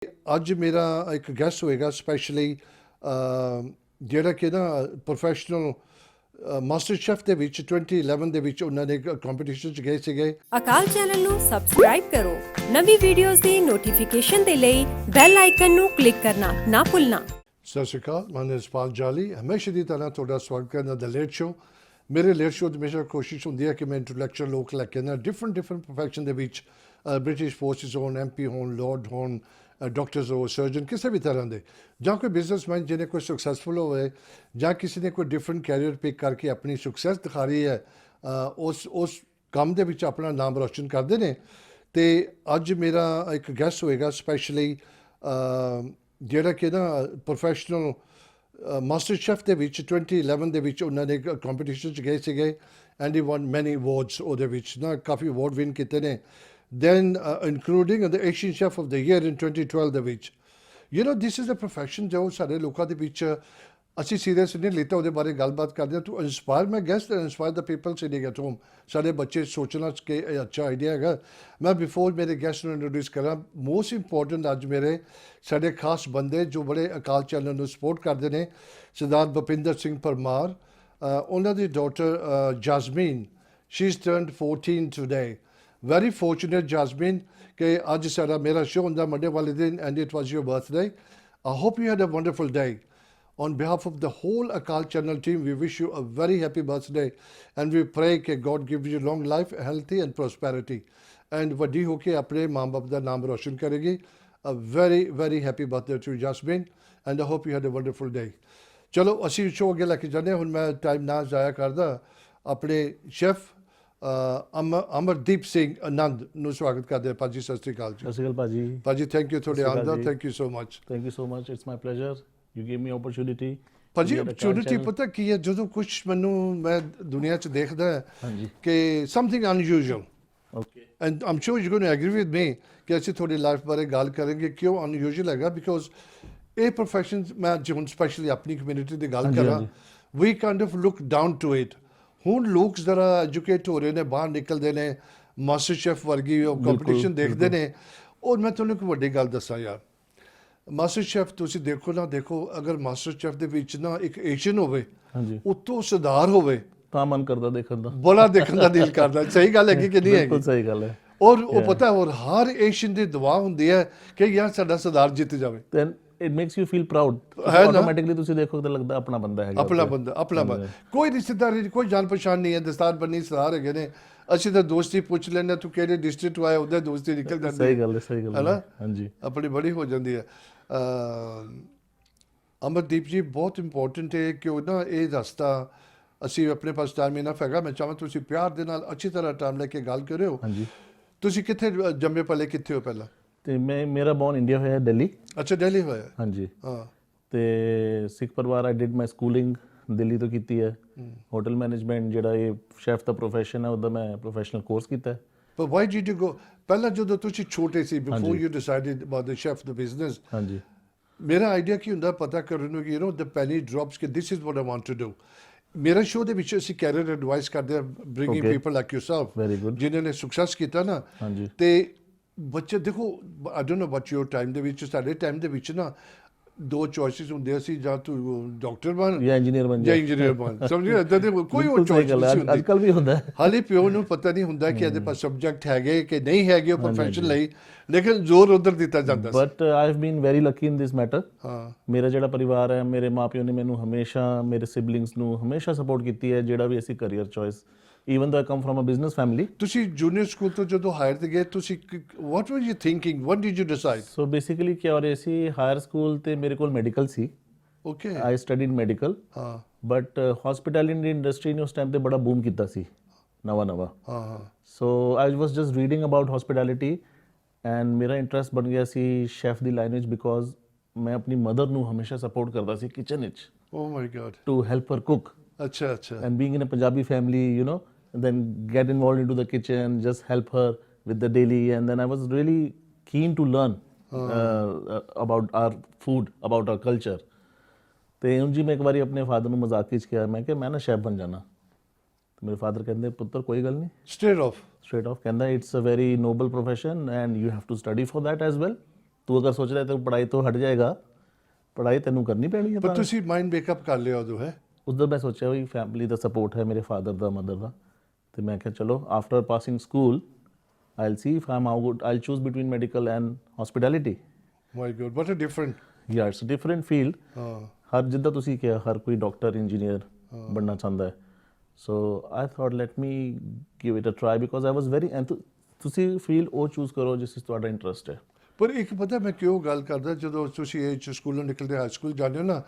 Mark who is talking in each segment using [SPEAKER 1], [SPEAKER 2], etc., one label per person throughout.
[SPEAKER 1] ਅੱਜ ਮੇਰਾ ਇੱਕ ਗੈਸਟ ਹੋਏਗਾ ਸਪੈਸ਼ਲੀ ਜਿਹੜਾ ਕਿ ਨਾ ਪ੍ਰੋਫੈਸ਼ਨਲ ਮਾਸਟਰ ਸ਼ੈਫ ਦੇ ਵਿੱਚ 2011 ਦੇ ਵਿੱਚ ਉਹਨਾਂ ਨੇ ਕੰਪੀਟੀਸ਼ਨ 'ਚ ਗਏ ਸੀਗੇ।
[SPEAKER 2] ਅਕਾਲ ਚੈਨਲ ਨੂੰ ਸਬਸਕ੍ਰਾਈਬ ਕਰੋ। ਨਵੀਂ ਵੀਡੀਓਜ਼ ਦੀ ਨੋਟੀਫਿਕੇਸ਼ਨ ਦੇ ਲਈ ਬੈਲ ਆਈਕਨ ਨੂੰ ਕਲਿੱਕ ਕਰਨਾ ਨਾ ਭੁੱਲਣਾ।
[SPEAKER 1] ਸਤਿ ਸ਼੍ਰੀ ਅਕਾਲ, ਮੈਂ ਨਿਸਪਾਲ ਜਾਲੀ ਹਮੇਸ਼ਾ ਦੀ ਤਰ੍ਹਾਂ ਤੁਹਾਡਾ ਸਵਾਗਤ ਕਰਨਾ ਦ ਲੇਟ ਸ਼ੋ। ਮੇਰੇ ਲੇਟ ਸ਼ੋ ਦੀ ਹਮੇਸ਼ਾ ਕੋਸ਼ਿਸ਼ ਹੁੰਦੀ ਹੈ ਕਿ ਮੈਂ ਇੰਟੈਲੈਕਚੁਅਲ ਲੋਕ ਲੈ ਕੇ ਨਾ ਡਿਫਰੈਂਟ ਪ੍ਰੋਫੈਸ਼ਨ ਦੇ ਵਿੱਚ ਬ੍ਰਿਟਿਸ਼ ਫੋਰਸਿਸ ਹੋਣ, MP ਹੋਣ, ਲੋਰਡ ਹੋਣ, ਡਾਕਟਰਸ ਹੋ, ਸਰਜਨ, ਕਿਸੇ ਵੀ ਤਰ੍ਹਾਂ ਦੇ, ਜਾਂ ਕੋਈ ਬਿਜ਼ਨਸਮੈਨ ਜਿਹਨੇ ਕੋਈ ਸਕਸੈਸਫੁਲ ਹੋਵੇ ਜਾਂ ਕਿਸੇ ਨੇ ਕੋਈ ਡਿਫਰੈਂਟ ਕੈਰੀਅਰ ਪਿਕ ਕਰਕੇ ਆਪਣੀ ਸਕਸੈਸ ਦਿਖਾ ਰਹੀ ਹੈ, ਉਸ ਕੰਮ ਦੇ ਵਿੱਚ ਆਪਣਾ ਨਾਮ ਰੋਸ਼ਨ ਕਰਦੇ ਨੇ। ਅਤੇ ਅੱਜ ਮੇਰਾ ਇੱਕ ਗੈਸਟ ਹੋਏਗਾ ਸਪੈਸ਼ਲੀ ਜਿਹੜਾ ਕਿ ਨਾ ਪ੍ਰੋਫੈਸ਼ਨਲ ਮਾਸਟਰ ਸ਼ੈਫ ਦੇ ਵਿੱਚ 2011 ਦੇ ਵਿੱਚ ਉਹਨਾਂ ਨੇ ਕੰਪੀਟੀਸ਼ਨ 'ਚ ਗਏ ਸੀਗੇ ਐਂਡ ਹੀ ਵਨ ਮੈਨੀ ਅਵਾਰਡਸ, ਉਹਦੇ ਵਿੱਚ ਨਾ ਕਾਫੀ ਅਵਾਰਡ ਵਿਨ ਕੀਤੇ ਨੇ। Then including the Asian Chef of the Year in 2012 ਦੇ ਵਿੱਚ। You know, this is a profession ਜੋ ਸਾਡੇ ਲੋਕਾਂ ਦੇ ਵਿੱਚ ਅਸੀਂ ਸੀਰੀਅਸ ਨਹੀਂ ਲਿੱਤਾ, ਉਹਦੇ ਬਾਰੇ ਗੱਲਬਾਤ ਕਰਦੇ ਹਾਂ। To inspire my guest and inspire the people sitting at home. ਸਾਡੇ ਬੱਚੇ ਸੋਚਣਾ ਕਿ ਇਹ ਅੱਛਾ ਆਈਡੀਆ ਹੈਗਾ। ਮੈਂ ਬਿਫੋਰ ਮੇਰੇ ਗੈਸਟ ਨੂੰ ਇੰਟਰੋਡਿਊਸ ਕਰਾਂ, ਮੋਸਟ ਇੰਪੋਰਟੈਂਟ ਅੱਜ ਮੇਰੇ ਸਾਡੇ ਖਾਸ ਬੰਦੇ ਜੋ ਬੜੇ ਅਕਾਲ ਚੈਨਲ ਨੂੰ ਸਪੋਰਟ ਕਰਦੇ ਨੇ, ਸਰਦਾਰ ਭੁਪਿੰਦਰ ਸਿੰਘ ਪਰਮਾਰ, ਉਹਨਾਂ ਦੀ daughter Jasmine, she is turned 14 today. Very fortunate, Jasmine, कि आज सारा मेरा शो होंदा मंडे वाले दिन and it was your birthday. I hope you had a wonderful day. On behalf of the whole Akal channel team, we wish you a very happy birthday and we pray कि God gives you long life, healthy and prosperity. And वड्डी होके अपने माँ बाप दा नाम रोशन करेगी। A very happy birthday to Jasmine and I hope you had a wonderful day. चलो असी शो अगे लैके जाने। हुण मैं टाइम ना जाया करदा, अपने शेफ ਅਮਰਦੀਪ ਸਿੰਘ ਆਨੰਦ ਨੂੰ ਸਵਾਗਤ ਕਰਦੇ ਹਾਂ। ਭਾਜੀ ਸਤਿ ਸ਼੍ਰੀ ਅਕਾਲ ਜੀ।
[SPEAKER 3] ਸਤਿ ਸ਼੍ਰੀ ਅਕਾਲ ਭਾਜੀ।
[SPEAKER 1] ਭਾਜੀ ਥੈਂਕ ਯੂ ਤੁਹਾਡੇ ਆਉਣ ਦਾ, thank you so much.
[SPEAKER 3] Thank you so much, it's my pleasure, you give me opportunity.
[SPEAKER 1] ਭਾਜੀ ਓਪਰਚੁਨਿਟੀ ਪਤਾ ਕੀ ਹੈ, ਜਦੋਂ ਕੁਛ ਮੈਨੂੰ ਮੈਂ ਦੁਨੀਆ 'ਚ ਦੇਖਦਾ ਕਿ something unusual,
[SPEAKER 3] okay,
[SPEAKER 1] and I'm sure you going to agree with me ਕਿ ਅਸੀਂ ਤੁਹਾਡੀ ਲਾਈਫ ਬਾਰੇ ਗੱਲ ਕਰਾਂਗੇ ਕਿਉਂ ਅਨਯੂਜੂਅਲ ਹੈਗਾ। ਬਿਕੋਜ਼ ਇਹ ਪ੍ਰੋਫੈਸ਼ਨ, ਮੈਂ ਹੁਣ ਸਪੈਸ਼ਲੀ ਆਪਣੀ ਕਮਿਊਨਿਟੀ ਦੀ ਗੱਲ ਕਰਾਂ, we kind of look down to it. ਹੁਣ ਲੋਕ ਜ਼ਰਾ ਐਜੂਕੇਟ ਹੋ ਰਹੇ ਨੇ, ਬਾਹਰ ਨਿਕਲਦੇ ਨੇ, ਮਾਸਟਰ ਸ਼ੈਫ ਵਰਗੀ ਉਹ ਕੰਪੀਟੀਸ਼ਨ ਦੇਖਦੇ ਨੇ। ਔਰ ਮੈਂ ਤੁਹਾਨੂੰ ਇੱਕ ਵੱਡੀ ਗੱਲ ਦੱਸਾਂ ਯਾਰ, ਮਾਸਟਰ ਸ਼ੈਫ ਤੁਸੀਂ ਦੇਖੋ ਨਾ ਦੇਖੋ, ਅਗਰ ਮਾਸਟਰ ਸ਼ੈਫ ਦੇ ਵਿੱਚ ਨਾ ਇੱਕ ਏਸ਼ੀਅਨ ਹੋਵੇ, ਉੱਤੋਂ ਸਰਦਾਰ ਹੋਵੇ,
[SPEAKER 3] ਤਾਂ ਮਨ ਕਰਦਾ ਦੇਖਣ ਦਾ,
[SPEAKER 1] ਬੜਾ ਦੇਖਣ ਦਾ ਦਿਲ ਕਰਦਾ। ਸਹੀ ਗੱਲ ਹੈਗੀ ਕਿ ਨਹੀਂ ਹੈਗੀ?
[SPEAKER 3] ਬਿਲਕੁਲ ਸਹੀ ਗੱਲ ਹੈ।
[SPEAKER 1] ਔਰ ਉਹ ਪਤਾ, ਔਰ ਹਰ ਏਸ਼ੀਅਨ ਦੀ ਦੁਆ ਹੁੰਦੀ ਹੈ ਕਿ ਯਾਰ ਸਾਡਾ ਸਰਦਾਰ ਜਿੱਤ ਜਾਵੇ।
[SPEAKER 3] Then it makes you feel proud. Automatically ਤੁਸੀਂ ਦੇਖੋ ਤਾਂ ਲੱਗਦਾ ਆਪਣਾ ਬੰਦਾ ਹੈਗਾ,
[SPEAKER 1] ਆਪਣਾ ਬੰਦਾ। ਕੋਈ ਰਿਸ਼ਤੇਦਾਰੀ, ਕੋਈ ਜਾਣ ਪਛਾਣ ਨਹੀਂ ਹੈ, ਦਸਤਾਰ ਬੰਨੀ ਸਰਦਾਰ ਹੈਗੇ ਨੇ। ਅਸੀਂ ਤਾਂ ਦੋਸਤੀ ਪੁੱਛ ਲੈਂਦੇ, ਤੂੰ ਕਿਹੜੇ ਡਿਸਟ੍ਰਿਕਟ ਤੋਂ ਆਇਆ, ਉਹਦਾ ਦੋਸਤੀ ਨਿਕਲ ਜਾਂਦੀ।
[SPEAKER 3] ਸਹੀ ਗੱਲ ਹੈ
[SPEAKER 1] ਨਾ,
[SPEAKER 3] ਹਾਂਜੀ,
[SPEAKER 1] ਆਪਣੀ ਬੜੀ ਹੋ ਜਾਂਦੀ ਹੈ। ਅਮਰਦੀਪ ਜੀ ਬਹੁਤ ਇੰਪੋਰਟੈਂਟ ਹੈ ਕਿ ਉਹ ਨਾ ਇਹ ਰਸਤਾ, ਅਸੀਂ ਆਪਣੇ ਪਾਸ ਟਾਈਮ ਇਨਫ ਹੈਗਾ, ਮੈਂ ਚਾਹਾਂ ਤੁਸੀਂ ਪਿਆਰ ਦੇ ਨਾਲ ਅੱਛੀ ਤਰ੍ਹਾਂ ਟਾਈਮ ਲੈ ਕੇ ਗੱਲ ਕਰਿਓ।
[SPEAKER 3] ਹਾਂਜੀ,
[SPEAKER 1] ਤੁਸੀਂ ਕਿੱਥੇ ਜੰਮੇ ਪਲੇ, ਕਿੱਥੇ ਹੋ ਪਹਿਲਾਂ?
[SPEAKER 3] ਤੇ ਮੇਰਾ ਬੌਰਨ ਇੰਡੀਆ ਹੋਇਆ, ਦਿੱਲੀ।
[SPEAKER 1] ਅੱਛਾ, ਦਿੱਲੀ ਹੋਇਆ।
[SPEAKER 3] ਹਾਂਜੀ,
[SPEAKER 1] ਹਾਂ।
[SPEAKER 3] ਤੇ ਸਿੱਖ ਪਰਿਵਾਰ, ਆਈ ਡਿਡ ਮਾਈ ਸਕੂਲਿੰਗ ਦਿੱਲੀ ਤੋਂ ਕੀਤੀ ਹੈ। ਹੋਟਲ ਮੈਨੇਜਮੈਂਟ ਜਿਹੜਾ ਇਹ ਸ਼ੈਫ ਦਾ ਪ੍ਰੋਫੈਸ਼ਨ ਹੈ, ਉਹਦਾ ਮੈਂ ਪ੍ਰੋਫੈਸ਼ਨਲ ਕੋਰਸ ਕੀਤਾ ਹੈ।
[SPEAKER 1] ਪਰ ਵਾਈ ਡਿਡ ਯੂ ਗੋ? ਪਹਿਲਾਂ ਜਦੋਂ ਤੁਸੀਂ ਛੋਟੇ ਸੀ, before you decided about the chef ਦਾ ਬਿਜ਼ਨਸ,
[SPEAKER 3] ਹਾਂਜੀ,
[SPEAKER 1] ਮੇਰਾ ਆਈਡੀਆ ਕੀ ਹੁੰਦਾ ਪਤਾ ਕਰਨ ਨੂੰ ਕਿ you know the penny drops ਕਿ this is what I want to do. ਮੇਰਾ ਸ਼ੋਅ ਦੇ ਵਿੱਚ ਅਸੀਂ ਕੈਰੀਅਰ ਐਡਵਾਈਸ ਕਰਦੇ ਹਾਂ, bringing people like yourself,
[SPEAKER 3] very good,
[SPEAKER 1] ਜਿਨ੍ਹਾਂ ਨੇ ਸਕਸੈਸ ਕੀਤਾ ਨਾ।
[SPEAKER 3] ਹਾਂਜੀ,
[SPEAKER 1] ਤੇ ਬੱਚੇ ਦੇਖੋ, I don't know about your time ਦੇ ਵਿੱਚ, ਸਾਡੇ ਟਾਈਮ ਦੇ ਵਿੱਚ ਨਾ ਦੋ ਚੋਇਸਿਸ ਹੁੰਦੀਆਂ ਸੀ, ਜਾਂ ਤੂੰ ਡਾਕਟਰ ਬਣ
[SPEAKER 3] ਜਾਂ ਇੰਜੀਨੀਅਰ
[SPEAKER 1] ਬਣ, ਸਮਝਿਆ? ਇੱਦਾਂ ਦੇ ਕੋਈ ਹੋਰ ਚੋਇਸ ਨਹੀਂ ਹੁੰਦੀ।
[SPEAKER 3] ਅੱਜ ਕੱਲ੍ਹ ਵੀ ਹੁੰਦਾ ਹੈ।
[SPEAKER 1] ਹਾਲੇ ਪਿਓ ਨੂੰ ਪਤਾ ਨਹੀਂ ਹੁੰਦਾ ਕਿ ਇਹਦੇ ਪਾਸ ਸਬਜੈਕਟ ਹੈਗੇ ਕਿ ਨਹੀਂ ਹੈਗੇ ਉਹ ਪ੍ਰੋਫੈਸ਼ਨ ਲਈ, ਲੇਕਿਨ ਜ਼ੋਰ ਉਧਰ ਦਿੱਤਾ ਜਾਂਦਾ ਸੀ।
[SPEAKER 3] But I have been very lucky in this matter.
[SPEAKER 1] ਹਾਂ,
[SPEAKER 3] ਮੇਰਾ ਜਿਹੜਾ ਪਰਿਵਾਰ ਹੈ, ਮੇਰੇ ਮਾਪਿਓ ਨੇ ਮੈਨੂੰ ਹਮੇਸ਼ਾ, ਮੇਰੇ ਸਿਬਲਿੰਗਸ ਨੂੰ ਹਮੇਸ਼ਾ ਸਪੋਰਟ ਕੀਤੀ ਹੈ, ਜਿਹੜਾ ਵੀ ਅਸੀਂ career choice, even though I come from a business family. ਤੁਸੀਂ
[SPEAKER 1] ਜੂਨੀਅਰ ਸਕੂਲ ਤੋਂ ਜਦੋਂ ਹਾਇਰ ਤੇ ਗਏ, ਤੁਸੀਂ what was you thinking, what did you decide?
[SPEAKER 3] So basically ਕੀ ਹੋ ਰਿਹਾ ਸੀ, ਹਾਇਰ ਸਕੂਲ ਤੇ ਮੇਰੇ ਕੋਲ ਮੈਡੀਕਲ ਸੀ।
[SPEAKER 1] Okay,
[SPEAKER 3] I studied medical.
[SPEAKER 1] ਹਾਂ,
[SPEAKER 3] ਬਟ ਹਸਪਿਟੈਲਿਟੀ ਇੰਡਸਟਰੀ ਨੇ ਉਸ ਟਾਈਮ ਤੇ ਬੜਾ ਬੂਮ ਕੀਤਾ ਸੀ, ਨਵਾਂ।
[SPEAKER 1] ਹਾਂ।
[SPEAKER 3] So I was just reading about hospitality and ਮੇਰਾ ਇੰਟਰਸਟ ਬਣ ਗਿਆ ਸੀ ਸ਼ੈਫ ਦੀ ਲਾਈਨ ਵਿੱਚ, ਬਿਕੋਜ਼ ਮੈਂ ਆਪਣੀ ਮਦਰ ਨੂੰ ਹਮੇਸ਼ਾ ਸਪੋਰਟ ਕਰਦਾ ਸੀ ਕਿਚਨ ਵਿੱਚ।
[SPEAKER 1] ਓ ਮਾਈ ਗॉड,
[SPEAKER 3] ਟੂ ਹੈਲਪ ਹਰ ਕੁਕ।
[SPEAKER 1] ਅੱਛਾ ਅੱਛਾ।
[SPEAKER 3] And being in a Punjabi family, you know, then get involved into the kitchen, just help her with the daily. And then I was really keen to learn about our food, about our culture. ਤੇ ਹੁਣ ਜੀ ਮੈਂ ਇੱਕ ਵਾਰੀ ਆਪਣੇ father ਨੂੰ ਮਜ਼ਾਕ ਵਿੱਚ ਕਿਹਾ, ਮੈਂ ਕਿ ਮੈਂ ਨਾ ਸ਼ੈਫ ਬਣ ਜਾਣਾ। ਮੇਰੇ ਫਾਦਰ ਕਹਿੰਦੇ, ਪੁੱਤਰ ਕੋਈ ਗੱਲ ਨਹੀਂ,
[SPEAKER 1] ਸਟ੍ਰੇਟ ਆਫ
[SPEAKER 3] ਕਹਿੰਦਾ it's a very noble profession and you have to study for that as well. ਤੂੰ ਅਗਰ ਸੋਚ ਰਿਹਾ ਤਾਂ ਪੜ੍ਹਾਈ ਤੋਂ ਹਟ ਜਾਏਗਾ, ਪੜ੍ਹਾਈ ਤੈਨੂੰ ਕਰਨੀ ਪੈਣੀ ਹੈ।
[SPEAKER 1] ਪਰ ਤੁਸੀਂ ਮਾਈਂਡ ਮੇਕਅਪ ਕਰ ਲਿਆ ਉਦੋਂ ਹੈ?
[SPEAKER 3] ਉਧਰ ਮੈਂ ਸੋਚਿਆ ਵੀ ਫੈਮਿਲੀ ਦਾ ਸਪੋਰਟ ਹੈ, ਮੇਰੇ ਫਾਦਰ ਦਾ, ਮਦਰ ਦਾ, ਤੇ ਮੈਂ ਕਿਹਾ ਚਲੋ after passing school I'll see if I am out, I'll choose between medical and hospitality.
[SPEAKER 1] My god, what a different.
[SPEAKER 3] Yeah it's different field.
[SPEAKER 1] ਹਾਂ,
[SPEAKER 3] ਹਰ ਜਿੱਦਾਂ ਤੁਸੀਂ ਕਿਹਾ, ਹਰ ਕੋਈ ਡਾਕਟਰ, ਇੰਜੀਨੀਅਰ ਬਣਨਾ ਚਾਹੁੰਦਾ ਹੈ। So I thought let me give it a try because I was very ਤੁਸੀਂ ਫੀਲਡ ਉਹ ਚੂਜ਼ ਕਰੋ ਜਿਸ ਵਿੱਚ ਤੁਹਾਡਾ ਇੰਟਰਸਟ ਹੈ।
[SPEAKER 1] ਪਰ ਇੱਕ ਪਤਾ ਮੈਂ ਕਿਉਂ ਗੱਲ ਕਰਦਾ, ਜਦੋਂ ਤੁਸੀਂ ਇਹ 'ਚ ਸਕੂਲੋਂ ਨਿਕਲਦੇ ਹਾਈ ਸਕੂਲ ਜਾਂਦੇ ਹੋ ਨਾ,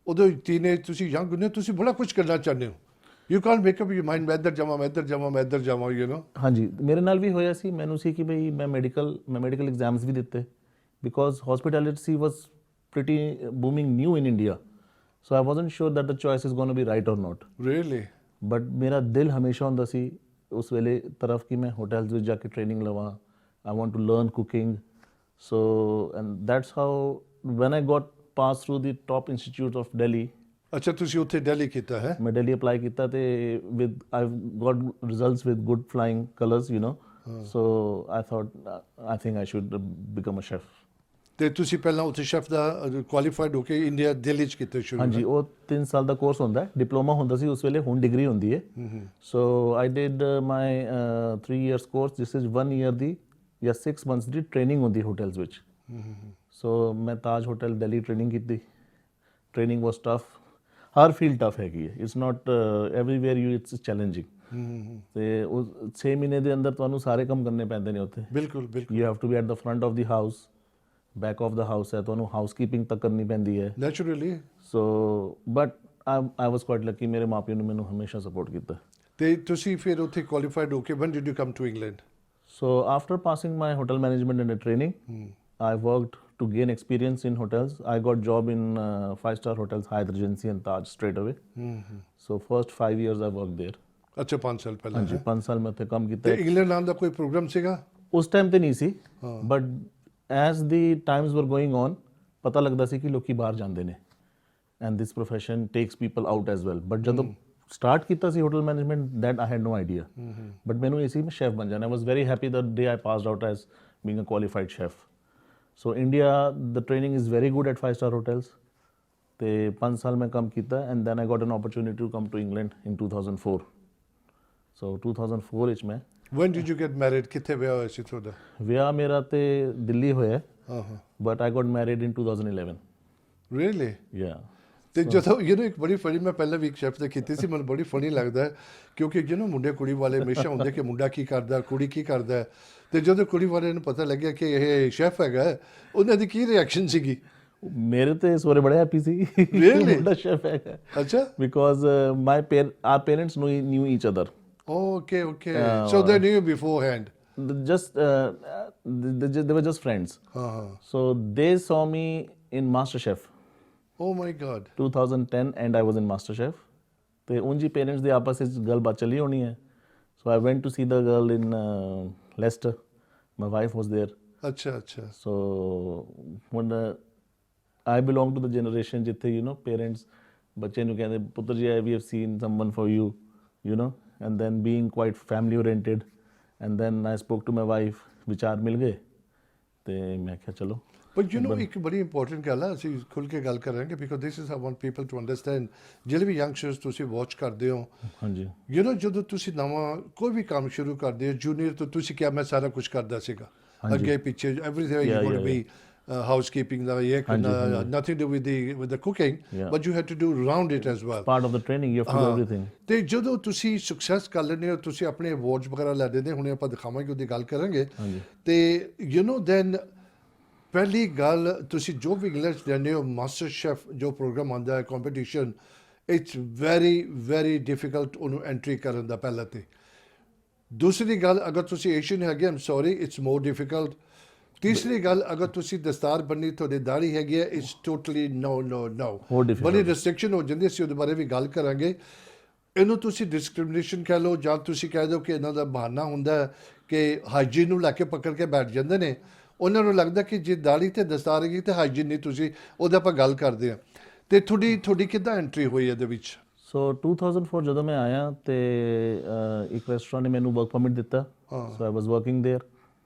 [SPEAKER 1] ਉਦੋਂ ਟੀਨੇਜ ਤੁਸੀਂ ਯੰਗ ਹੁੰਦੇ ਹੋ, ਤੁਸੀਂ ਬੜਾ ਕੁਝ ਕਰਨਾ ਚਾਹੁੰਦੇ ਹੋ। You Kant make up your mind, ਮੈਂ ਇੱਧਰ ਜਾਵਾਂ, ਮੈਂ ਇੱਧਰ ਜਾਵਾਂ, ਮੈਂ ਇੱਧਰ ਜਾਵਾਂ, ਯੂ ਨੋ।
[SPEAKER 3] ਹਾਂਜੀ, ਮੇਰੇ ਨਾਲ ਵੀ ਹੋਇਆ ਸੀ। ਮੈਨੂੰ ਸੀ ਕਿ ਬਈ ਮੈਂ ਮੈਡੀਕਲ ਐਗਜ਼ਾਮਸ ਵੀ ਦਿੱਤੇ because hospitality was pretty booming new in India. So I wasn't sure that the choice is going to be right or not.
[SPEAKER 1] Really?
[SPEAKER 3] But ਮੇਰਾ ਦਿਲ ਹਮੇਸ਼ਾ ਹੁੰਦਾ ਸੀ ਉਸ ਵੇਲੇ ਤਰਫ ਕਿ ਮੈਂ ਹੋਟਲਸ ਵਿੱਚ ਜਾ ਕੇ ਟ੍ਰੇਨਿੰਗ ਲਵਾਂ। I want to learn cooking. So and that's how when I got pass through the top institute of Delhi.
[SPEAKER 1] ਅੱਛਾ, ਤੁਸੀਂ ਉੱਥੇ ਦਿੱਲੀ ਕੀਤਾ ਹੈ?
[SPEAKER 3] ਮੈਂ ਦਿੱਲੀ ਅਪਲਾਈ ਕੀਤਾ ਤੇ with I got results with good flying colours, you know. So I thought I think I should become a chef.
[SPEAKER 1] ਤੇ ਤੁਸੀਂ ਪਹਿਲਾਂ ਉੱਥੇ ਸ਼ੈਫ ਦਾ ਕੁਆਲੀਫਾਈਡ ਹੋ ਕੇ ਇੰਡੀਆ ਦਿੱਲੀ 'ਚ ਕੀਤਾ ਸ਼ੁਰੂ?
[SPEAKER 3] ਹਾਂਜੀ, ਉਹ 3 ਸਾਲ ਦਾ ਕੋਰਸ ਹੁੰਦਾ ਹੈ, ਡਿਪਲੋਮਾ ਹੁੰਦਾ ਸੀ ਉਸ ਵੇਲੇ, ਹੁਣ ਡਿਗਰੀ ਹੁੰਦੀ ਹੈ। So I did my 3 years course, ਜਿਸ ਇਜ਼ 1 ਈਅਰ ਦੀ ਜਾਂ 6 ਮੰਥਸ ਦੀ ਟ੍ਰੇਨਿੰਗ ਹੁੰਦੀ ਹੋਟਲਸ ਵਿੱਚ। ਸੋ ਮੈਂ ਤਾਜ ਹੋਟਲ ਦਿੱਲੀ ਟ੍ਰੇਨਿੰਗ ਕੀਤੀ। Training was tough. ਹਰ ਫੀਲਡ ਟਫ ਹੈਗੀ ਹੈ, it's not everywhere you it's challenging. ਤੇ ਉਹ 6 ਮਹੀਨੇ ਦੇ ਅੰਦਰ ਤੁਹਾਨੂੰ ਸਾਰੇ ਕੰਮ ਕਰਨੇ ਪੈਂਦੇ ਨੇ ਉੱਥੇ।
[SPEAKER 1] ਬਿਲਕੁਲ ਬਿਲਕੁਲ।
[SPEAKER 3] You have to be at the front of the house, back of the house ਹੈ, ਤੁਹਾਨੂੰ ਹਾਊਸਕੀਪਿੰਗ ਤੱਕ ਕਰਨੀ ਪੈਂਦੀ ਹੈ।
[SPEAKER 1] Naturally.
[SPEAKER 3] So but I was quite lucky, ਮੇਰੇ ਮਾਪਿਆਂ ਨੇ ਮੈਨੂੰ ਹਮੇਸ਼ਾ ਸਪੋਰਟ ਕੀਤਾ।
[SPEAKER 1] ਤੇ ਤੁਸੀਂ ਫਿਰ ਉੱਥੇ ਕੁਆਲੀਫਾਈਡ ਹੋ ਕੇ when did you come to England?
[SPEAKER 3] So after passing my hotel management and training, I worked to gain experience in hotels. I got job in 5-star hotels, Hyatt Regency and Taj straight away. So first 5 years I worked there.
[SPEAKER 1] ਅੱਛਾ, 5 ਸਾਲ ਪਹਿਲਾਂ।
[SPEAKER 3] ਹਾਂਜੀ, 5 ਸਾਲ ਮੈਂ ਉੱਥੇ ਕੰਮ
[SPEAKER 1] ਤੇ
[SPEAKER 3] ਕੀਤਾ।
[SPEAKER 1] ਇੰਗਲੈਂਡ ਆਉਣ ਦਾ ਕੋਈ ਪ੍ਰੋਗਰਾਮ ਸੀਗਾ?
[SPEAKER 3] ਉਸ ਟਾਈਮ ਤੇ ਨਹੀਂ ਸੀ, but as the times were going on ਪਤਾ ਲੱਗਦਾ ਸੀ ਕਿ ਲੋਕੀ ਬਾਹਰ ਜਾਂਦੇ ਨੇ and this profession takes people out as well. But ਜਦੋਂ ਸਟਾਰਟ ਕੀਤਾ ਸੀ hotel management, that I had no idea. But ਮੈਨੂੰ ਇਹ ਸੀ ਮੈਂ ਸ਼ੈਫ ਬਣ ਜਾਣਾ। I was very happy the day I passed out as being a qualified chef. So India the training is very good at 5-star hotels. ਤੇ 5 ਸਾਲ ਮੈਂ ਕੰਮ ਕੀਤਾ and then I got an opportunity to come to England in 2004। So 2004 ਵਿੱਚ ਮੈਂ
[SPEAKER 1] when did you get married? ਕਿੱਥੇ ਵਿਆਹ ਹੋਇਆ ਸੀ ਤੁਹਾਡਾ?
[SPEAKER 3] ਵਿਆਹ ਮੇਰਾ ਤੇ ਦਿੱਲੀ ਹੋਇਆ,
[SPEAKER 1] ਹਾਂ।
[SPEAKER 3] But I got married in 2011।
[SPEAKER 1] Really?
[SPEAKER 3] Yeah.
[SPEAKER 1] ਤੇ ਜਦੋਂ ਇੱਕ ਬੜੀ ਫਨੀ, ਮੈਂ ਪਹਿਲਾਂ ਵੀ ਇੱਕ ਸ਼ੈਫ ਤੇ ਕੀਤੀ ਸੀ, ਮੈਨੂੰ ਬੜੀ ਫਨੀ ਲੱਗਦਾ ਹੈ ਕਿਉਂਕਿ ਮੁੰਡੇ ਕੁੜੀ ਵਾਲੇ ਹਮੇਸ਼ਾ ਹੁੰਦੇ ਕਿ ਮੁੰਡਾ ਕੀ ਕਰਦਾ, ਕੁੜੀ ਕੀ ਕਰਦਾ ਹੈ। ਤੇ ਜਦੋਂ ਕੁੜੀ ਵਾਲੇ ਨੂੰ ਪਤਾ ਲੱਗਿਆ ਕਿ ਇਹ ਸ਼ੈਫ ਹੈਗਾ, ਉਹਨਾਂ ਦੀ ਕੀ ਰਿਐਕਸ਼ਨ ਸੀਗੀ?
[SPEAKER 3] ਮੇਰੇ ਤੇ ਸੋਰੇ ਬੜੇ ਹੈਪੀ ਸੀ।
[SPEAKER 1] Really?
[SPEAKER 3] ਮੁੰਡਾ ਸ਼ੈਫ ਹੈਗਾ।
[SPEAKER 1] ਅੱਛਾ।
[SPEAKER 3] Because our parents knew each other.
[SPEAKER 1] Okay. So they knew beforehand.
[SPEAKER 3] They were just friends. So they saw me in MasterChef.
[SPEAKER 1] Oh my God.
[SPEAKER 3] 2010 and I was in MasterChef. ਤੇ ਉਂਝ ਹੀ parents ਦੇ ਆਪਸ ਵਿੱਚ ਗੱਲਬਾਤ ਚੱਲੀ ਹੋਣੀ ਹੈ। So I went to see the girl in Leicester. My wife was there.
[SPEAKER 1] ਅੱਛਾ।
[SPEAKER 3] So when I belong to the generation ਜਿੱਥੇ parents ਬੱਚੇ ਨੂੰ ਕਹਿੰਦੇ ਪੁੱਤਰ ਜੀ we have seen someone for you, and then being quite family oriented, and then I spoke to my wife, ਵਿਚਾਰ ਮਿਲ ਗਏ ਤੇ ਮੈਂ ਕਿਹਾ ਚਲੋ।
[SPEAKER 1] But ਇੱਕ ਬੜੀ ਇੰਪੋਰਟੈਂਟ ਗੱਲ ਆ, ਅਸੀਂ ਖੁੱਲ੍ਹ ਕੇ ਗੱਲ ਕਰਾਂਗੇ because this is I want people to understand. ਜਿਹੜੇ ਵੀ ਯੰਗਸਟਰਸ ਤੁਸੀਂ ਵਾਚ ਕਰਦੇ ਹੋ,
[SPEAKER 3] ਹਾਂਜੀ,
[SPEAKER 1] ਜਦੋਂ ਤੁਸੀਂ ਨਵਾਂ ਕੋਈ ਵੀ ਕੰਮ ਸ਼ੁਰੂ ਕਰਦੇ ਹੋ, ਜੂਨੀਅਰ ਤੋਂ ਤੁਸੀਂ ਕਿਹਾ ਮੈਂ ਸਾਰਾ ਕੁਝ ਕਰਦਾ ਸੀਗਾ, ਅੱਗੇ ਪਿੱਛੇ everything you got to be housekeeping, nothing to do with the cooking, but you had to do around it as well.
[SPEAKER 3] Part of the training, you have to do everything.
[SPEAKER 1] ਤੇ ਜਦੋਂ ਤੁਸੀਂ ਸਕਸੈਸ ਕਰ ਲੈਂਦੇ ਹੋ, ਤੁਸੀਂ ਆਪਣੇ awards ਵਗੈਰਾ ਲੈ ਦਿੰਦੇ, ਹੁਣੇ ਆਪਾਂ ਦਿਖਾਵਾਂਗੇ, ਉਹਦੀ ਗੱਲ ਕਰਾਂਗੇ। ਤੇ ਦੈਨ ਪਹਿਲੀ ਗੱਲ, ਤੁਸੀਂ ਜੋ ਵੀ ਇੰਗਲੈਂਡ ਲੈਂਦੇ ਹੋ, ਮਾਸਟਰ ਸ਼ੈਫ ਜੋ ਪ੍ਰੋਗਰਾਮ ਆਉਂਦਾ ਹੈ, competition, it's very very difficult ਉਹਨੂੰ ਐਂਟਰੀ ਕਰਨ ਦਾ ਪਹਿਲਾਂ। ਤੇ ਦੂਸਰੀ ਗੱਲ, ਅਗਰ ਤੁਸੀਂ ਏਸ਼ੀਅਨ ਹੈਗੇ, ਆਮ ਸੌਰੀ, ਇਟਸ ਮੋਰ ਡਿਫੀਕਲਟ। ਤੀਸਰੀ ਗੱਲ, ਅਗਰ ਤੁਸੀਂ ਦਸਤਾਰ ਬੰਨੀ, ਤੁਹਾਡੀ ਦਾੜੀ ਹੈਗੀ ਹੈ, ਇਟਸ ਟੋਟਲੀ ਨੋ। ਬੜੀ ਰਿਸਟ੍ਰਿਕਸ਼ਨ ਹੋ ਜਾਂਦੀ, ਅਸੀਂ ਉਹਦੇ ਬਾਰੇ ਵੀ ਗੱਲ ਕਰਾਂਗੇ। ਇਹਨੂੰ ਤੁਸੀਂ ਡਿਸਕ੍ਰਿਮੀਨੇਸ਼ਨ ਕਹਿ ਲਓ, ਜਾਂ ਤੁਸੀਂ ਕਹਿ ਦਿਓ ਕਿ ਇਹਨਾਂ ਦਾ ਬਹਾਨਾ ਹੁੰਦਾ ਹੈ ਕਿ ਹਾਈਜੀਨ ਨੂੰ ਲੈ ਕੇ ਪਕੜ ਕੇ ਬੈਠ ਜਾਂਦੇ ਨੇ। ਉਹਨਾਂ ਨੂੰ ਲੱਗਦਾ ਕਿ ਜੇ ਦਾੜੀ ਤੇ ਦਸਤਾਰ ਹੈਗੀ ਤੇ ਹਾਈਜੀਨ ਨਹੀਂ, ਤੁਸੀਂ ਉਹਦੇ ਆਪਾਂ ਗੱਲ ਕਰਦੇ ਹਾਂ। ਤੇ ਤੁਹਾਡੀ ਕਿੱਦਾਂ ਐਂਟਰੀ ਹੋਈ ਇਹਦੇ ਵਿੱਚ?
[SPEAKER 3] ਸੋ 2004 ਜਦੋਂ ਮੈਂ ਆਇਆ ਤੇ ਇੱਕ ਰੈਸਟੋਰੈਂਟ ਨੇ ਮੈਨੂੰ ਵਰਕ ਪਰਮਿਟ ਦਿੱਤਾ। So I was working there.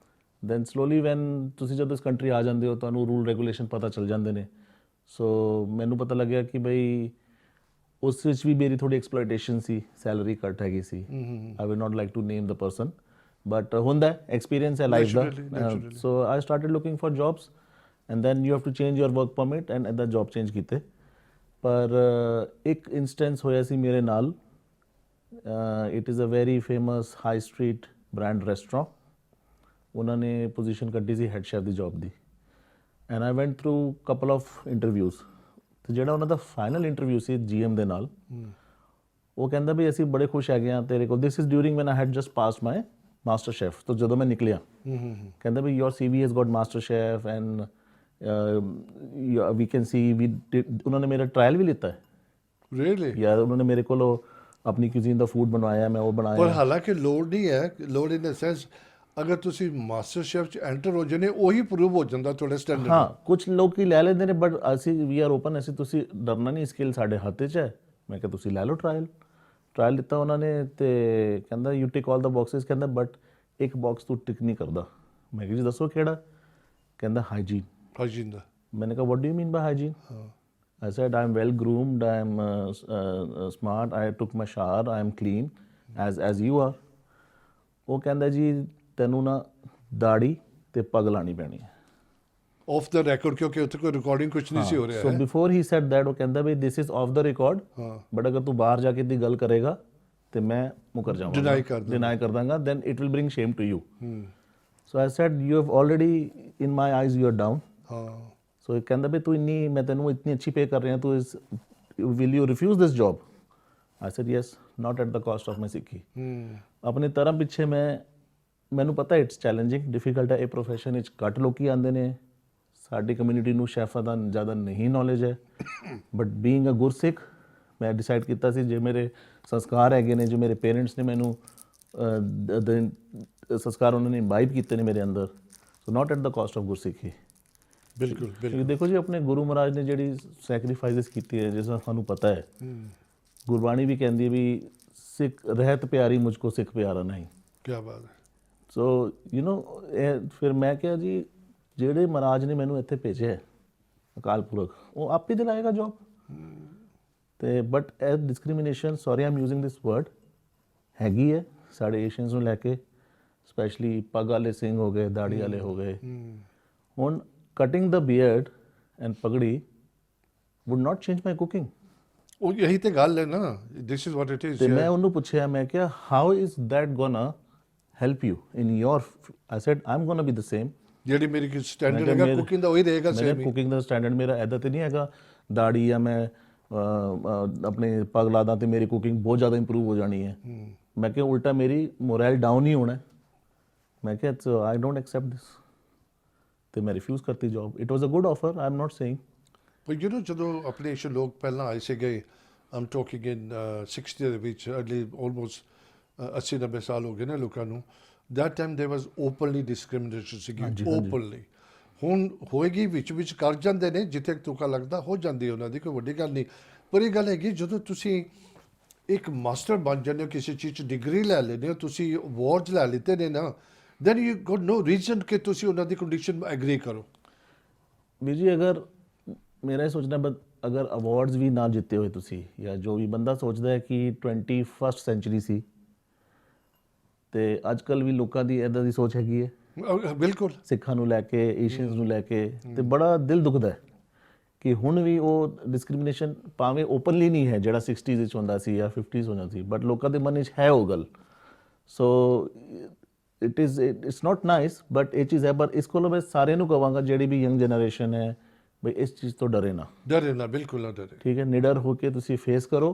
[SPEAKER 3] Then slowly when ਤੁਸੀਂ ਜਦੋਂ ਇਸ ਕੰਟਰੀ ਆ ਜਾਂਦੇ ਹੋ ਤੁਹਾਨੂੰ ਰੂਲ ਰੈਗੂਲੇਸ਼ਨ ਪਤਾ ਚੱਲ ਜਾਂਦੇ ਨੇ। ਸੋ ਮੈਨੂੰ ਪਤਾ ਲੱਗਿਆ ਕਿ ਬਈ ਉਸ ਵਿੱਚ ਵੀ ਮੇਰੀ ਥੋੜੀ ਐਕਸਪਲੋਇਟੇਸ਼ਨ ਸੀ, ਸੈਲਰੀ ਘੱਟ ਹੈਗੀ ਸੀ। I will not like to name the person, but ਹੁੰਦਾ ਐਕਸਪੀਰੀਅੰਸ ਹੈ ਲਾਈਫ ਦਾ। So I started looking for jobs and then you have to change your work permit and ਇੱਦਾਂ ਜੌਬ ਚੇਂਜ ਕੀਤੇ। ਪਰ ਇੱਕ ਇੰਸਟੈਂਸ ਹੋਇਆ ਸੀ ਮੇਰੇ ਨਾਲ। It is a very famous high street brand restaurant. ਉਹਨਾਂ ਨੇ ਪੋਜੀਸ਼ਨ ਕੱਢੀ ਸੀ ਹੈਡ ਸ਼ੈਫ ਦੀ ਜੌਬ ਦੀ and I went through couple of interviews. ਤੇ ਜਿਹੜਾ ਉਹਨਾਂ ਦਾ ਫਾਈਨਲ ਇੰਟਰਵਿਊ ਸੀ GM ਦੇ ਨਾਲ, ਉਹ ਕਹਿੰਦਾ ਵੀ ਅਸੀਂ ਬੜੇ ਖੁਸ਼ ਹੈਗੇ ਹਾਂ ਤੇਰੇ ਕੋਲ। This is during when I had just passed my master chef. ਤਾਂ ਜਦੋਂ ਮੈਂ ਨਿਕਲਿਆ ਕਹਿੰਦਾ ਵੀ your CV has got master chef and we can see ਵੀ। ਉਹਨਾਂ ਨੇ ਮੇਰਾ ਟਰਾਇਲ ਵੀ ਲਿੱਤਾ ਹੈ
[SPEAKER 1] ਰੀਅਲੀ
[SPEAKER 3] ਯਾਰ। ਉਹਨਾਂ ਨੇ ਮੇਰੇ ਕੋਲੋਂ ਆਪਣੀ ਕੁਜ਼ੀਨ ਦਾ ਫੂਡ ਬਣਵਾਇਆ, ਮੈਂ ਉਹ
[SPEAKER 1] ਪਰ
[SPEAKER 3] ਬਣਾਇਆ।
[SPEAKER 1] ਹਾਲਾਂਕਿ ਲੋੜ ਨਹੀਂ ਹੈ, ਲੋੜ ਇਨ ਦ ਸੈਂਸ ਅਗਰ ਤੁਸੀਂ ਮਾਸਟਰ ਸ਼ੈਫ ਚ ਐਂਟਰ ਹੋ ਜਾਨੇ ਉਹੀ ਪ੍ਰੂਵ ਹੋ ਜਾਂਦਾ ਤੁਹਾਡੇ ਸਟੈਂਡਰਡ।
[SPEAKER 3] ਹਾਂ ਕੁਝ ਲੋਕ ਹੀ ਲੈ ਲੈਂਦੇ ਨੇ, ਬਟ ਅਸੀਂ ਵੀ ਆਰ ਓਪਨ। ਅਸੀਂ ਤੁਸੀਂ ਡਰਨਾ ਨਹੀਂ, ਸਕਿੱਲ ਸਾਡੇ ਹੱਥ 'ਚ ਹੈ। ਮੈਂ ਕਿਹਾ ਤੁਸੀਂ ਲੈ ਲਓ ਟਰਾਇਲ ਲਿੱਤਾ ਉਹਨਾਂ ਨੇ। ਤੇ ਕਹਿੰਦਾ you tick all the boxes. ਕਹਿੰਦਾ ਬਟ ਇੱਕ ਬਾਕਸ ਤੂੰ ਟਿਕ ਨਹੀਂ ਕਰਦਾ। ਮੈਂ ਕਿਹਾ ਜੀ ਦੱਸੋ ਕਿਹੜਾ? ਕਹਿੰਦਾ ਹਾਈਜੀਨ
[SPEAKER 1] ਦਾ।
[SPEAKER 3] मैंने कहा what do you mean by hygiene? I said I am well groomed, I am smart, I took my shower, I am clean as you are. ਉਹ ਕਹਿੰਦਾ ਜੀ ਤੈਨੂੰ ਨਾ ਦਾੜੀ ਤੇ ਪੱਗ ਲਾਣੀ ਪੈਣੀ ਹੈ
[SPEAKER 1] ਆਫ ਦਾ ਰਿਕਾਰਡ, ਕਿਉਂਕਿ ਉੱਥੇ ਕੋਈ ਰਿਕਾਰਡਿੰਗ ਕੁਝ ਨਹੀਂ ਸੀ ਹੋ ਰਿਹਾ।
[SPEAKER 3] So before he said that ਉਹ ਕਹਿੰਦਾ ਵੀ this is off the record, but ਅਗਰ ਤੂੰ ਬਾਹਰ ਜਾ ਕੇ ਦੀ ਗੱਲ ਕਰੇਗਾ ਤੇ ਮੈਂ ਮੁਕਰ ਜਾਵਾਂਗਾ, ਡਿਨਾਈ ਕਰ ਦਾਂਗਾ, then it will bring shame to you. So I said you have already in my eyes you are down. ਸੋ ਕਹਿੰਦਾ ਵੀ ਤੂੰ ਇੰਨੀ, ਮੈਂ ਤੈਨੂੰ ਇਤਨੀ ਅੱਛੀ ਪੇ ਕਰ ਰਿਹਾ, ਤੂੰ ਇਸ will you refuse this job? I said yes, not at the cost of my ਸਿੱਖੀ। ਆਪਣੇ ਧਰਮ ਪਿੱਛੇ ਮੈਨੂੰ ਪਤਾ ਇਟਸ ਚੈਲੰਜਿੰਗ, ਡਿਫਿਕਲਟ ਹੈ। ਇਹ ਪ੍ਰੋਫੈਸ਼ਨ ਵਿੱਚ ਘੱਟ ਲੋਕੀ ਆਉਂਦੇ ਨੇ, ਸਾਡੀ ਕਮਿਊਨਿਟੀ ਨੂੰ ਸ਼ੈਫਾਂ ਦਾ ਜ਼ਿਆਦਾ ਨਹੀਂ ਨੌਲੇਜ ਹੈ। ਬਟ ਬੀਇੰਗ ਅ ਗੁਰਸਿੱਖ ਮੈਂ ਡਿਸਾਈਡ ਕੀਤਾ ਸੀ ਜੇ ਮੇਰੇ ਸੰਸਕਾਰ ਹੈਗੇ ਨੇ, ਜੋ ਮੇਰੇ ਪੇਰੈਂਟਸ ਨੇ ਮੈਨੂੰ ਸੰਸਕਾਰ ਉਹਨਾਂ ਨੇ ਇਮਬਾਈਬ ਕੀਤੇ ਨੇ ਮੇਰੇ ਅੰਦਰ, so not at the cost of ਗੁਰਸਿੱਖੀ।
[SPEAKER 1] ਬਿਲਕੁਲ
[SPEAKER 3] ਕਿਉਂਕਿ ਦੇਖੋ ਜੀ ਆਪਣੇ ਗੁਰੂ ਮਹਾਰਾਜ ਨੇ ਜਿਹੜੀ ਸੈਕਰੀਫਾਈਸਿਸ ਕੀਤੀ ਹੈ, ਜਿਸ ਤਰ੍ਹਾਂ ਸਾਨੂੰ ਪਤਾ ਹੈ, ਗੁਰਬਾਣੀ ਵੀ ਕਹਿੰਦੀ ਹੈ ਵੀ ਸਿੱਖ ਰਹਿਤ ਪਿਆਰੀ ਮੁਝਕੋ ਸਿੱਖ ਪਿਆਰਾ ਨਹੀਂ।
[SPEAKER 1] ਕੀ ਬਾਤ ਹੈ।
[SPEAKER 3] ਸੋ ਯੂ ਨੋ ਫਿਰ ਮੈਂ ਕਿਹਾ ਜੀ ਜਿਹੜੇ ਮਹਾਰਾਜ ਨੇ ਮੈਨੂੰ ਇੱਥੇ ਭੇਜਿਆ ਹੈ, ਅਕਾਲ ਪੁਰਖ, ਉਹ ਆਪ ਹੀ ਦਿਲਾਏਗਾ ਜੋਬ। ਤੇ ਬਟ ਇਹ discrimination, sorry I am using this word, ਹੈਗੀ ਹੈ ਸਾਡੇ ਏਸ਼ੀਅਨਸ ਨੂੰ ਲੈ ਕੇ, ਸਪੈਸ਼ਲੀ ਪੱਗ ਵਾਲੇ ਸਿੰਘ ਹੋ ਗਏ, ਦਾੜੀ ਵਾਲੇ ਹੋ ਗਏ। ਹੁਣ cutting the beard and pagdi would not change my cooking.
[SPEAKER 1] ਉਹ ਯਹੀ ਤੇ ਗੱਲ ਹੈ ਨਾ, this is what it is.
[SPEAKER 3] ਤੇ ਮੈਂ ਉਹਨੂੰ ਪੁੱਛਿਆ, ਮੈਂ ਕਿਹਾ how is that gonna help you in your, I said I'm gonna be the same.
[SPEAKER 1] ਜਿਹੜੀ ਮੇਰੀ ਸਟੈਂਡਰਡ ਹੈਗਾ ਕੁਕਿੰਗ ਦਾ ਉਹੀ ਰਹੇਗਾ ਸੇਮ।
[SPEAKER 3] ਮੇਰੇ ਕੁਕਿੰਗ ਦਾ ਸਟੈਂਡਰਡ ਮੇਰਾ ਐਦਾ ਤੇ ਨਹੀਂ ਹੈਗਾ ਦਾੜੀ ਜਾਂ ਮੈਂ ਆਪਣੇ ਪੱਗ ਲਾਦਾ ਤੇ ਮੇਰੀ ਕੁਕਿੰਗ ਬਹੁਤ ਜ਼ਿਆਦਾ ਇੰਪਰੂਵ ਹੋ ਜਾਣੀ ਹੈ। ਮੈਂ ਕਿਹਾ ਉਲਟਾ ਮੇਰੀ ਮੋਰਲ ਡਾਊਨ ਹੀ ਹੋਣਾ। ਮੈਂ ਕਿਹਾ ਆਈ ਡੋਂਟ ਐਕਸੈਪਟ ਦਿਸ, ਤੇ ਮੈਂ ਰਿਫਿਊਜ਼ ਕਰਤੀ job. It was a good offer, I am not saying.
[SPEAKER 1] ਪਰ ਯੂ ਨੋ ਜਦੋਂ ਆਪਣੇ ਏਸ਼ੀਅਨ ਲੋਕ ਪਹਿਲਾਂ ਆਏ ਸੀਗੇ, ਆਮ ਟਾਕਿੰਗ ਇਨ 60 ਦੇ ਵਿੱਚ, ਅਰਲੀ ਆਲਮੋਸਟ 80-90 ਸਾਲ ਹੋ ਗਏ ਨੇ ਲੋਕਾਂ ਨੂੰ, ਦੈਟ ਟਾਈਮ ਦੇਰ ਵਾਸ ਓਪਨਲੀ ਡਿਸਕ੍ਰਿਮੀਨੇਸ਼ਨ ਸੀਗੀ, ਓਪਨਲੀ। ਹੁਣ ਹੋਏਗੀ, ਵਿੱਚ ਕਰ ਜਾਂਦੇ ਨੇ, ਜਿੱਥੇ ਤੁਕਾ ਲੱਗਦਾ ਹੋ ਜਾਂਦੀ ਉਹਨਾਂ ਦੀ, ਕੋਈ ਵੱਡੀ ਗੱਲ ਨਹੀਂ। ਪਰ ਇਹ ਗੱਲ ਹੈਗੀ ਜਦੋਂ ਤੁਸੀਂ ਇੱਕ ਮਾਸਟਰ ਬਣ ਜਾਂਦੇ ਹੋ, ਕਿਸੇ ਚੀਜ਼ 'ਚ ਡਿਗਰੀ ਲੈ ਲੈਂਦੇ ਹੋ, ਤੁਸੀਂ ਅਵਾਰਡਸ ਲੈ ਲਿੱਤੇ ਨੇ ਨਾ, then you got no reason ਕਿ ਤੁਸੀਂ ਉਹਨਾਂ ਦੀ ਕੰਡੀਸ਼ਨ ਐਗਰੀ ਕਰੋ।
[SPEAKER 3] ਵੀਰ ਜੀ ਅਗਰ ਮੇਰਾ ਇਹ ਸੋਚਣਾ, ਅਗਰ ਅਵਾਰਡਸ ਵੀ ਨਾ ਜਿੱਤੇ ਹੋਏ ਤੁਸੀਂ, ਜਾਂ ਜੋ ਵੀ ਬੰਦਾ ਸੋਚਦਾ ਹੈ ਕਿ 21st ਸੈਂਚੁਰੀ ਸੀ, ਤੇ ਅੱਜ ਕੱਲ੍ਹ ਵੀ ਲੋਕਾਂ ਦੀ ਇੱਦਾਂ ਦੀ ਸੋਚ ਹੈਗੀ ਹੈ
[SPEAKER 1] ਬਿਲਕੁਲ,
[SPEAKER 3] ਸਿੱਖਾਂ ਨੂੰ ਲੈ ਕੇ, ਏਸ਼ੀਅਨਸ ਨੂੰ ਲੈ ਕੇ, ਤੇ ਬੜਾ ਦਿਲ ਦੁਖਦਾ ਹੈ ਕਿ ਹੁਣ ਵੀ ਉਹ ਡਿਸਕ੍ਰਿਮੀਨੇਸ਼ਨ ਭਾਵੇਂ ਓਪਨਲੀ ਨਹੀਂ ਹੈ ਜਿਹੜਾ 60s ਵਿੱਚ ਹੁੰਦਾ ਸੀ ਜਾਂ 50s ਹੁੰਦਾ ਸੀ, ਬਟ ਲੋਕਾਂ ਦੇ ਮਨ ਵਿੱਚ ਹੈ ਉਹ ਗੱਲ। ਸੋ it's not nice, but ਇਹ ਚੀਜ਼ ਹੈ। ਪਰ ਇਸ ਕੋਲੋਂ ਮੈਂ ਸਾਰਿਆਂ ਨੂੰ ਕਹਾਂਗਾ ਜਿਹੜੀ ਵੀ ਯੰਗ ਜਨਰੇਸ਼ਨ ਹੈ, ਬਈ ਇਸ ਚੀਜ਼ ਤੋਂ ਡਰੇ ਨਾ, ਬਿਲਕੁਲ ਨਾ ਡਰੇ। ਠੀਕ ਹੈ, ਨਿਡਰ ਹੋ ਕੇ ਤੁਸੀਂ ਫੇਸ ਕਰੋ,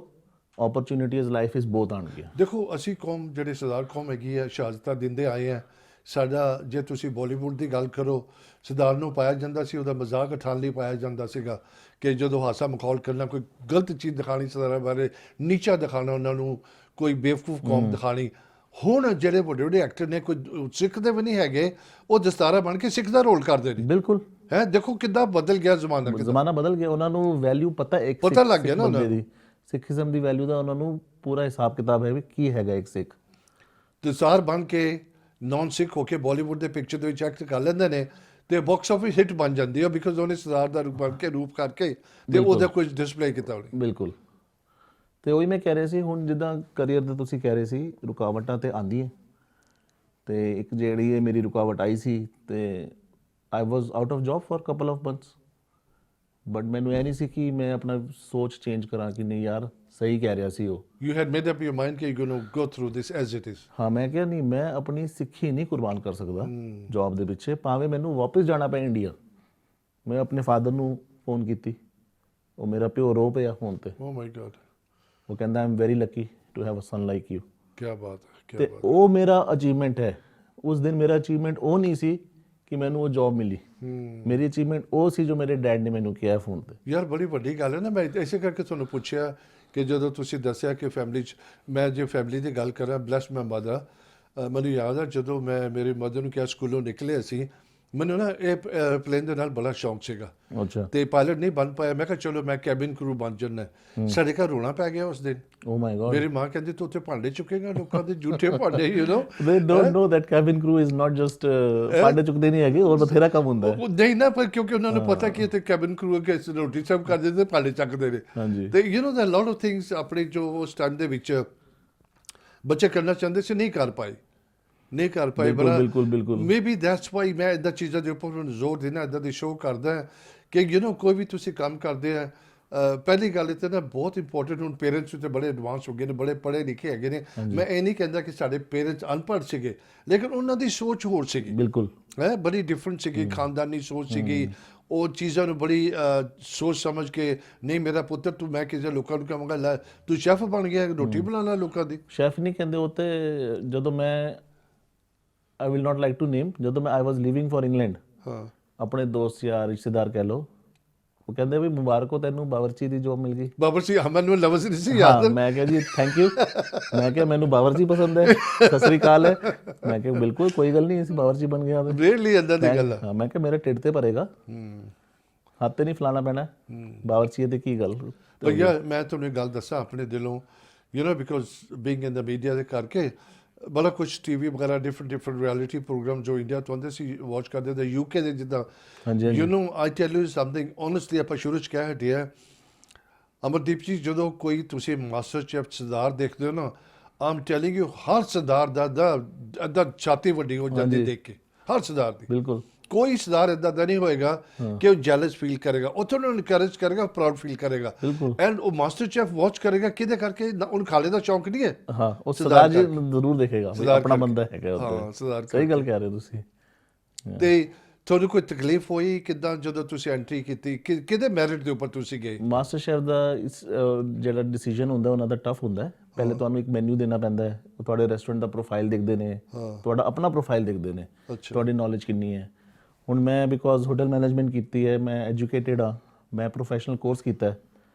[SPEAKER 3] ਓਪਰਚੁਨਿਟੀਜ਼ ਲਾਈਫ ਵਿੱਚ ਬਹੁਤ ਆਉਣਗੀਆਂ। ਦੇਖੋ
[SPEAKER 1] ਅਸੀਂ ਕੌਮ ਜਿਹੜੇ ਸਰਦਾਰ ਕੌਮ ਹੈਗੀ ਹੈ, ਸ਼ਹਾਦਤਾਂ ਦਿੰਦੇ ਆਏ ਹੈ। ਸਾਡਾ ਜੇ ਤੁਸੀਂ ਬਾਲੀਵੁੱਡ ਦੀ ਗੱਲ ਕਰੋ, ਸਰਦਾਰ ਨੂੰ ਪਾਇਆ ਜਾਂਦਾ ਸੀ, ਉਹਦਾ ਮਜ਼ਾਕ ਉਠਾਉਣ ਲਈ ਪਾਇਆ ਜਾਂਦਾ ਸੀਗਾ ਕਿ ਜਦੋਂ ਹਾਸਾ ਮਖੌਲ ਕਰਨਾ, ਕੋਈ ਗਲਤ ਚੀਜ਼ ਦਿਖਾਣੀ ਸਰਦਾਰਾਂ ਬਾਰੇ, ਨੀਚਾ ਦਿਖਾਣਾ ਉਹਨਾਂ ਨੂੰ, ਕੋਈ ਬੇਵਕੂਫ ਕੌਮ ਦਿਖਾਣੀ। ਹੁਣ ਜਿਹੜੇ ਵੱਡੇ ਵੱਡੇ ਐਕਟਰ ਨੇ, ਕੋਈ ਸਿੱਖਦੇ ਵੀ ਨਹੀਂ ਹੈਗੇ, ਉਹ ਦਸਤਾਰਾ ਬਣ ਕੇ ਸਿੱਖ ਦਾ ਰੋਲ ਕਰਦੇ ਨੇ।
[SPEAKER 3] ਬਿਲਕੁਲ
[SPEAKER 1] ਹੈ, ਦੇਖੋ ਕਿੱਦਾਂ ਬਦਲ ਗਿਆ ਜ਼ਮਾਨਾ,
[SPEAKER 3] ਜ਼ਮਾਨਾ ਬਦਲ ਗਿਆ। ਉਹਨਾਂ ਨੂੰ ਵੈਲਿਊ ਪਤਾ
[SPEAKER 1] ਲੱਗ ਗਿਆ ਨਾ ਉਹਨਾਂ ਦੀ,
[SPEAKER 3] ਸਿੱਖੀਜ਼ਮ ਦੀ ਵੈਲਿਊ ਦਾ ਉਹਨਾਂ ਨੂੰ ਪੂਰਾ ਹਿਸਾਬ ਕਿਤਾਬ ਹੈ ਵੀ ਕੀ ਹੈਗਾ ਇੱਕ ਸਿੱਖ।
[SPEAKER 1] ਦਸਤਾਰ ਬਣ ਕੇ ਨਾਨ ਸਿੱਖ ਹੋ ਕੇ ਬਾਲੀਵੁੱਡ ਦੇ ਪਿਕਚਰ ਦੇ ਵਿੱਚ ਐਕਟ ਕਰ ਲੈਂਦੇ ਨੇ ਤੇ ਬਾਕਸ ਆਫਿਸ ਹਿੱਟ ਬਣ ਜਾਂਦੀ ਹੈ ਬਿਕਾਜ਼ ਉਹਨੇ ਸਰਦਾਰ ਦਾ ਰੂਪ ਬਣ ਕੇ ਰੂਪ ਕਰਕੇ ਤੇ ਉਹਦਾ ਕੁਝ ਡਿਸਪਲੇ ਕੀਤਾ ਉਹਨੇ।
[SPEAKER 3] ਬਿਲਕੁਲ। ਤੇ ਉਹੀ ਮੈਂ ਕਹਿ ਰਿਹਾ ਸੀ, ਹੁਣ ਜਿੱਦਾਂ ਕਰੀਅਰ ਦੇ ਤੁਸੀਂ ਕਹਿ ਰਹੇ ਸੀ ਰੁਕਾਵਟਾਂ ਤੇ ਆਉਂਦੀਆਂ, ਤੇ ਇੱਕ ਜਿਹੜੀ ਇਹ ਮੇਰੀ ਰੁਕਾਵਟ ਆਈ ਸੀ ਤੇ I was out of job for couple of months, but ਮੈਨੂੰ ਇਹ ਨਹੀਂ ਸੀ ਕਿ ਮੈਂ ਆਪਣਾ ਸੋਚ ਚੇਂਜ ਕਰਾਂ ਕਿ ਨਹੀਂ ਯਾਰ ਸਹੀ ਕਹਿ ਰਿਹਾ ਸੀ ਉਹ।
[SPEAKER 1] You had made up your mind ਕਿ you're going to go through this as it is.
[SPEAKER 3] ਹਾਂ, ਮੈਂ ਕਿਹਾ ਨਹੀਂ, ਮੈਂ ਆਪਣੀ ਸਿੱਖੀ ਨਹੀਂ ਕੁਰਬਾਨ ਕਰ ਸਕਦਾ ਜੌਬ ਦੇ ਪਿੱਛੇ, ਭਾਵੇਂ ਮੈਨੂੰ ਵਾਪਸ ਜਾਣਾ ਪਏ ਇੰਡੀਆ। ਮੈਂ ਆਪਣੇ ਫਾਦਰ ਨੂੰ ਫੋਨ ਕੀਤੀ, ਉਹ ਮੇਰਾ ਪਿਓ ਰੋ ਪਿਆ ਫੋਨ ਤੇ।
[SPEAKER 1] Oh my God.
[SPEAKER 3] ਉਹ ਕਹਿੰਦਾ I am very lucky to have a son like you.
[SPEAKER 1] ਕੀ ਬਾਤ ਹੈ, ਕੀ
[SPEAKER 3] ਤੇ
[SPEAKER 1] ਬਾਤ।
[SPEAKER 3] ਉਹ ਮੇਰਾ ਅਚੀਵਮੈਂਟ ਹੈ। ਉਸ ਦਿਨ ਮੇਰਾ ਅਚੀਵਮੈਂਟ ਉਹ ਨਹੀਂ ਸੀ ਕਿ ਮੈਨੂੰ ਉਹ ਜੌਬ ਮਿਲੀ, ਮੇਰੀ ਅਚੀਵਮੈਂਟ ਉਹ ਸੀ ਜੋ ਮੇਰੇ ਡੈਡ ਨੇ ਮੈਨੂੰ ਕਿਹਾ ਫੋਨ ਤੇ।
[SPEAKER 1] ਯਾਰ ਬੜੀ ਵੱਡੀ ਗੱਲ ਹੈ ਨਾ, ਮੈਂ ਇਸੇ ਕਰਕੇ ਤੁਹਾਨੂੰ ਪੁੱਛਿਆ ਕਿ ਜਦੋਂ ਤੁਸੀਂ ਦੱਸਿਆ ਕਿ ਫੈਮਿਲੀ 'ਚ, ਮੈਂ ਜੇ ਫੈਮਿਲੀ ਦੀ ਗੱਲ ਕਰਾਂ, ਬਲੈਸ ਮਾਈ ਮਦਰ, ਮੈਨੂੰ ਯਾਦ ਹੈ ਜਦੋਂ ਮੈਂ ਮੇਰੀ ਮਦਰ ਨੂੰ ਕਿਹਾ ਸਕੂਲੋਂ ਨਿਕਲੇ ਅਸੀਂ, ਮੈਨੂੰ ਨਾ ਇਹ ਪਲੇਨ ਦੇ ਨਾਲ ਬੜਾ ਸ਼ੌਂਕ ਸੀਗਾ
[SPEAKER 3] ਅੱਛਾ।
[SPEAKER 1] ਤੇ ਪਾਇਲਟ ਨਹੀਂ ਬਣ ਪਾਇਆ। ਮੈਂ ਕਿਹਾ ਚਲੋ ਮੈਂ ਕੈਬਿਨ ਕਰੂ ਬਣ ਜਾਣਾ। ਸਾਡੇ ਘਰ ਰੋਣਾ ਪੈ ਗਿਆ ਉਸ ਦਿਨ।
[SPEAKER 3] ਓ ਮਾਈ ਗॉड।
[SPEAKER 1] ਮੇਰੀ ਮਾਂ ਕਹਿੰਦੀ ਤੂੰ ਉੱਥੇ ਭਾਂਡੇ ਚੁੱਕੇਗਾ, ਲੋਕਾਂ ਦੇ ਝੂਠੇ ਭਾਂਡੇ, you know.
[SPEAKER 3] they don't know that cabin crew is not just ਭਾਂਡੇ ਚੁੱਕਦੇ ਨਹੀਂ ਹੈਗੇ, ਹੋਰ ਬਥੇਰਾ ਕੰਮ ਹੁੰਦਾ ਹੈ।
[SPEAKER 1] ਉਹ ਨਹੀਂ ਨਾ, ਪਰ ਕਿਉਂਕਿ ਉਹਨਾਂ ਨੂੰ ਪਤਾ ਕਿ ਇੱਥੇ ਕੈਬਿਨ ਕਰੂ ਕੇ ਰੋਟੀ ਸਰਵ ਕਰਦੇ ਤੇ ਭਾਂਡੇ ਚੱਕਦੇ ਨੇ।
[SPEAKER 3] ਹਾਂਜੀ।
[SPEAKER 1] ਤੇ you know the lot of things ਆਪਣੇ ਜੋ ਉਸ ਟਾਈਮ ਦੇ ਵਿੱਚ ਬੱਚੇ ਕਰਨਾ ਚਾਹੁੰਦੇ ਸੀ, ਨਹੀਂ ਕਰ ਪਾਏ।
[SPEAKER 3] ਬਿਲਕੁਲ।
[SPEAKER 1] ਮੇਬੀ ਦੈਟਸ ਵਾਈ ਮੈਂ ਇੱਦਾਂ ਚੀਜ਼ਾਂ ਦੇ ਉੱਪਰ ਜ਼ੋਰ ਦੇਣਾ, ਇੱਦਾਂ ਦੀ ਸ਼ੋਅ ਕਰਦਾ ਕਿ ਯੂ ਨੋ ਕੋਈ ਵੀ ਤੁਸੀਂ ਕੰਮ ਕਰਦੇ ਆ, ਪਹਿਲੀ ਗੱਲ ਇਹ ਤਾਂ ਨਾ ਬਹੁਤ ਇੰਪੋਰਟੈਂਟ, ਹੁਣ ਪੇਰੈਂਟਸ ਤੇ ਬੜੇ ਐਡਵਾਂਸ ਹੋ ਗਏ ਨੇ, ਬੜੇ ਪੜ੍ਹੇ ਲਿਖੇ ਹੈਗੇ ਨੇ। ਮੈਂ ਇਹ ਨਹੀਂ ਕਹਿੰਦਾ ਕਿ ਸਾਡੇ ਪੇਰੈਂਟਸ ਅਨਪੜ੍ਹ ਸੀਗੇ, ਲੇਕਿਨ ਉਹਨਾਂ ਦੀ ਸੋਚ ਹੋਰ ਸੀਗੀ।
[SPEAKER 3] ਬਿਲਕੁਲ
[SPEAKER 1] ਹੈ ਬੜੀ ਡਿਫਰੈਂਟ ਸੀਗੀ, ਖਾਨਦਾਨੀ ਸੋਚ ਸੀਗੀ। ਉਹ ਚੀਜ਼ਾਂ ਨੂੰ ਬੜੀ ਸੋਚ ਸਮਝ ਕੇ, ਨਹੀਂ ਮੇਰਾ ਪੁੱਤਰ ਤੂੰ, ਮੈਂ ਕਿਸੇ ਲੋਕਾਂ ਨੂੰ ਕਹਾਂਗਾ ਲੈ ਤੂੰ ਸ਼ੈਫ ਬਣ ਗਿਆ, ਰੋਟੀ ਬਣਾਉਣਾ ਲੋਕਾਂ ਦੀ।
[SPEAKER 3] ਸ਼ੈਫ ਨਹੀਂ ਕਹਿੰਦੇ ਉਹ ਤੇ, ਜਦੋਂ ਮੈਂ I will not like to name, ਜਦੋਂ ਮੈਂ I was living for England,
[SPEAKER 1] ਹਾਂ,
[SPEAKER 3] ਆਪਣੇ ਦੋਸਤ ਜਾਂ ਰਿਸ਼ਤੇਦਾਰ ਕਹਿ ਲਓ, ਉਹ ਕਹਿੰਦੇ ਵੀ ਮੁਬਾਰਕ ਹੋ ਤੈਨੂੰ ਬਾਵਰਚੀ ਦੀ ਜੋਬ ਮਿਲ ਗਈ।
[SPEAKER 1] ਬਾਬਰਚੀ ਮੈਨੂੰ ਲਫ਼ਜ਼ ਨਹੀਂ ਸੀ ਯਾਦ।
[SPEAKER 3] ਹਾਂ, ਮੈਂ ਕਿਹਾ ਜੀ ਥੈਂਕ ਯੂ। ਮੈਂ ਕਿਹਾ ਮੈਨੂੰ ਬਾਵਰਚੀ ਪਸੰਦ ਹੈ, ਸਤਿ ਸ੍ਰੀ ਅਕਾਲ ਹੈ। ਮੈਂ ਕਿਹਾ ਬਿਲਕੁਲ ਕੋਈ ਗੱਲ ਨਹੀਂ, ਅਸੀਂ ਬਾਵਰਚੀ ਬਣ ਗਿਆ।
[SPEAKER 1] ਰੇਅਰਲੀ ਏਦਾਂ ਦੀ ਗੱਲ ਆ।
[SPEAKER 3] ਹਾਂ, ਮੈਂ ਕਿਹਾ ਮੇਰੇ ਢਿੱਡ ਤੇ ਭਰੇਗਾ, ਹੱਥ ਤੇ ਨਹੀਂ ਫਲਾਣਾ ਪੈਣਾ, ਬਾਵਰਚੀ ਤੇ ਕੀ ਗੱਲ।
[SPEAKER 1] ਭਈਆ ਮੈਂ ਤੁਹਾਨੂੰ ਇੱਕ ਗੱਲ ਦੱਸਾਂ ਆਪਣੇ ਦਿਲੋਂ, you know because being in the media ਦੇ ਕਰਕੇ ਬੜਾ ਕੁਛ ਟੀਵੀ ਵਗੈਰਾ ਡਿਫਰੈਂਟ ਰਿਐਲਿਟੀ ਪ੍ਰੋਗਰਾਮ ਜੋ ਇੰਡੀਆ ਤੋਂ ਆਉਂਦੇ ਸੀ ਵਾਚ ਕਰਦੇ ਤੇ ਯੂਕੇ ਦੇ ਜਿੱਦਾਂ, you know I tell you something honestly, ਆਪਾਂ ਸ਼ੁਰੂ 'ਚ ਕਹਿ ਹਟਿਆ ਅਮਰਦੀਪ ਜੀ, ਜਦੋਂ ਕੋਈ ਤੁਸੀਂ ਮਾਸਟਰ ਸ਼ੈਫ ਸਰਦਾਰ ਦੇਖਦੇ ਹੋ ਨਾ, ਆਮ ਟੈਲਿੰਗ ਯੂ ਹਰ ਸਰਦਾਰ ਦਾ ਅੱਧਾ ਛਾਤੀ ਵੱਡੀ ਹੋ ਜਾਂਦੀ ਦੇਖ ਕੇ, ਹਰ ਸਰਦਾਰ ਦੀ।
[SPEAKER 3] ਬਿਲਕੁਲ।
[SPEAKER 1] ਕੋਈ ਸਰਦਾਰ ਇੱਦਾਂ ਦਾ ਨਹੀਂ ਹੋਏਗਾ ਕਿ ਉਹ ਜੈਲਸ ਫੀਲ ਕਰੇਗਾ, ਉੱਥੇ ਉਹਨੂੰ ਇਨਕਰੇਜ ਕਰੇਗਾ, ਪ੍ਰਾਊਡ ਫੀਲ ਕਰੇਗਾ। ਐਂਡ ਉਹ ਮਾਸਟਰ ਸ਼ੈਫ ਵਾਚ ਕਰੇਗਾ ਕਿਹਦੇ ਕਰਕੇ, ਉਹਨੂੰ ਖਾਣੇ ਦਾ ਸ਼ੌਂਕ ਨਹੀਂ ਹੈ।
[SPEAKER 3] ਹਾਂ, ਉਹ ਸਰਦਾਰ ਜੀ ਜ਼ਰੂਰ ਦੇਖੇਗਾ, ਆਪਣਾ ਬੰਦਾ ਹੈਗਾ ਉੱਥੇ।
[SPEAKER 1] ਹਾਂ, ਸਰਦਾਰ।
[SPEAKER 3] ਸਹੀ ਗੱਲ ਕਹਿ ਰਹੇ ਹੋ ਤੁਸੀਂ।
[SPEAKER 1] ਤੇ ਤੁਹਾਨੂੰ ਕੋਈ ਤਕਲੀਫ ਹੋਈ ਕਿੱਦਾਂ ਜਦੋਂ ਤੁਸੀਂ ਐਂਟਰੀ ਕੀਤੀ, ਕਿਹਦੇ ਮੈਰਿਟ ਦੇ ਉੱਪਰ ਤੁਸੀਂ ਗਏ?
[SPEAKER 3] ਮਾਸਟਰ ਸ਼ੈਫ ਦਾ ਜਿਹੜਾ ਡਿਸੀਜਨ ਹੁੰਦਾ ਉਹਨਾਂ ਦਾ ਟਫ ਹੁੰਦਾ ਹੈ। ਪਹਿਲੇ ਤੁਹਾਨੂੰ ਇੱਕ ਮੈਨੂ ਦੇਣਾ ਪੈਂਦਾ ਹੈ, ਉਹ ਤੁਹਾਡੇ ਰੈਸਟੋਰੈਂਟ ਦਾ ਪ੍ਰੋਫਾਈਲ ਦੇਖਦੇ ਨੇ, ਤੁਹਾਡਾ ਆਪਣਾ ਪ੍ਰੋਫਾਈਲ ਦੇਖਦੇ ਨੇ, ਤੁਹਾਡੀ ਨੌਲੇਜ ਕਿੰਨੀ ਹੈ। ਹੁਣ ਮੈਂ ਬਿਕੋਜ਼ ਹੋਟਲ ਮੈਨੇਜਮੈਂਟ ਕੀਤੀ ਹੈ, ਮੈਂ ਐਜੂਕੇਟਿਡ ਹਾਂ, ਮੈਂ ਪ੍ਰੋਫੈਸ਼ਨਲ ਕੋਰਸ ਕੀਤਾ ਹੈ,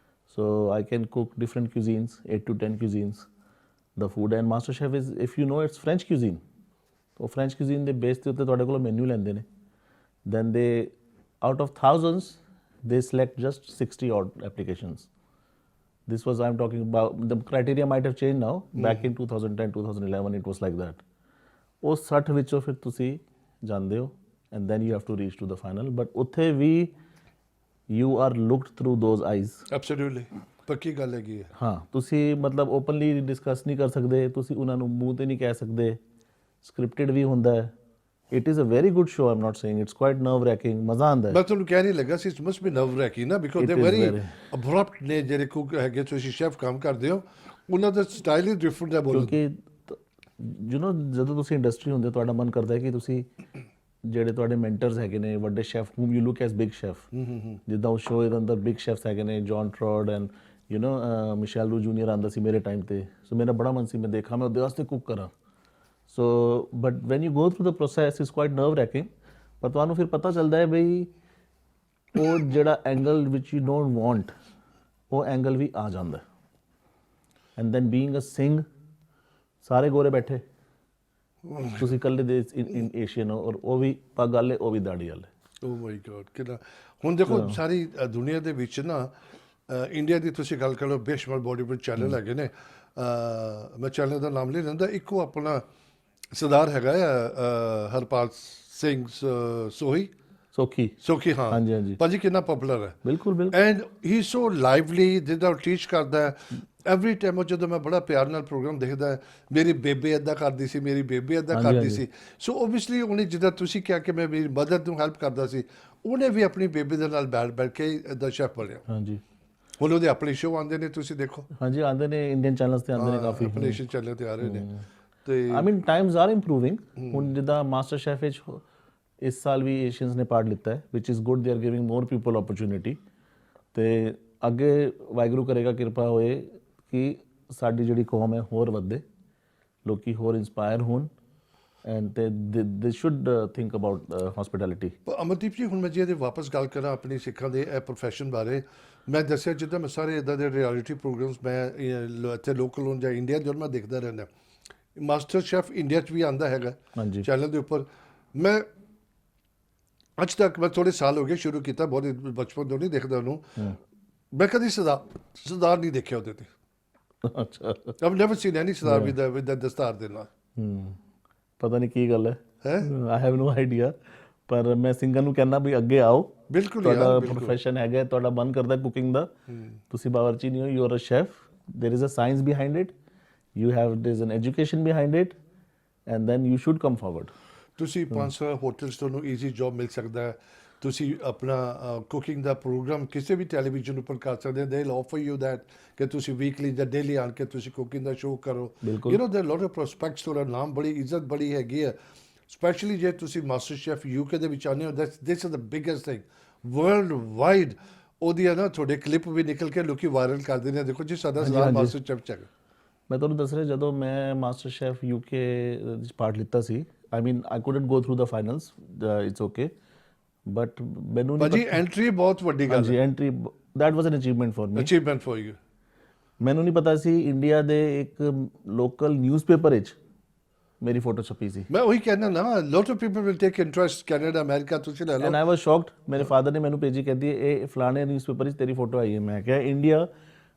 [SPEAKER 3] so I can cook different cuisines, 8 to 10 cuisines, the food, and master chef is, if you know, it's French cuisine। ਉਹ ਫ੍ਰੈਂਚ cuisine ਦੇ ਬੇਸ ਦੇ ਉੱਤੇ ਤੁਹਾਡੇ ਕੋਲੋਂ ਮੈਨੂ ਲੈਂਦੇ ਨੇ, then they, out of thousands, they select just 60 odd applications। This was, I'm talking about, the criteria might have changed now, back in 2010 2011 it was like that। ਉਹ 60 ਵਿੱਚੋਂ ਫਿਰ ਤੁਸੀਂ ਜਾਂਦੇ ਹੋ, and then you have to reach to the final, but ਉੱਥੇ ਵੀ you are looked through those eyes।
[SPEAKER 1] Absolutely ਪੱਕੀ ਗੱਲ ਹੈਗੀ ਹੈ।
[SPEAKER 3] ਹਾਂ, ਤੁਸੀਂ ਮਤਲਬ ਓਪਨਲੀ ਡਿਸਕਸ ਨਹੀਂ ਕਰ ਸਕਦੇ, ਤੁਸੀਂ ਉਹਨਾਂ ਨੂੰ ਮੂੰਹ ਤੇ ਨਹੀਂ ਕਹਿ ਸਕਦੇ, ਸਕ੍ਰਿਪਟਡ ਵੀ ਹੁੰਦਾ ਹੈ। It is a very good show, I'm not saying it's quite nerve racking, ਮਜ਼ਾ ਆਉਂਦਾ ਹੈ।
[SPEAKER 1] ਮੈਂ ਤੁਹਾਨੂੰ ਕਹਿ ਨਹੀਂ ਲੱਗਾ ਸੀ, it must be nerve racking ਨਾ, ਬਿਕਾਜ਼ ਦੇ ਵੈਰੀ ਅਬਰਪਟ ਨੇ ਜਿਹੜੇ ਕੁਕ ਹੈਗੇ, ਤੁਸੀਂ ਸ਼ੈਫ ਕੰਮ ਕਰਦੇ ਹੋ, ਉਹਨਾਂ ਦਾ ਸਟਾਈਲ ਹੀ ਡਿਫਰੈਂਟ ਹੈ ਬੋਲਣ ਦਾ।
[SPEAKER 3] ਕਿਉਂਕਿ ਯੂ ਨੋ ਜਦੋਂ ਤੁਸੀਂ ਇੰਡਸਟਰੀ ਹੁੰਦੇ, ਤੁਹਾਡਾ ਮਨ ਕਰਦਾ ਹੈ ਕਿ ਤੁਸੀਂ ਜਿਹੜੇ ਤੁਹਾਡੇ ਮੈਂਟਰਸ ਹੈਗੇ ਨੇ, ਵੱਡੇ chef whom you look as big chef, ਜਿੱਦਾਂ ਉਹ ਸ਼ੋਅ ਦੇ ਅੰਦਰ ਬਿਗ ਸ਼ੈਫਸ ਹੈਗੇ ਨੇ, ਜੌਨ ਟਰੌਡ ਐਂਡ ਯੂ ਨੋ ਮਿਸ਼ੈਲ ਰੂ ਜੂਨੀਅਰ ਆਉਂਦਾ ਸੀ ਮੇਰੇ ਟਾਈਮ ਤੇ, ਸੋ ਮੇਰਾ ਬੜਾ ਮਨ ਸੀ ਮੈਂ ਦੇਖਾਂ, ਮੈਂ ਉਹਦੇ ਵਾਸਤੇ ਕੁੱਕ ਕਰਾਂ। So but when you go through the process is quite nerve racking, ਪਰ ਤੁਹਾਨੂੰ ਫਿਰ ਪਤਾ ਚੱਲਦਾ ਹੈ ਬਈ ਉਹ ਜਿਹੜਾ ਐਂਗਲ ਵਿਚ ਯੂ ਡੋਂਟ ਵਾਂਟ, ਉਹ ਐਂਗਲ ਵੀ ਆ ਜਾਂਦਾ। And then being a Singh, ਸਾਰੇ ਗੋਰੇ ਬੈਠੇ, ਤੁਸੀਂ ਇਕੱਲੇ ਦੇ ਇਨ ਏਸ਼ੀਅਨ, ਔਰ ਉਹ ਵੀ ਪੱਗ ਵਾਲੇ, ਉਹ ਵੀ ਦਾੜੀ ਵਾਲੇ।
[SPEAKER 1] ਓ ਮਾਈ ਗॉड, ਕਿੰਨਾ ਹੁਣ ਦੇਖੋ ਸਾਰੀ ਦੁਨੀਆ ਦੇ ਵਿੱਚ ਨਾ, ਇੰਡੀਆ ਦੀ ਤੁਸੀਂ ਗੱਲ ਕਰੋ, ਬੇਸ਼ਮਰ ਬਾਲੀਵੁੱਡ ਚੈਨਲ ਹੈਗੇ ਨੇ, ਮੈਂ ਚੈਨਲ ਦਾ ਨਾਮ ਨਹੀਂ ਲੈਂਦਾ, ਇੱਕੋ ਆਪਣਾ ਸਰਦਾਰ ਹੈਗਾ ਆ ਹਰਪਾਲ ਸਿੰਘ ਸੋਹੀ
[SPEAKER 3] ਸੋਖੀ
[SPEAKER 1] ਸੋਖੀ ਹਾਂ
[SPEAKER 3] ਹਾਂਜੀ, ਹਾਂਜੀ।
[SPEAKER 1] ਭਾਜੀ ਕਿੰਨਾ ਪਪੂਲਰ ਹੈ
[SPEAKER 3] ਬਿਲਕੁਲ ਬਿਲਕੁਲ
[SPEAKER 1] ਐਂਡ ਹੀ ਸੋ ਲਾਈਵਲੀ ਜਿੱਦਾਂ ਟੀਚ ਕਰਦਾ ਹੈ ਐਵਰੀ ਟਾਈਮ ਜਦੋਂ ਮੈਂ ਬੜਾ ਪਿਆਰ ਨਾਲ ਪ੍ਰੋਗਰਾਮ ਦੇਖਦਾ ਹੈ, ਮੇਰੀ ਬੇਬੇ ਇੱਦਾਂ ਕਰਦੀ ਸੀ, ਮੇਰੀ ਬੇਬੇ ਇੱਦਾਂ
[SPEAKER 3] ਹਾਂਜੀ,
[SPEAKER 1] ਕਰਦੀ
[SPEAKER 3] ਹਾਂਜੀ।
[SPEAKER 1] ਸੀ। ਸੋ ਓਬਵੀਅਸਲੀ ਉਹਨੇ ਜਿੱਦਾਂ ਤੁਸੀਂ ਕਿਹਾ ਕਿ ਮੈਂ ਮੇਰੀ ਮਦਰ ਨੂੰ ਹੈਲਪ ਕਰਦਾ ਸੀ, ਉਹਨੇ ਵੀ ਆਪਣੀ ਬੇਬੇ ਦੇ ਨਾਲ ਬੈਠ ਕੇ ਇੱਦਾਂ ਸ਼ੈਫ ਬਣਿਆ।
[SPEAKER 3] ਹਾਂਜੀ
[SPEAKER 1] ਹੁਣ ਉਹਦੇ ਆਪਣੇ ਸ਼ੋਅ ਆਉਂਦੇ ਨੇ, ਤੁਸੀਂ ਦੇਖੋ
[SPEAKER 3] ਹਾਂਜੀ ਆਉਂਦੇ ਨੇ ਇੰਡੀਅਨ ਚੈਨਲਸ ਤੇ ਆਉਂਦੇ ਨੇ ਕਾਫੀ।
[SPEAKER 1] ਆਪਣੇ ਏਸ਼ੀਅਨ ਚੈਨਲ ਤੇ ਆ ਰਹੇ ਨੇ ਤੇ
[SPEAKER 3] ਆਈ ਮੀਨ ਟਾਈਮਸ ਆਰ ਇੰਪਰੂਵਿੰਗ। ਹੁਣ ਜਿੱਦਾਂ ਮਾਸਟਰ ਸ਼ੈਫ ਵਿੱਚ ਇਸ ਸਾਲ ਵੀ ਏਸ਼ੀਅਨਸ ਨੇ ਪਾਰਟ ਲਿੱਤਾ ਹੈ, which is good. They are giving more people opportunity. ਤੇ ਅੱਗੇ ਵਾਹਿਗੁਰੂ ਕਰੇਗਾ ਕਿਰਪਾ ਹੋਏ ਕਿ ਸਾਡੀ ਜਿਹੜੀ ਕੌਮ ਹੈ ਹੋਰ ਵਧੇ, ਲੋਕੀ ਹੋਰ ਇੰਸਪਾਇਰ ਹੋਣ ਐਂਡ ਦੇ should think about hospitality.
[SPEAKER 1] Amardeep ਜੀ ਹੁਣ ਮੈਂ ਜੇ ਇਹਦੇ ਵਾਪਸ ਗੱਲ ਕਰਾਂ ਆਪਣੀ ਸਿੱਖਾਂ ਦੇ ਇਹ ਪ੍ਰੋਫੈਸ਼ਨ ਬਾਰੇ, ਮੈਂ ਦੱਸਿਆ ਜਿੱਦਾਂ ਮੈਂ ਸਾਰੇ ਇੱਦਾਂ ਦੇ ਰਿਐਲਿਟੀ ਪ੍ਰੋਗਰਾਮਸ ਮੈਂ ਇੱਥੇ ਲੋਕਲ ਹੋਣ ਜਾਂ ਇੰਡੀਆ ਜਦੋਂ ਮੈਂ ਦੇਖਦਾ ਰਹਿੰਦਾ। ਮਾਸਟਰ ਸ਼ੈਫ ਇੰਡੀਆ 'ਚ ਵੀ ਆਉਂਦਾ ਹੈਗਾ
[SPEAKER 3] ਹਾਂਜੀ
[SPEAKER 1] ਚੈਨਲ ਦੇ ਉੱਪਰ। ਮੈਂ ਅੱਜ ਤੱਕ ਮੈਂ ਥੋੜ੍ਹੇ ਸਾਲ ਹੋ ਗਏ ਸ਼ੁਰੂ ਕੀਤਾ, ਬਹੁਤ ਬਚਪਨ ਤੋਂ ਨਹੀਂ ਦੇਖਦਾ ਉਹਨੂੰ। ਮੈਂ ਕਦੀ ਸਰਦਾਰ ਨਹੀਂ ਦੇਖਿਆ ਉਹਦੇ ਤੇ।
[SPEAKER 3] ਅੱਛਾ
[SPEAKER 1] I've never seen any Sardar with the ਦਸਤਾਰ ਦੇ ਨਾਲ।
[SPEAKER 3] ਪਤਾ ਨਹੀਂ ਕੀ ਗੱਲ ਹੈ,
[SPEAKER 1] ਹੈ
[SPEAKER 3] ਆਈ ਹੈਵ ਨੋ ਆਈਡੀਆ। ਪਰ ਮੈਂ ਸਿੰਗਰ ਨੂੰ ਕਹਿੰਦਾ ਵੀ ਅੱਗੇ ਆਓ,
[SPEAKER 1] ਬਿਲਕੁਲ
[SPEAKER 3] ਤੁਹਾਡਾ
[SPEAKER 1] ਯਾਰ ਬਿਲਕੁਲ
[SPEAKER 3] ਪ੍ਰੋਫੈਸ਼ਨ ਹੈਗਾ, ਤੁਹਾਡਾ ਮਨ ਕਰਦਾ ਕੁਕਿੰਗ ਦਾ, ਤੁਸੀਂ ਬਾਵਰਚੀ ਨਹੀਂ ਹੋ, you are a chef. There is a science behind it, you have there is an education behind it and then you should come forward. ਤੁਸੀਂ 500 ਹੋਟਲਸ ਤੁਹਾਨੂੰ ਈਜ਼ੀ ਜੌਬ ਮਿਲ ਸਕਦਾ ਹੈ। ਤੁਸੀਂ ਆਪਣਾ ਕੁਕਿੰਗ ਦਾ ਪ੍ਰੋਗਰਾਮ ਕਿਸੇ ਵੀ ਟੈਲੀਵਿਜ਼ਨ ਉੱਪਰ ਕਰ ਸਕਦੇ ਹੋ। They will offer you that ਕਿ ਤੁਸੀਂ ਵੀਕਲੀ ਜਾਂ ਡੇਲੀ ਆਣ ਕੇ ਤੁਸੀਂ ਕੁਕਿੰਗ ਦਾ ਸ਼ੋਅ ਕਰੋ। ਬਿਲਕੁਲ।
[SPEAKER 1] ਯੂ ਨੋ ਦੇਰ ਲੋਟ ਆਫ ਪ੍ਰੋਸਪੈਕਟਸ, ਤੁਹਾਡਾ ਨਾਮ ਬੜੀ ਇੱਜ਼ਤ ਬੜੀ ਹੈਗੀ ਹੈ। ਸਪੈਸ਼ਲੀ ਜੇ ਤੁਸੀਂ ਮਾਸਟਰ ਸ਼ੈਫ ਯੂਕੇ ਦੇ ਵਿੱਚ ਆਉਂਦੇ ਹੋ, ਦਿਸ is the biggest thing world wide. ਉਹਦੀਆਂ ਨਾ ਤੁਹਾਡੇ ਕਲਿੱਪ ਵੀ ਨਿਕਲ ਕੇ ਲੋਕੀ ਵਾਇਰਲ ਕਰਦੇ ਨੇ, ਦੇਖੋ ਜੀ ਸਾਡਾ
[SPEAKER 3] ਹਾਂਜੀ,
[SPEAKER 1] ਸਰਦਾਰ
[SPEAKER 3] ਹਾਂਜੀ।
[SPEAKER 1] ਮਾਸਟਰ ਸ਼ੈਫ ਚ ਹੈਗਾ।
[SPEAKER 3] ਮੈਂ ਤੁਹਾਨੂੰ ਦੱਸ ਰਿਹਾ, ਜਦੋਂ ਮੈਂ ਮਾਸਟਰ ਸ਼ੈਫ ਯੂਕੇ ਵਿੱਚ ਪਾਰਟ ਲਿੱਤਾ ਸੀ, I mean I couldn't go through the finals, it's okay, but ਮੈਨੂੰ ਨਹੀਂ
[SPEAKER 1] ਭਾਜੀ ਐਂਟਰੀ ਬਹੁਤ ਵੱਡੀ ਗੱਲ
[SPEAKER 3] ਹਾਂਜੀ
[SPEAKER 1] ਹੈ,
[SPEAKER 3] entry that was an achievement for me.
[SPEAKER 1] Achievement for you.
[SPEAKER 3] ਮੈਨੂੰ ਨਹੀਂ ਪਤਾ ਸੀ ਇੰਡੀਆ ਦੇ ਇੱਕ ਲੋਕਲ ਨਿਊਜ਼ਪੇਪਰ ਵਿੱਚ ਮੇਰੀ ਫੋਟੋ ਛਪੀ ਸੀ।
[SPEAKER 1] ਮੈਂ ਉਹੀ ਕਹਿੰਦਾ ਨਾ, ਲੋਟ of people will take interest, Canada America ਤੁਸੀਂ ਲੈ
[SPEAKER 3] ਐਂਡ
[SPEAKER 1] ਲਓ।
[SPEAKER 3] ਆਈ ਵਾਸ ਸ਼ੌਕਡ। ਮੇਰੇ ਫਾਦਰ ਨੇ ਮੈਨੂੰ ਭੇਜੀ, ਕਹਿੰਦੀ ਇਹ ਫਲਾਣੇ ਨਿਊਜ਼ਪੇਪਰ ਵਿੱਚ ਤੇਰੀ ਫੋਟੋ ਆਈ ਹੈ। ਮੈਂ ਕਿਹਾ ਇੰਡੀਆ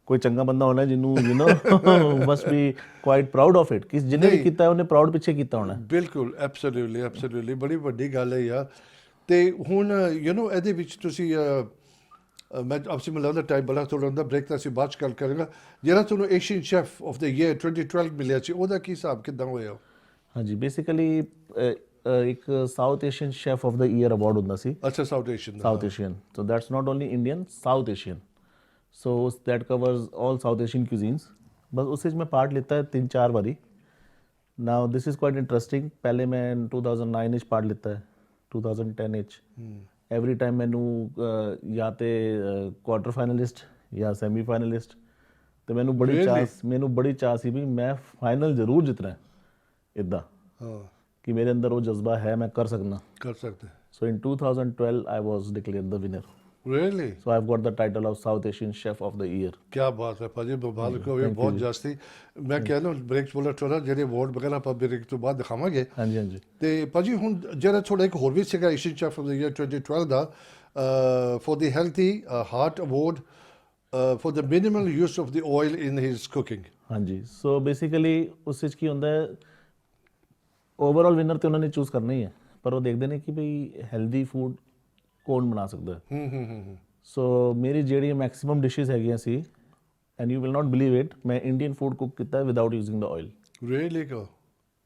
[SPEAKER 3] ਕੋਈ ਚੰਗਾ ਬੰਦਾ ਹੋਣਾ ਜਿਹਨੂੰ you know must B quite proud of it, ਕਿ ਜਿਹਨੇ ਵੀ
[SPEAKER 1] ਨਹੀਂ।
[SPEAKER 3] ਕੀਤਾ ਉਹਨੇ ਪ੍ਰਾਊਡ ਪਿੱਛੇ ਕੀਤਾ ਹੋਣਾ।
[SPEAKER 1] ਬਿਲਕੁਲ ਐਬਸੋਲੂਟਲੀ ਐਬਸੋਲੂਟਲੀ ਬੜੀ ਵੱਡੀ ਗੱਲ ਹੈ ਯਾਰ। ਤੇ ਹੁਣ ਯੂ نو ਇਹਦੇ ਵਿੱਚ ਤੁਸੀਂ ਮੈਂ ਆਪਸੇ ਮਿਲਾਂ ਦਾ ਟਾਈਮ ਬੜਾ ਥੋੜਾ ਹੁੰਦਾ, ਬ੍ਰੇਕ ਤਾਂ ਅਸੀਂ ਬਾਅਦ 'ਚ ਗੱਲ ਕਰਾਂਗਾ। ਜਿਹੜਾ ਤੁਹਾਨੂੰ Asian chef of the year 2012 ਮਿਲਿਆ ਸੀ, ਉਹਦਾ ਕੀ ਹਿਸਾਬ ਕਿੱਦਾਂ ਹੋਇਆ?
[SPEAKER 3] ਹਾਂਜੀ ਬੇਸਿਕਲੀ ਇੱਕ South Asian chef of the year award ਹੁੰਦਾ ਸੀ।
[SPEAKER 1] ਅੱਛਾ ਸਾਊਥ ਏਸ਼ੀਅਨ ਦਾ।
[SPEAKER 3] South Asian, so that's not only Indian, South Asian, so that covers all South Asian cuisines. ਬਸ ਉਸ ਵਿੱਚ ਮੈਂ ਪਾਰਟ ਲਿੱਤਾ ਹੈ 3-4 ਵਾਰੀ। Now this is quite interesting. ਪਹਿਲੇ ਮੈਂ 2009 ਵਿੱਚ ਪਾਰਟ ਲਿੱਤਾ ਹੈ, 2010 ਵਿੱਚ। ਐਵਰੀ ਟਾਈਮ ਮੈਨੂੰ ਜਾਂ ਤੇ ਕੁਆਟਰ ਫਾਈਨਲਿਸਟ ਜਾਂ ਸੈਮੀ ਫਾਈਨਲਿਸਟ, ਤੇ ਮੈਨੂੰ ਬੜੀ ਚਾਹ ਸੀ ਵੀ ਮੈਂ ਫਾਈਨਲ ਜ਼ਰੂਰ ਜਿੱਤਣਾ ਇੱਦਾਂ,
[SPEAKER 1] ਹਾਂ
[SPEAKER 3] ਕਿ ਮੇਰੇ ਅੰਦਰ ਉਹ ਜਜ਼ਬਾ ਹੈ, ਮੈਂ ਕਰ ਸਕਦਾ।
[SPEAKER 1] ਕਰ ਸਕਦੇ।
[SPEAKER 3] ਸੋ ਇਨ 2012 I was declared the winner.
[SPEAKER 1] Really?
[SPEAKER 3] So I've got the title of South Asian Chef of the Year.
[SPEAKER 1] ਕੀ ਬਾਤ ਹੈ ਭਾਜੀ, ਮੁਬਾਰਕ ਹੋਵੇ ਬਹੁਤ ਜਾਸਤੀ। ਮੈਂ ਕਹਿੰਦਾ ਬ੍ਰੇਕ ਬੋਲਾ ਥੋੜਾ ਜਿਹੜੇ ਅਵਾਰਡ ਵਗੈਰਾ ਆਪਾਂ ਬ੍ਰੇਕ ਤੋਂ ਬਾਅਦ ਦਿਖਾਵਾਂਗੇ।
[SPEAKER 3] ਹਾਂਜੀ ਹਾਂਜੀ।
[SPEAKER 1] ਤੇ ਭਾਜੀ ਹੁਣ ਜਿਹੜਾ ਥੋੜਾ ਇੱਕ ਹੋਰ ਵੀ ਸੀਗਾ Asian chef of the year 2012 the, for the healthy heart award for the minimal use of the oil in his cooking.
[SPEAKER 3] ਹਾਂਜੀ, ਸੋ ਬੇਸਿਕਲੀ ਉਸ ਵਿੱਚ ਕੀ ਹੁੰਦਾ ਹੈ, ਓਵਰਆਲ ਵਿਨਰ ਤੇ ਉਹਨਾਂ ਨੇ ਚੂਜ਼ ਕਰਨਾ ਹੀ ਹੈ, ਪਰ ਉਹ ਦੇਖਦੇ ਨੇ ਕਿ ਭਈ ਹੈਲਦੀ ਫੂਡ ਕੌਣ ਬਣਾ ਸਕਦਾ ਹੈ। ਸੋ ਮੇਰੀ ਜਿਹੜੀ ਮੈਕਸਿਮਮ ਡਿਸ਼ਿਜ਼ ਹੈਗੀਆਂ ਸੀ, and you will not believe it, ਮੈਂ ਇੰਡੀਅਨ ਫੂਡ ਕੁੱਕ ਕੀਤਾ without using the oil.
[SPEAKER 1] Really ਕੋ?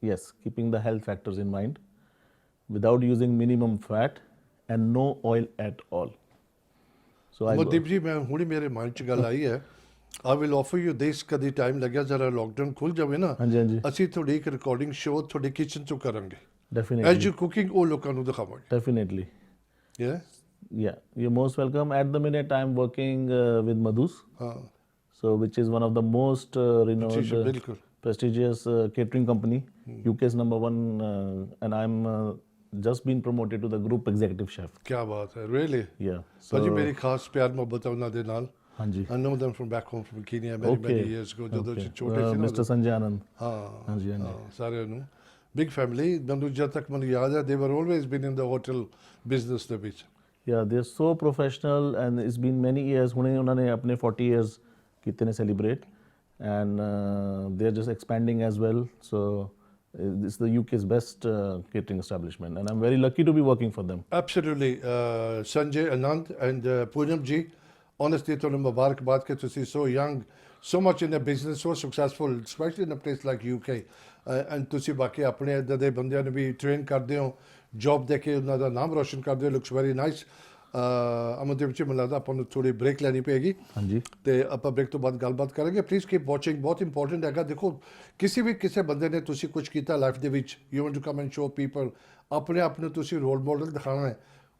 [SPEAKER 3] Yes, keeping the health factors in mind, without using minimum fat and no oil at all. So I
[SPEAKER 1] Mandeep ਜੀ ਮੈਂ ਹੁਣੀ ਮੇਰੇ mind 'ਚ ਗੱਲ ਆਈ ਹੈ, ਆਈ ਵਿਲ ਆਫਰ ਯੂ ਦਿਸ, ਕਦੀ ਟਾਈਮ ਲੱਗਿਆ ਜਰਾ ਲੋਕਡਾਊਨ ਖੁੱਲ ਜਾਵੇ ਨਾ,
[SPEAKER 3] ਹਾਂਜੀ ਹਾਂਜੀ,
[SPEAKER 1] ਅਸੀਂ ਤੁਹਾਡੀ ਇੱਕ ਰਿਕਾਰਡਿੰਗ ਸ਼ੋਅ ਤੁਹਾਡੇ ਕਿਚਨ 'ਚੋਂ ਕਰਾਂਗੇ, ਐਜ
[SPEAKER 3] definitely,
[SPEAKER 1] ਯੂ ਕੁਕਿੰਗ ਉਹ ਲੋਕਾਂ ਨੂੰ ਦਿਖਾਵਾਂਗੇ।
[SPEAKER 3] definitely.
[SPEAKER 1] Yeah?
[SPEAKER 3] Yeah, you're most welcome. At the minute, I'm working with Madhus,
[SPEAKER 1] ਹਾਂ
[SPEAKER 3] so which is one of the most renowned,
[SPEAKER 1] ਬਿਲਕੁਲ।
[SPEAKER 3] prestigious catering company, UK's #1, and I'm just been promoted to the group executive chef.
[SPEAKER 1] ਕੀ ਬਾਤ ਹੈ, really?
[SPEAKER 3] Yeah.
[SPEAKER 1] ਭਾਜੀ
[SPEAKER 3] So
[SPEAKER 1] ਮੇਰੀ ਖਾਸ ਪਿਆਰ ਮੁਹੱਬਤ ਹੈ ਉਹਨਾਂ ਦੇ ਨਾਲ।
[SPEAKER 3] ਹਾਂਜੀ।
[SPEAKER 1] I know them from back home from Kenya many
[SPEAKER 3] Okay.
[SPEAKER 1] years ago, ਜਦੋਂ
[SPEAKER 3] Okay.
[SPEAKER 1] ਅਸੀਂ ਛੋਟੇ ਸੀ ਨਾ।
[SPEAKER 3] Mr. Sanjay Anand.
[SPEAKER 1] ਹਾਂ
[SPEAKER 3] ਹਾਂਜੀ, ਹਾਂਜੀ।
[SPEAKER 1] ਹਾਂ, ਸਾਰਿਆਂ ਨੂੰ ਬਿਗ ਫੈਮਿਲੀ। ਮੈਨੂੰ ਜਦ ਤੱਕ ਮੈਨੂੰ ਯਾਦ ਹੈ, ਦੇ ਵਰ always bean in the hotel business ਦੇ ਵਿੱਚ।
[SPEAKER 3] Yeah, they're so professional and it's been many years. ਹੁਣੇ ਉਹਨਾਂ ਨੇ ਆਪਣੇ 40 years ਕੀਤੇ ਨੇ celebrate, and they're just expanding as well. So It's the UK's best catering establishment, and I'm very lucky to be working for them.
[SPEAKER 1] Absolutely. Sanjay, Anand, and Poonam ji, honestly, ਤੁਹਾਨੂੰ ਮੁਬਾਰਕਬਾਦ ਕਿ ਤੁਸੀਂ so young, so much in the business, so successful, especially in a place like UK. And ਤੁਸੀਂ ਬਾਕੀ ਆਪਣੇ ਇੱਦਾਂ ਦੇ ਬੰਦਿਆਂ ਨੂੰ ਵੀ ਟ੍ਰੇਨ ਕਰਦੇ ਹੋ, ਜੌਬ ਦੇ ਕੇ ਉਹਨਾਂ ਦਾ ਨਾਮ ਰੋਸ਼ਨ ਕਰਦੇ ਹੋ, ਲੁਕਸ ਵੈਰੀ ਨਾਈਸ। ਅਮਨਦੀਪ ਜੀ, ਮੈਨੂੰ ਲੱਗਦਾ ਆਪਾਂ ਨੂੰ ਥੋੜੀ ਬ੍ਰੇਕ ਲੈਣੀ ਪਏਗੀ
[SPEAKER 3] ਹਾਂਜੀ।
[SPEAKER 1] ਤੇ ਆਪਾਂ ਬ੍ਰੇਕ ਤੋਂ ਬਾਅਦ ਗੱਲਬਾਤ ਕਰਾਂਗੇ। ਪਲੀਜ਼ ਕੀਪ ਵਾਚਿੰਗ, ਬਹੁਤ ਇੰਪੋਰਟੈਂਟ ਹੈਗਾ। ਦੇਖੋ, ਕਿਸੇ ਬੰਦੇ ਨੇ ਤੁਸੀਂ ਕੁਝ ਕੀਤਾ ਲਾਈਫ ਦੇ ਵਿੱਚ, you want to come and show people, ਆਪਣੇ ਆਪ ਨੂੰ ਤੁਸੀਂ ਰੋਲ ਮਾਡਲ ਦਿਖਾਉਣਾ ਹੈ,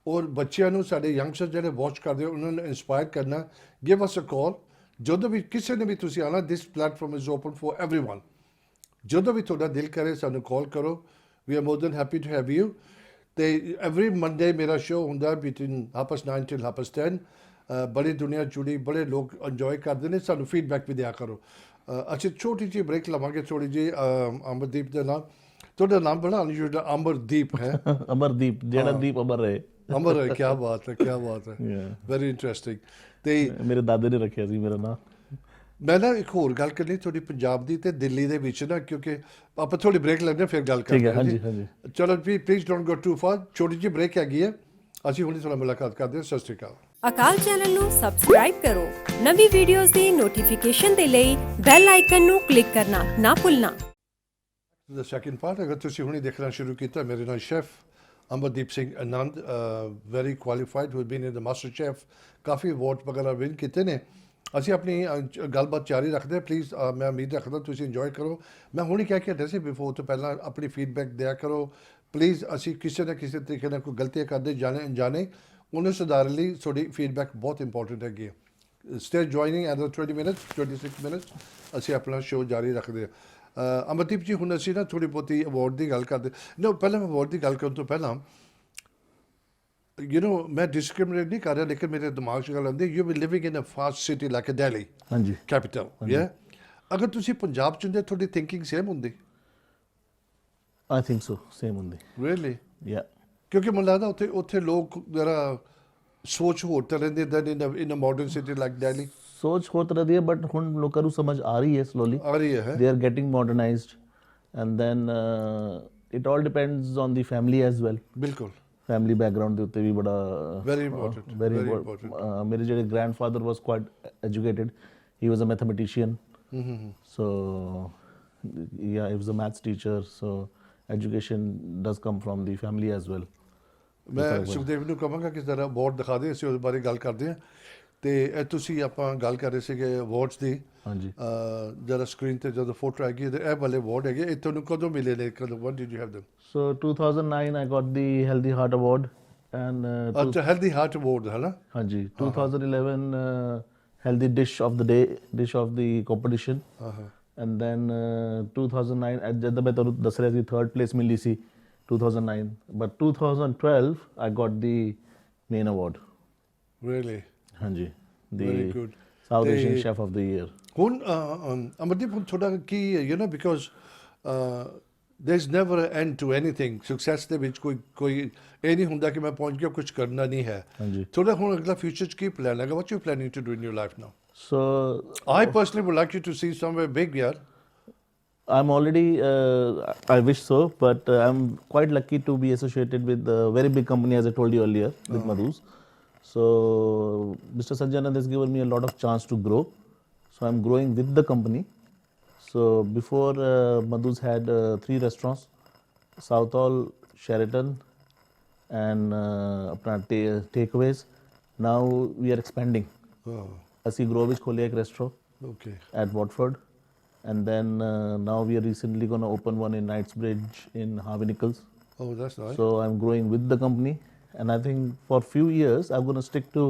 [SPEAKER 1] ਔਰ ਬੱਚਿਆਂ ਨੂੰ, ਸਾਡੇ ਯੰਗਸਟਰ ਜਿਹੜੇ ਵਾਚ ਕਰਦੇ ਉਹਨਾਂ ਨੂੰ ਇੰਸਪਾਇਰ ਕਰਨਾ। ਗਿਵ ਅਸ ਅ ਕਾਲ ਜਦੋਂ ਵੀ ਕਿਸੇ ਨੇ ਵੀ ਤੁਸੀਂ ਆਉਣਾ। This platform is open for everyone. ਜਦੋਂ ਵੀ ਤੁਹਾਡਾ ਦਿਲ ਕਰੇ ਸਾਨੂੰ ਕਾਲ ਕਰੋ। We are more than happy to have you. ਤੇ ਐਵਰੀ ਮੰਡੇ ਮੇਰਾ ਸ਼ੋਅ ਹੁੰਦਾ ਬਿਟਵੀਨ 9:30 till 10:30। ਬੜੀ ਦੁਨੀਆ ਜੁੜੀ, ਬੜੇ ਲੋਕ ਇੰਜੋਏ ਕਰਦੇ ਨੇ। ਸਾਨੂੰ ਫੀਡਬੈਕ ਵੀ ਦਿਆ ਕਰੋ। ਅਸੀਂ ਛੋਟੀ ਜਿਹੀ ਬ੍ਰੇਕ ਲਵਾਂਗੇ ਥੋੜੀ ਜਿਹੀ। ਅਮਰਦੀਪ ਦੇ ਨਾਲ, ਤੁਹਾਡਾ ਨਾਮ ਬੜਾ ਅਨਯੂਜਲ, ਅਮਰਦੀਪ ਹੈ।
[SPEAKER 3] ਅਮਰਦੀਪ, ਜਿਹੜਾ ਦੀਪ ਅਮਰ ਰਹੇ।
[SPEAKER 1] ਅਮਰ ਹੈ, ਕੀ ਬਾਤ ਹੈ, ਕੀ ਬਾਤ ਹੈ, ਵੈਰੀ ਇੰਟਰਸਟਿੰਗ। ਤੇ
[SPEAKER 3] ਮੇਰੇ ਦਾਦੇ ਨੇ ਰੱਖਿਆ ਸੀ ਮੇਰਾ ਨਾਮ।
[SPEAKER 1] ਮੈਂ ਨਾ ਇੱਕ ਹੋਰ ਗੱਲ ਕਰਨੀ ਤੁਹਾਡੀ ਪੰਜਾਬ ਦੀ ਤੇ ਦਿੱਲੀ ਦੇ ਵਿੱਚ ਨਾ, ਕਿਉਂਕਿ ਆਪਾਂ ਥੋੜੀ ਬ੍ਰੇਕ ਲੈਂਦੇ ਫਿਰ ਗੱਲ ਕਰਦੇ
[SPEAKER 3] ਠੀਕ ਹੈ।
[SPEAKER 1] ਹਾਂ ਜੀ।
[SPEAKER 3] ਹਾਂਜੀ।
[SPEAKER 1] ਚਲੋ we please don't go too far. ਛੋਟੀ ਜਿਹੀ ਬ੍ਰੇਕ ਹੈਗੀ ਹੈ, ਅਸੀਂ ਹੁਣੇ ਤੁਹਾਡਾ ਮੁਲਾਕਾਤ ਕਰਦੇ ਹਾਂ। ਸਤਿ ਸ਼੍ਰੀ ਅਕਾਲ।
[SPEAKER 2] ਅਕਾਲ ਚੈਨਲ ਨੂੰ ਸਬਸਕ੍ਰਾਈਬ ਕਰੋ। ਨਵੀਂ ਵੀਡੀਓਜ਼ ਦੀ ਨੋਟੀਫਿਕੇਸ਼ਨ ਦੇ ਲਈ ਬੈਲ ਆਈਕਨ ਨੂੰ ਕਲਿੱਕ ਕਰਨਾ ਨਾ ਭੁੱਲਣਾ।
[SPEAKER 1] ਦਾ ਸੈਕਿੰਡ ਪਾਰਟ, ਅਗਰ ਤੁਸੀਂ ਹੁਣੇ ਦੇਖਣਾ ਸ਼ੁਰੂ ਕੀਤਾ, ਮੇਰੇ ਨਾਲ chef Amardeep Singh Anand, very qualified, who been in the master chef, ਕਾਫੀ ਅਵਾਰਡ ਵਗੈਰਾ ਵਿਨ ਕੀਤੇ ਨੇ। ਅਸੀਂ ਆਪਣੀ ਗੱਲਬਾਤ ਜਾਰੀ ਰੱਖਦੇ ਹਾਂ। ਪਲੀਜ਼ ਮੈਂ ਉਮੀਦ ਰੱਖਦਾ ਤੁਸੀਂ ਇੰਜੋਏ ਕਰੋ। ਮੈਂ ਹੁਣੇ ਕਹਿ ਕੇ ਹਟਿਆ ਸੀ ਬਿਫੋਰ ਤੋਂ ਪਹਿਲਾਂ, ਆਪਣੀ ਫੀਡਬੈਕ ਦਿਆ ਕਰੋ ਪਲੀਜ਼। ਅਸੀਂ ਕਿਸੇ ਨਾ ਕਿਸੇ ਤਰੀਕੇ ਨਾਲ ਕੋਈ ਗਲਤੀਆਂ ਕਰਦੇ ਜਾਣੇ ਅਣਜਾਣੇ, ਉਹਨੂੰ ਸੁਧਾਰਨ ਲਈ ਤੁਹਾਡੀ ਫੀਡਬੈਕ ਬਹੁਤ ਇੰਪੋਰਟੈਂਟ ਹੈਗੀ ਹੈ। Stay joining at 20 minutes 26 minutes ਅਸੀਂ ਆਪਣਾ ਸ਼ੋਅ ਜਾਰੀ ਰੱਖਦੇ ਹਾਂ। ਅਮਰਦੀਪ ਜੀ, ਹੁਣ ਅਸੀਂ ਨਾ ਥੋੜੀ ਬਹੁਤੀ ਅਵਾਰਡ ਦੀ ਗੱਲ ਕਰਦੇ। ਨਾ, ਪਹਿਲਾਂ ਮੈਂ ਅਵਾਰਡ ਦੀ ਗੱਲ ਕਰਨ ਤੋਂ ਪਹਿਲਾਂ, ਮੈਂ ਡਿਸਕ੍ਰਿਮੀਨੇਟ ਨਹੀਂ ਕਰ ਰਿਹਾ, ਲੇਕਿਨ ਮੇਰੇ ਦਿਮਾਗ 'ਚ ਗੱਲ ਆਉਂਦੀ, you we living in a fast city like Delhi,
[SPEAKER 3] ਹਾਂਜੀ,
[SPEAKER 1] ਕੈਪੀਟਲ। ਅਗਰ ਤੁਸੀਂ ਪੰਜਾਬ 'ਚ ਹੁੰਦੇ, ਤੁਹਾਡੀ ਥਿੰਕਿੰਗ ਸੇਮ ਹੁੰਦੀ?
[SPEAKER 3] ਆਈ ਥਿੰਕ ਸੋ, ਸੇਮ ਹੁੰਦੀ।
[SPEAKER 1] ਰੀਅਲੀ?
[SPEAKER 3] ਯਾ।
[SPEAKER 1] ਕਿਉਂਕਿ ਮੈਨੂੰ ਲੱਗਦਾ ਉੱਥੇ ਲੋਕ ਜ਼ਰਾ ਸੋਚ ਹੋਰ ਤਰ੍ਹਾਂ ਦੇ ਦੈਨ ਇਨ ਅ ਮਾਡਰਨ ਸਿਟੀ ਲਾਈਕ ਦਿੱਲੀ।
[SPEAKER 3] ਸੋਚ ਹੋਰ ਤਰ੍ਹਾਂ ਦੀ ਹੈ, ਬਟ ਹੁਣ ਲੋਕਾਂ ਨੂੰ ਸਮਝ ਆ ਰਹੀ ਹੈ ਸਲੋਲੀ।
[SPEAKER 1] ਆ ਰਹੀ ਹੈ।
[SPEAKER 3] They are getting modernized, and then it all depends on the family as well.
[SPEAKER 1] ਬਿਲਕੁਲ।
[SPEAKER 3] Family background ਦੇ ਉੱਤੇ ਵੀ ਬੜਾ
[SPEAKER 1] Very important,
[SPEAKER 3] very
[SPEAKER 1] very
[SPEAKER 3] important.
[SPEAKER 1] important.
[SPEAKER 3] ਮੇਰੇ ਜਿਹੜੇ grandfather was quite educated. He was a mathematician. So yeah, he was a maths teacher. So education does come from the family as well.
[SPEAKER 1] ਮੈਂ ਸੁਖਦੇਵ ਨੂੰ ਕਹਾਂਗਾ ਕਿ ਜ਼ਰਾ ਅਵਾਰਡ ਦਿਖਾ ਦੇ, ਅਸੀਂ ਉਹਦੇ ਬਾਰੇ ਗੱਲ ਕਰਦੇ ਹਾਂ। ਤੇ ਇਹ ਤੁਸੀਂ ਆਪਾਂ ਗੱਲ ਕਰ ਰਹੇ ਸੀਗੇ ਅਵਾਰਡਸ ਦੀ।
[SPEAKER 3] ਹਾਂਜੀ।
[SPEAKER 1] ਜਰਾ ਸਕਰੀਨ ਤੇ ਜਦੋਂ ਫੋਟੋ ਆਏਗੀ ਤੇ ਇਹ ਵਾਲੇ ਅਵਾਰਡ ਹੈਗੇ, ਇਹ ਤੁਹਾਨੂੰ ਕਦੋਂ ਮਿਲੇ ਨੇ? ਕਦੋਂ, when did you have them?
[SPEAKER 3] So 2009 I got the Healthy Heart Award, and
[SPEAKER 1] ਅੱਛਾ, ਹੈਲਦੀ ਹਾਰਟ ਅਵਾਰਡ ਹੈ ਨਾ?
[SPEAKER 3] ਹਾਂਜੀ। 2011 Healthy Dish of the Day, Dish of the competition. And then 2009 ਜਦ ਮੈਂ ਤੁਹਾਨੂੰ ਦੱਸ ਰਿਹਾ ਸੀ, ਥਰਡ ਪਲੇਸ ਮਿਲੀ ਸੀ 2009, but 2012 I got the main award.
[SPEAKER 1] Really?
[SPEAKER 3] ਹਾਂਜੀ, the
[SPEAKER 1] Very good.
[SPEAKER 3] South Asian
[SPEAKER 1] ਤੇ
[SPEAKER 3] Chef of the Year.
[SPEAKER 1] ਹੁਣ ਅਮਰਦੀਪ, ਹੁਣ ਤੁਹਾਡਾ ਕੀ ਹੈ, because there is never an end to anything. Success ਦੇ ਵਿੱਚ ਕੋਈ ਇਹ ਨਹੀਂ ਹੁੰਦਾ ਕਿ ਮੈਂ ਪਹੁੰਚ ਗਿਆ, ਕੁਝ ਕਰਨਾ ਨਹੀਂ ਹੈ।
[SPEAKER 3] ਹਾਂਜੀ।
[SPEAKER 1] ਤੁਹਾਡਾ ਹੁਣ ਅਗਲਾ ਫਿਊਚਰ 'ਚ ਕੀ ਪਲਾਨ ਹੈਗਾ? what you planning to do in your life now?
[SPEAKER 3] So
[SPEAKER 1] I personally would like you to see somewhere big, yeah.
[SPEAKER 3] I'm already, I wish so, but I'm quite lucky to be associated with a very big company, as I told you earlier, with Madhu's. So Mr. Sanjay Anand has given me a lot of chance to grow. So I'm growing with the company. So before Madhu's had 3 restaurants, Southall, Sheraton, and apna takeaways. Now we are expanding.
[SPEAKER 1] Oh,
[SPEAKER 3] ਅਸੀਂ grow ਵਿੱਚ ਖੋਲਿਆ ਇੱਕ restaurant
[SPEAKER 1] okay.
[SPEAKER 3] at Watford, and then now we are recently going to open one in Knightsbridge in Harvey Nichols.
[SPEAKER 1] Oh, that's nice.
[SPEAKER 3] So I'm growing with the company, and I think for few years I'm going to stick to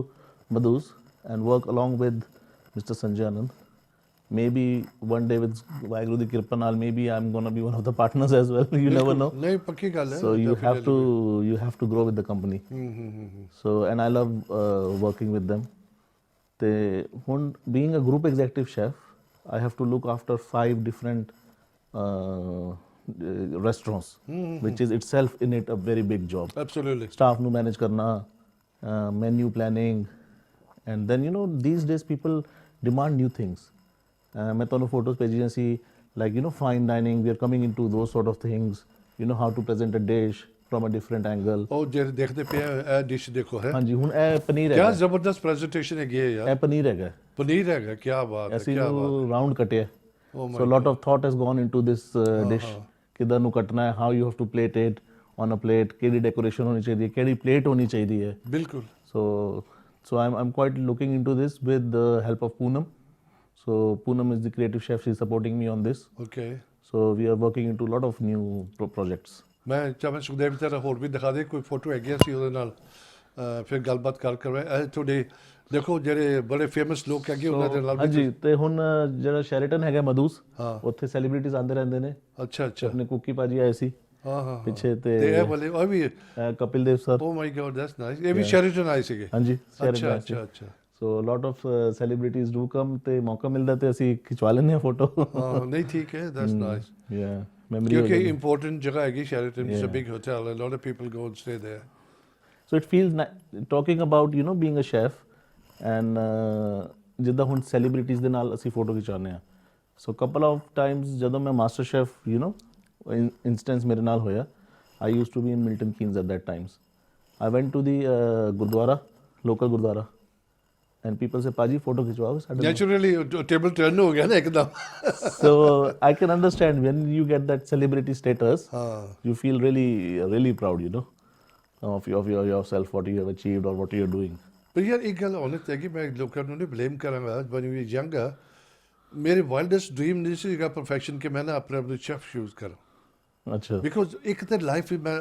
[SPEAKER 3] Madhu's and work along with Mr. Sanjay Anand. Maybe one day with Vaheguru di Kirpa ਨਾਲ maybe I'm going to be one of the partners as well. You never know.
[SPEAKER 1] ਨਹੀਂ, ਪੱਕੀ ਗੱਲ ਹੈ।
[SPEAKER 3] So you have to grow with the company. So, and I love working with them. ਤੇ ਹੁਣ being a group executive chef, I have to look after 5 different restaurants, which is itself in it a very big job.
[SPEAKER 1] Absolutely.
[SPEAKER 3] Staff ਨੂੰ manage ਕਰਨਾ, menu planning, and then these days people demand new things. ਮੈਂ ਤੁਹਾਨੂੰ photos ਭੇਜੀਆਂ ਸੀ like fine dining. We are coming into those sort of things. How to present a dish from a different angle.
[SPEAKER 1] ਉਹ ਜਿਹੜੇ ਦੇਖਦੇ ਪਏ ਆ, ਇਹ dish ਦੇਖੋ ਹੈ
[SPEAKER 3] ਹਾਂਜੀ ਹੁਣ ਇਹ ਪਨੀਰ
[SPEAKER 1] ਕਿਆ
[SPEAKER 3] ਹੈਗਾ,
[SPEAKER 1] ਜ਼ਬਰਦਸਤ ਪ੍ਰੈਜੈਂਟੇਸ਼ਨ ਹੈਗੀ ਹੈ ਯਾਰ
[SPEAKER 3] ਇਹ ਪਨੀਰ ਹੈਗਾ,
[SPEAKER 1] ਪਨੀਰ ਹੈਗਾ ਕੀ ਬਾਤ ਹੈ
[SPEAKER 3] ਅਸੀਂ
[SPEAKER 1] ਕੀ ਬਾਤ
[SPEAKER 3] ਨੂੰ ਰਾਉਂਡ ਕੱਟਿਆ।
[SPEAKER 1] Oh my
[SPEAKER 3] So a lot of thought has gone into this dish. ਕਿੱਦਾਂ ਨੂੰ ਕੱਟਣਾ ਹੈ, how you have to plate it on a plate, ਕਿਹੜੀ ਡੈਕੋਰੇਸ਼ਨ ਹੋਣੀ ਚਾਹੀਦੀ ਹੈ, ਕਿਹੜੀ ਪਲੇਟ ਹੋਣੀ ਚਾਹੀਦੀ ਹੈ।
[SPEAKER 1] ਬਿਲਕੁਲ
[SPEAKER 3] So I'm quite looking into this with the help of Poonam. So Poonam is the creative chef. She's supporting me on this.
[SPEAKER 1] Okay
[SPEAKER 3] So we are working into a lot of new projects.
[SPEAKER 1] ਮੈਂ ਚਾਹਾਂ ਸੁਖਦੇਵ ਦੀ ਤਰ੍ਹਾਂ ਹੋਰ ਵੀ ਦਿਖਾ ਦੇ ਕੋਈ photo ਹੈਗੀ ਸੀ ਉਹਦੇ ਨਾਲ ਫਿਰ ਗੱਲਬਾਤ ਕਰ ਇਹ ਤੁਹਾਡੇ ਦੇਖੋ ਜਿਹੜੇ ਬੜੇ ਫੇਮਸ ਲੋਕ ਹੈਗੇ ਉਹਨਾਂ ਦੇ ਨਾਲ ਵੀ
[SPEAKER 3] ਹਾਂਜੀ ਤੇ ਹੁਣ ਜਿਹੜਾ ਸ਼ੈਰਟਨ ਹੈਗਾ ਮਧੂਸ,
[SPEAKER 1] ਹਾਂ।
[SPEAKER 3] ਉੱਥੇ ਸੈਲੀਬ੍ਰਿਟੀਜ਼ ਆਉਂਦੇ ਰਹਿੰਦੇ ਨੇ।
[SPEAKER 1] ਅੱਛਾ ਅੱਛਾ
[SPEAKER 3] ਆਪਣੇ ਕੁੱਕੀ ਭਾਜੀ ਆਏ ਸੀ
[SPEAKER 1] ਹਾਂ
[SPEAKER 3] ਪਿੱਛੇ
[SPEAKER 1] ਤੇ ਇਹ ਵਾਲੇ ਉਹ ਵੀ
[SPEAKER 3] Kapil Dev sir.
[SPEAKER 1] Oh my God that's nice ਇਹ ਵੀ ਸ਼ੈਰਿਟਨ ਆਏ ਸੀਗੇ
[SPEAKER 3] ਹਾਂਜੀ
[SPEAKER 1] ਅੱਛਾ ਅੱਛਾ ਅੱਛਾ
[SPEAKER 3] so lot of celebrities do come ਤੇ ਮੌਕਾ ਮਿਲਦਾ ਤੇ ਅਸੀਂ ਖਿਚਵਾ ਲੈਂਦੇ ਹਾਂ ਫੋਟੋ।
[SPEAKER 1] ਹਾਂ ਨਹੀਂ ਠੀਕ ਹੈ ਦੈਟਸ ਨਾਈਸ
[SPEAKER 3] ਯਾ ਮੈਮਰੀ
[SPEAKER 1] ਕਿਉਂਕਿ ਇੰਪੋਰਟੈਂਟ ਜਗ੍ਹਾ ਹੈਗੀ Sheraton is a big hotel a lot of people go and stay there
[SPEAKER 3] so it feels talking about being a chef and ਜਿੱਦਾਂ ਹੁਣ ਸੈਲੀਬ੍ਰਿਟੀਜ਼ ਦੇ ਨਾਲ ਅਸੀਂ ਫੋਟੋ ਖਿਚਾਉਂਦੇ ਹਾਂ। ਸੋ ਕਪਲ ਆਫ ਟਾਈਮਸ ਜਦੋਂ ਮੈਂ ਮਾਸਟਰ ਸ਼ੈਫ ਇੰਸਟੈਂਸ ਮੇਰੇ ਨਾਲ ਹੋਇਆ, I used to be in Milton Keynes at that times. I went to the Gurdwara, local Gurdwara, and people say, "Paji, photo खिंचवाओ साढ़े नौ."
[SPEAKER 1] नेचुरली टेबल टर्न हो गया ना एकदम
[SPEAKER 3] So I can understand when you get that celebrity status, you feel really, really proud, of yourself, what you have achieved or what you are doing.
[SPEAKER 1] ਪਰ ਯਾਰ ਇੱਕ ਗੱਲ honest ਹੈ ਕਿ ਮੈਂ ਲੋਕਾਂ ਨੂੰ ਨਹੀਂ ਬਲੇਮ ਕਰਾਂਗਾ। when we were younger ਮੇਰੇ ਵਾਈਲਡੈਸਟ ਡ੍ਰੀਮ ਨਹੀਂ ਸੀਗਾ ਪਰਫੈਕਸ਼ਨ ਕਿ ਮੈਂ ਨਾ ਆਪਣੇ ਆਪ ਨੂੰ ਸ਼ੈਫ ਚੂਜ਼ ਕਰਾਂ।
[SPEAKER 3] ਅੱਛਾ
[SPEAKER 1] ਬਿਕੋਜ਼ ਇੱਕ ਤਾਂ ਲਾਈਫ ਮੈਂ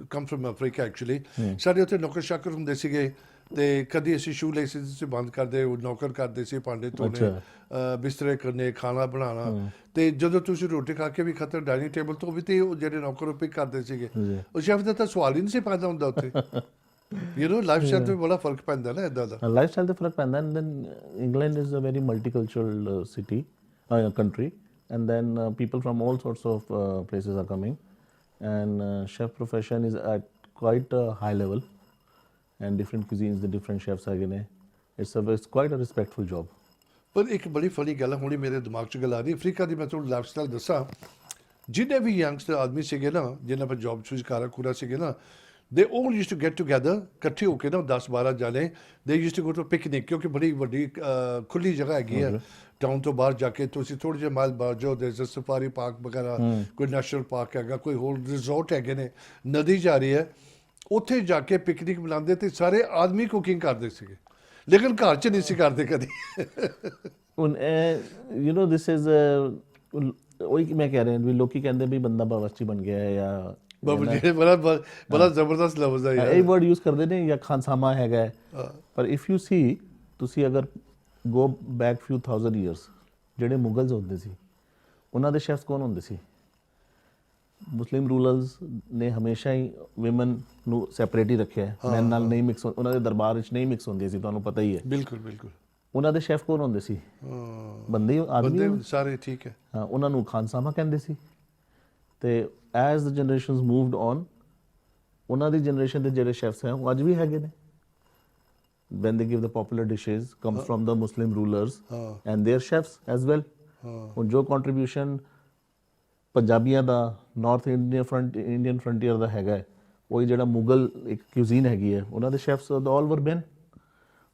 [SPEAKER 1] ਕਮ ਫਰਮ ਅਫਰੀਕਾ ਐਕਚੁਅਲੀ ਸਾਡੇ ਉੱਥੇ ਨੌਕਰ ਸ਼ਾਕਰ ਹੁੰਦੇ ਸੀਗੇ ਤੇ ਕਦੀ ਅਸੀਂ ਸ਼ੂ ਲੈਸਿਸ ਬੰਦ ਕਰਦੇ ਉਹ ਨੌਕਰ ਕਰਦੇ ਸੀ ਭਾਂਡੇ ਧੋਣੇ ਬਿਸਤਰੇ ਕਰਨੇ ਖਾਣਾ ਬਣਾਉਣਾ ਤੇ ਜਦੋਂ ਤੁਸੀਂ ਰੋਟੀ ਖਾ ਕੇ ਵੀ ਖਤਰ ਡਾਈਨਿੰਗ ਟੇਬਲ ਤੋਂ ਵੀ ਤੇ ਉਹ ਜਿਹੜੇ ਨੌਕਰ ਉਹ ਪਿਕ ਕਰਦੇ ਸੀਗੇ ਉਹ ਸ਼ੈਫ ਦਾ ਤਾਂ ਸਵਾਲ ਹੀ ਨਹੀਂ ਸੀ ਪੈਦਾ ਹੁੰਦਾ ਉੱਥੇ ਲਾਈਫ ਸਟਾਈਲ ਤੇ ਬੜਾ ਫਰਕ ਪੈਂਦਾ ਨਾ ਇਦਾਂ ਦਾ
[SPEAKER 3] ਲਾਈਫ ਸਟਾਈਲ ਤੇ ਫਰਕ ਪੈਂਦਾ and then England is a very multicultural city country and then people from all sorts of places are coming and chef profession is at quite a high level and different cuisines the different chefs are gene it's quite a respectful job
[SPEAKER 1] ਪਰ ਇੱਕ ਬੜੀ funny ਗੱਲ ਹੁਣੀ ਮੇਰੇ ਦਿਮਾਗ 'ਚ ਗੱਲ ਆ ਰਹੀ ਅਫਰੀਕਾ ਦੀ ਮੈਂ ਤੁਹਾਨੂੰ ਲਾਈਫ ਸਟਾਈਲ ਦੱਸਾਂ ਜਿੰਨੇ ਵੀ ਯੰਗਸਟਰ ਆਦਮੀ ਸੀਗੇ ਨਾ ਜਿਨ੍ਹਾਂ ਪਰ ਜੌਬ ਚੂਜ਼ ਕਰਾ ਸੀਗੇ ਨਾ they all used to get together ਇਕੱਠੇ ਹੋ ਕੇ ਨਾ 10-12 ਜਾਣੇ they used to go to picnic ਕਿਉਂਕਿ ਬੜੀ ਵੱਡੀ ਖੁੱਲੀ ਜਗ੍ਹਾ ਹੈਗੀ ਹੈ ਟਾਊਨ ਤੋਂ ਬਾਹਰ ਜਾ ਕੇ ਤੁਸੀਂ ਥੋੜ੍ਹੇ ਜਿਹੇ ਮਾਈਲ ਬਾਹਰ ਜਾਓ there's a ਸਫਾਰੀ ਪਾਰਕ ਵਗੈਰਾ ਕੋਈ ਨੈਸ਼ਨਲ ਪਾਰਕ ਹੈਗਾ ਕੋਈ ਹੋਰ ਰਿਜ਼ੋਰਟ ਹੈਗੇ ਨੇ ਨਦੀ ਜਾ ਰਹੀ ਹੈ ਉੱਥੇ ਜਾ ਕੇ ਪਿਕਨਿਕ ਮਨਾਉਂਦੇ ਤੇ ਸਾਰੇ ਆਦਮੀ ਕੁਕਿੰਗ ਕਰਦੇ ਸੀਗੇ ਲੇਕਿਨ ਘਰ 'ਚ ਨਹੀਂ ਸੀ ਕਰਦੇ ਕਦੀ
[SPEAKER 3] ਹੁਣ this is ਉਹੀ ਮੈਂ ਕਹਿ ਰਿਹਾ ਵੀ ਲੋਕੀ ਕਹਿੰਦੇ ਵੀ ਬੰਦਾ ਬਾਵਰਚੀ ਬਣ ਗਿਆ ਹੈ ਜਾਂ
[SPEAKER 1] ਬੜਾ ਜ਼ਬਰਦਸਤ ਲਫ਼ਜ਼ ਹੈ ਯਾਰ
[SPEAKER 3] ਇਹ ਵਰਡ ਯੂਜ਼ ਕਰਦੇ ਨੇ ਜਾਂ ਖਾਨਸਾਮਾ ਹੈਗਾ ਹੈ ਪਰ ਇਫ ਯੂ ਸੀ ਤੁਸੀਂ ਅਗਰ ਗੋ ਬੈਕ ਫਿਊ ਥਾਊਜ਼ੈਂਡ ਈਅਰਸ ਜਿਹੜੇ ਮੁਗਲਸ ਹੁੰਦੇ ਸੀ ਉਹਨਾਂ ਦੇ ਸ਼ੈਫਸ ਕੌਣ ਹੁੰਦੇ ਸੀ ਮੁਸਲਿਮ ਰੂਲਰਸ ਨੇ ਹਮੇਸ਼ਾ ਹੀ ਵਿਮਨ ਨੂੰ ਸੈਪਰੇਟ ਹੀ ਰੱਖਿਆ ਹੈ ਮੈਨ ਨਾਲ ਨਹੀਂ ਮਿਕਸ ਉਹਨਾਂ ਦੇ ਦਰਬਾਰ ਵਿੱਚ ਨਹੀਂ ਮਿਕਸ ਹੁੰਦੀ ਸੀ ਤੁਹਾਨੂੰ ਪਤਾ ਹੀ ਹੈ
[SPEAKER 1] ਬਿਲਕੁਲ ਬਿਲਕੁਲ
[SPEAKER 3] ਉਹਨਾਂ ਦੇ ਸ਼ੈਫ ਕੌਣ ਹੁੰਦੇ ਸੀ ਬੰਦੇ ਆਦਮੀ
[SPEAKER 1] ਸਾਰੇ ਠੀਕ ਹੈ
[SPEAKER 3] ਹਾਂ ਉਹਨਾਂ ਨੂੰ ਖਾਨਸਾਮਾ ਕਹਿੰਦੇ ਸੀ ਤੇ as the generations moved on ਉਹਨਾਂ ਦੀ ਜਨਰੇਸ਼ਨ ਦੇ ਜਿਹੜੇ ਸ਼ੈਫਸ ਹੈ ਉਹ ਅੱਜ ਵੀ ਹੈਗੇ ਨੇ when they give the popular dishes comes from the Muslim rulers and their chefs as well ਹੁਣ ਜੋ contribution ਪੰਜਾਬੀਆਂ ਦਾ ਨਾਰਥ ਇੰਡੀਅਨ ਫਰੰਟੀਅਰ ਦਾ ਹੈਗਾ ਉਹ ਜਿਹੜਾ ਮੁਗਲ ਇੱਕ cuisine ਹੈਗੀ ਹੈ ਉਹਨਾਂ ਦੇ ਸ਼ੈਫਸ ਆਲ ਵਰ ਮੈਨ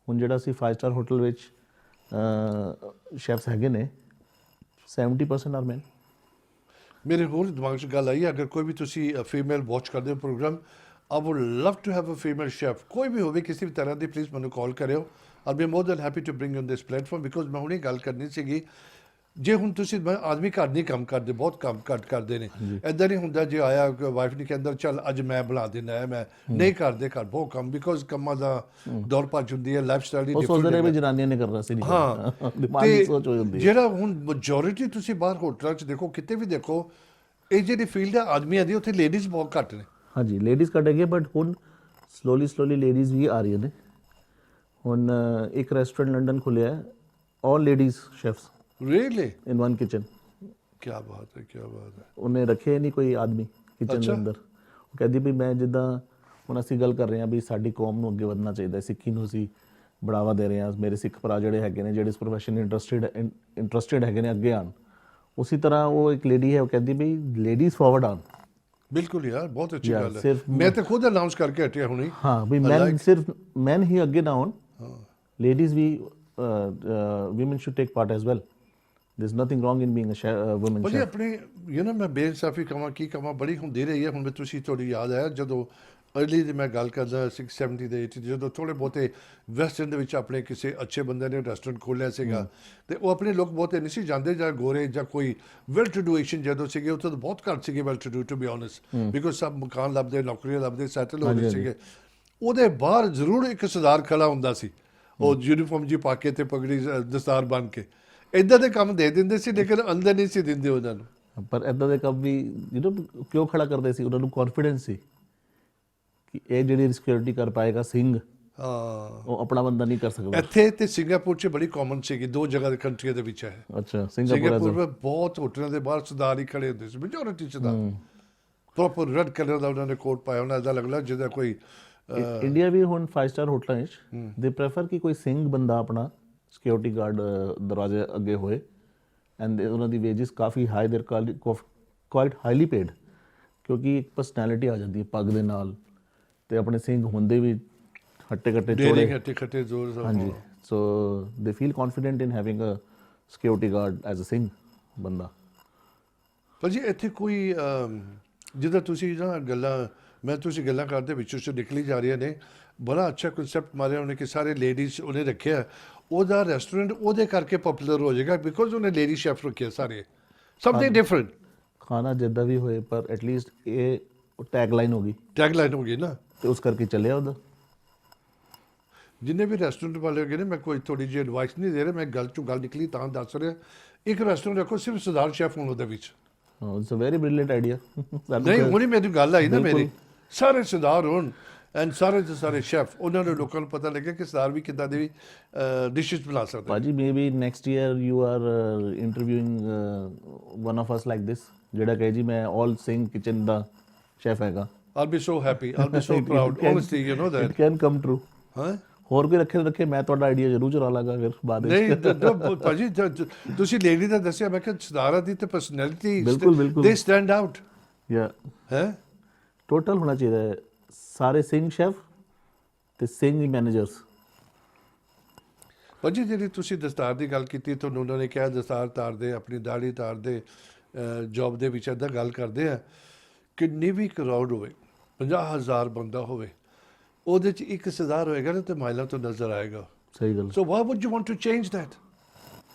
[SPEAKER 3] ਹੁਣ ਜਿਹੜਾ ਅਸੀਂ 5 ਸਟਾਰ ਹੋਟਲ ਵਿੱਚ ਸ਼ੈਫਸ ਹੈਗੇ ਨੇ 70% ਆਰ ਮੈਨ
[SPEAKER 1] ਮੇਰੇ ਹੋਰ ਦਿਮਾਗ 'ਚ ਗੱਲ ਆਈ ਅਗਰ ਕੋਈ ਵੀ ਤੁਸੀਂ ਫੀਮੇਲ ਵਾਚ ਕਰਦੇ ਹੋ programme I would love to have a female chef. ਕੋਈ ਵੀ ਹੋਵੇ ਕਿਸੇ ਵੀ ਤਰ੍ਹਾਂ ਦੀ ਪਲੀਜ਼ ਮੈਨੂੰ ਕਾਲ ਕਰਿਓ I'll be more than happy to bring you on this platform because ਮੈਂ ਹੁਣੇ ਗੱਲ ਕਰਨੀ ਸੀਗੀ ਜੇ ਹੁਣ ਤੁਸੀਂ ਆਦਮੀ ਘਰ ਨਹੀਂ ਕੰਮ ਕਰਦੇ ਬਹੁਤ ਕੰਮ ਘੱਟ ਕਰਦੇ ਨੇ ਇੱਦਾਂ ਨਹੀਂ ਹੁੰਦਾ ਜੇ ਆਇਆ ਵਾਈਫ ਨੇ ਕਹਿੰਦਾ ਚੱਲ ਅੱਜ ਮੈਂ ਬਣਾ ਦੇਣਾ ਹੈ ਮੈਂ ਨਹੀਂ ਕਰਦੇ ਘਰ ਬਹੁਤ ਕੰਮ ਬਿਕੋਜ਼ ਕੰਮਾਂ ਦਾ ਦੌਰ ਭੱਜ ਹੁੰਦੀ ਹੈ ਲਾਈਫ ਸਟਾਈਲ ਦੀ
[SPEAKER 3] ਉਹ ਸੋਚਦੇ ਨੇ ਵੀ ਜਨਾਨੀਆਂ ਨੇ ਕਰਨਾ ਸੀ ਨਹੀਂ
[SPEAKER 1] ਹਾਂ
[SPEAKER 3] ਦਿਮਾਗੀ ਸੋਚ ਹੋ ਜਾਂਦੀ ਹੈ
[SPEAKER 1] ਜਿਹੜਾ ਹੁਣ ਮੈਜੋਰਿਟੀ ਤੁਸੀਂ ਬਾਹਰ ਹੋਟਲਾਂ 'ਚ ਦੇਖੋ ਕਿਤੇ ਵੀ ਦੇਖੋ ਇਹ ਜਿਹੜੀ ਫੀਲਡ ਹੈ ਆਦਮੀਆਂ ਦੀ ਉੱਥੇ ਲੇਡੀਜ਼ ਬਹੁਤ ਘੱਟ ਨੇ
[SPEAKER 3] ਹਾਂਜੀ ਲੇਡੀਜ਼ ਘੱਟ ਹੈਗੇ ਬਟ ਹੁਣ ਸਲੋਲੀ ਲੇਡੀਜ਼ ਵੀ ਆ ਰਹੀਆਂ ਨੇ ਹੁਣ ਇੱਕ ਰੈਸਟੋਰੈਂਟ ਲੰਡਨ ਖੁੱਲਿਆ ਹੈ all ladies chefs
[SPEAKER 1] really
[SPEAKER 3] in one kitchen
[SPEAKER 1] ਕੀ ਬਾਤ ਹੈ
[SPEAKER 3] ਉਹਨੇ ਰੱਖੇ ਨਹੀਂ ਕੋਈ ਆਦਮੀ ਕਿਚਨ ਦੇ ਅੰਦਰ ਉਹ ਕਹਿੰਦੀ ਵੀ ਮੈਂ ਜਿੱਦਾਂ ਹੁਣ ਅਸੀਂ ਗੱਲ ਕਰ ਰਹੇ ਹਾਂ ਵੀ ਸਾਡੀ ਕੌਮ ਨੂੰ ਅੱਗੇ ਵਧਣਾ ਚਾਹੀਦਾ ਸਿੱਖੀ ਨੂੰ ਅਸੀਂ ਬੜਾਵਾ ਦੇ ਰਹੇ ਹਾਂ ਮੇਰੇ ਸਿੱਖ ਭਰਾ ਜਿਹੜੇ ਹੈਗੇ ਨੇ ਜਿਹੜੇ ਇਸ ਪ੍ਰੋਫੈਸ਼ਨ ਇੰਟਰਸਟਿਡ ਹੈਗੇ ਨੇ ਅੱਗੇ ਆਉਣ ਉसी तरह वो एक लेडी है वो कहती भाई लेडीज फॉरवर्ड ऑन
[SPEAKER 1] ਬਿਲਕੁਲ ਯਾਰ ਬਹੁਤ ਅੱਛੀ
[SPEAKER 3] ਯਾਰ,
[SPEAKER 1] ਗੱਲ ਹੈ
[SPEAKER 3] ਸਿਰਫ
[SPEAKER 1] ਮੈਂ ਤਾਂ ਖੁਦ ਅਨਾਉਂਸ ਕਰਕੇ ਹਟਿਆ ਹੁਣੀ
[SPEAKER 3] हाँ भाई मैन सिर्फ मैन ही अगे ना होन लेडीज भी women should take part as well. There's nothing wrong in being a woman
[SPEAKER 1] ਭਾਜੀ
[SPEAKER 3] chef.
[SPEAKER 1] ਆਪਣੇ ਨਾ ਮੈਂ ਬੇਇਨਸਾਫੀ ਕਵਾਂ ਕੀ ਕਵਾਂ ਬੜੀ ਹੁੰਦੀ ਰਹੀ ਹੈ ਹੁਣ ਮੈਂ ਤੁਸੀਂ ਤੁਹਾਡੀ ਯਾਦ ਆਇਆ ਜਦੋਂ ਅਰਲੀ ਦੀ ਮੈਂ ਗੱਲ ਕਰਦਾ 670 ਦੇ 80 ਜਦੋਂ ਥੋੜੇ ਬਹੁਤੇ ਵੈਸਟਰਨ ਦੇ ਵਿੱਚ ਆਪਣੇ ਕਿਸੇ ਅੱਛੇ ਬੰਦੇ ਨੇ ਰੈਸਟੋਰੈਂਟ ਖੋਲ੍ਹਿਆ ਸੀਗਾ ਤੇ ਉਹ ਆਪਣੇ ਲੋਕ ਬਹੁਤੇ ਨਹੀਂ ਸੀ ਜਾਂਦੇ ਜਾਂ ਗੋਰੇ ਜਾਂ ਕੋਈ ਵੈਲ ਟੂ ਡੂ ਏਸ਼ੀਅਨ ਜਦੋਂ ਸੀਗੇ ਉੱਥੇ ਤਾਂ ਬਹੁਤ ਘੱਟ ਸੀਗੇ well to do to be honest because ਸਭ ਮਕਾਨ ਲੱਭਦੇ ਨੌਕਰੀਆਂ ਲੱਭਦੇ ਸੈਟਲ ਹੋ ਗਏ ਸੀਗੇ ਉਹਦੇ ਬਾਹਰ ਜ਼ਰੂਰ ਇੱਕ ਸਰਦਾਰ ਖੜਾ ਹੁੰਦਾ ਸੀ ਉਹ ਯੂਨੀਫਾਰਮ ਜੀ ਪਾ ਕੇ ਤੇ ਪਗੜੀ ਦਸਤਾਰ ਬੰਨ ਕੇ ਇਦਾਂ ਦੇ ਕੰਮ ਦੇ ਦਿੰਦੇ ਸੀ ਲੇਕਿਨ ਅੰਦਰ ਨਹੀਂ ਸੀ ਦਿੰਦੇ ਉਹਨਾਂ ਨੂੰ
[SPEAKER 3] ਪਰ ਇਦਾਂ ਦੇ ਕੰਮ ਵੀ ਕਿਉਂ ਖੜਾ ਕਰਦੇ ਸੀ ਉਹਨਾਂ ਨੂੰ ਕੌਨਫੀਡੈਂਸ ਸੀ ਕਿ ਇਹ ਜਿਹੜੀ ਸਿਕਿਉਰਿਟੀ ਕਰ ਪਾਏਗਾ ਸਿੰਘ
[SPEAKER 1] ਹਾਂ
[SPEAKER 3] ਉਹ ਆਪਣਾ ਬੰਦਾ ਨਹੀਂ ਕਰ ਸਕਦਾ
[SPEAKER 1] ਇੱਥੇ ਤੇ ਸਿੰਗਾਪੁਰ 'ਚ ਬੜੀ ਕਾਮਨ ਸੀਗੀ ਦੋ ਜਗ੍ਹਾ ਦੇ ਕੰਟਰੀਆਂ ਦੇ ਵਿੱਚ ਹੈ
[SPEAKER 3] ਅੱਛਾ
[SPEAKER 1] ਸਿੰਗਾਪੁਰ ਵਿੱਚ ਬਹੁਤ ਹੋਟਲਾਂ ਦੇ ਬਾਹਰ ਸਰਦਾਰ ਹੀ ਖੜੇ ਹੁੰਦੇ ਸੀ ਮੈਜੋਰਿਟੀ ਸਰਦਾਰ ਪ੍ਰੋਪਰ ਰੈੱਡ ਕਲਰ ਦਾ ਉਹਨਾਂ ਨੇ ਕੋਟ ਪਾਇਆ ਉਹਨਾਂ ਦਾ ਲੱਗਦਾ ਜਿਹਦਾ ਕੋਈ
[SPEAKER 3] ਇੰਡੀਆ ਵੀ ਹੁਣ 5 ਸਟਾਰ ਹੋਟਲਾਂ ਵਿੱਚ ਦੇ ਪ੍ਰੈਫਰ ਕਿ ਕੋਈ ਸਿੰਘ ਬੰਦਾ ਆਪਣਾ ਸਿਕਿਉਰਿਟੀ ਗਾਰਡ ਦਰਵਾਜ਼ੇ ਅੱਗੇ ਹੋਏ ਐਂਡ ਉਹਨਾਂ ਦੀ ਵੇਜਿਸ ਕਾਫੀ ਹਾਈ ਦੇਰ ਕੁਆਇਟ ਹਾਈਲੀ ਪੇਡ ਕਿਉਂਕਿ ਇੱਕ ਪਰਸਨੈਲਿਟੀ ਆ ਜਾਂਦੀ ਹੈ ਪੱਗ ਦੇ ਨਾਲ ਤੇ ਆਪਣੇ ਸਿੰਘ ਹੁੰਦੇ ਵੀ ਹੱਟੇ ਕੱਟੇ ਚੋੜੇ
[SPEAKER 1] ਹੱਟੇ ਖੱਟੇ ਜ਼ੋਰ
[SPEAKER 3] ਹਾਂਜੀ so they feel confident in having a security guard as a Singh ਬੰਦਾ
[SPEAKER 1] ਪਰ ਜੀ ਇੱਥੇ ਕੋਈ ਜਿੱਦਾਂ ਤੁਸੀਂ ਨਾ ਗੱਲਾਂ ਮੈਂ ਤੁਸੀਂ ਗੱਲਾਂ ਕਰਦੇ ਵਿੱਚੋਂ ਚ ਨਿਕਲੀ ਜਾ ਰਹੀਆਂ ਨੇ ਬੜਾ ਅੱਛਾ ਕਨਸੈਪਟ ਮਾਰਿਆ ਉਹਨੇ ਕਿ ਸਾਰੇ ਲੇਡੀਜ਼ ਉਹਨੇ ਰੱਖਿਆ ਉਹਦਾ ਰੈਸਟੋਰੈਂਟ ਉਹਦੇ ਕਰਕੇ ਪਪੂਲਰ ਹੋ ਜਾਏਗਾ ਬਿਕੋਜ਼ ਉਹਨੇ ਲੇਡੀ ਸ਼ੈਫ ਰੱਖਿਆ ਸਾਰੇ ਸਮਥਿੰਗ ਡਿਫਰੈਂਟ
[SPEAKER 3] ਖਾਣਾ ਜਿੱਦਾਂ ਵੀ ਹੋਏ ਪਰ ਐਟਲੀਸਟ ਇਹ ਟੈਗ ਲਾਈਨ ਹੋ ਗਈ
[SPEAKER 1] ਟੈਗ ਲਾਈਨ ਹੋ ਗਈ ਨਾ
[SPEAKER 3] ਤੇ ਉਸ ਕਰਕੇ ਚੱਲਿਆ ਉਹਦਾ
[SPEAKER 1] ਜਿੰਨੇ ਵੀ ਰੈਸਟੋਰੈਂਟ ਵਾਲੇ ਹੈਗੇ ਨੇ ਮੈਂ ਕੋਈ ਥੋੜੀ ਜਿਹੀ ਐਡਵਾਈਸ ਨਹੀਂ ਦੇ ਰਿਹਾ ਮੈਂ ਗੱਲ ਚੋਂ ਗੱਲ ਨਿਕਲੀ ਤਾਂ ਦੱਸ ਰਿਹਾ ਇੱਕ ਰੈਸਟੋਰੈਂਟ ਰੱਖੋ ਸਿਰਫ ਸਰਦਾਰ ਸ਼ੈਫ ਹੋਣ ਉਹਦੇ ਵਿੱਚ
[SPEAKER 3] it's a very brilliant idea
[SPEAKER 1] ਨਹੀਂ ਹੁਣੀ ਮੇਰੀ ਗੱਲ ਆਈ ਨਾ ਮੇਰੀ ਸਾਰੇ ਸਰਦਾਰ ਹੋਣ ਐਂਡ ਸਾਰੇ ਦੇ ਸਾਰੇ ਸ਼ੈਫ ਉਹਨਾਂ ਨੂੰ ਲੋਕਾਂ ਨੂੰ ਪਤਾ ਲੱਗੇ ਕਿ ਸਰਦਾਰ ਵੀ ਕਿੱਦਾਂ ਦੇ ਡਿਸ਼ਸ ਬਣਾ ਸਕਦੇ
[SPEAKER 3] ਭਾਜੀ maybe next year you are interviewing one of us like this ਜਿਹੜਾ ਕਹੇ ਜੀ ਮੈਂ ਆਲ ਸਿੰਘ ਕਿਚਨ ਦਾ ਸ਼ੈਫ ਹੈਗਾ
[SPEAKER 1] I'll be so happy. I'll be so proud. Honestly, you know that.
[SPEAKER 3] It can come true.
[SPEAKER 1] ਹਾਂ
[SPEAKER 3] ਹੋਰ ਕੋਈ ਰੱਖੇ ਮੈਂ ਤੁਹਾਡਾ ਆਈਡੀਆ ਜ਼ਰੂਰ ਚੁਰਾ ਲਾਂਗਾ ਫਿਰ ਬਾਅਦ
[SPEAKER 1] ਨਹੀਂ
[SPEAKER 3] ਵਿੱਚ
[SPEAKER 1] ਭਾਜੀ ਤੁਸੀਂ ਲੇਡੀ ਦਾ ਦੱਸਿਆ ਮੈਂ ਕਿ ਸਰਦਾਰਾਂ ਦੀ ਤੇ ਪਰਸਨੈਲਿਟੀ
[SPEAKER 3] ਬਿਲਕੁਲ
[SPEAKER 1] ਦੇ ਸਟੈਂਡ ਆਊਟ
[SPEAKER 3] ਯਾ
[SPEAKER 1] ਹੈ
[SPEAKER 3] ਟੋਟਲ ਹੋਣਾ ਚਾਹੀਦਾ ਹੈ ਸਾਰੇ ਸਿੰਘ ਸ਼ੈਫ ਤੇ ਸਿੰਘ ਮੈਨੇਜਰਸ
[SPEAKER 1] ਭਾਜੀ ਜਿਹੜੀ ਤੁਸੀਂ ਦਸਤਾਰ ਦੀ ਗੱਲ ਕੀਤੀ ਤੁਹਾਨੂੰ ਉਹਨਾਂ ਨੇ ਕਿਹਾ ਦਸਤਾਰ ਤਾਰਦੇ ਆਪਣੀ ਦਾੜੀ ਤਾਰਦੇ ਜੌਬ ਦੇ ਵਿੱਚ ਏਦਾਂ ਗੱਲ ਕਰਦੇ ਆ ਕਿੰਨੀ ਵੀ ਕਰਾਊਡ ਹੋਵੇ 50,000 ਬੰਦਾ ਹੋਵੇ ਉਹਦੇ ਚ ਇੱਕ ਸਰਦਾਰ ਹੋਏਗਾ ਨਾ ਤੇ ਮਾਈਲਾਂ ਤੋਂ ਨਜ਼ਰ ਆਏਗਾ
[SPEAKER 3] ਸਹੀ ਗੱਲ
[SPEAKER 1] so why would you want to change that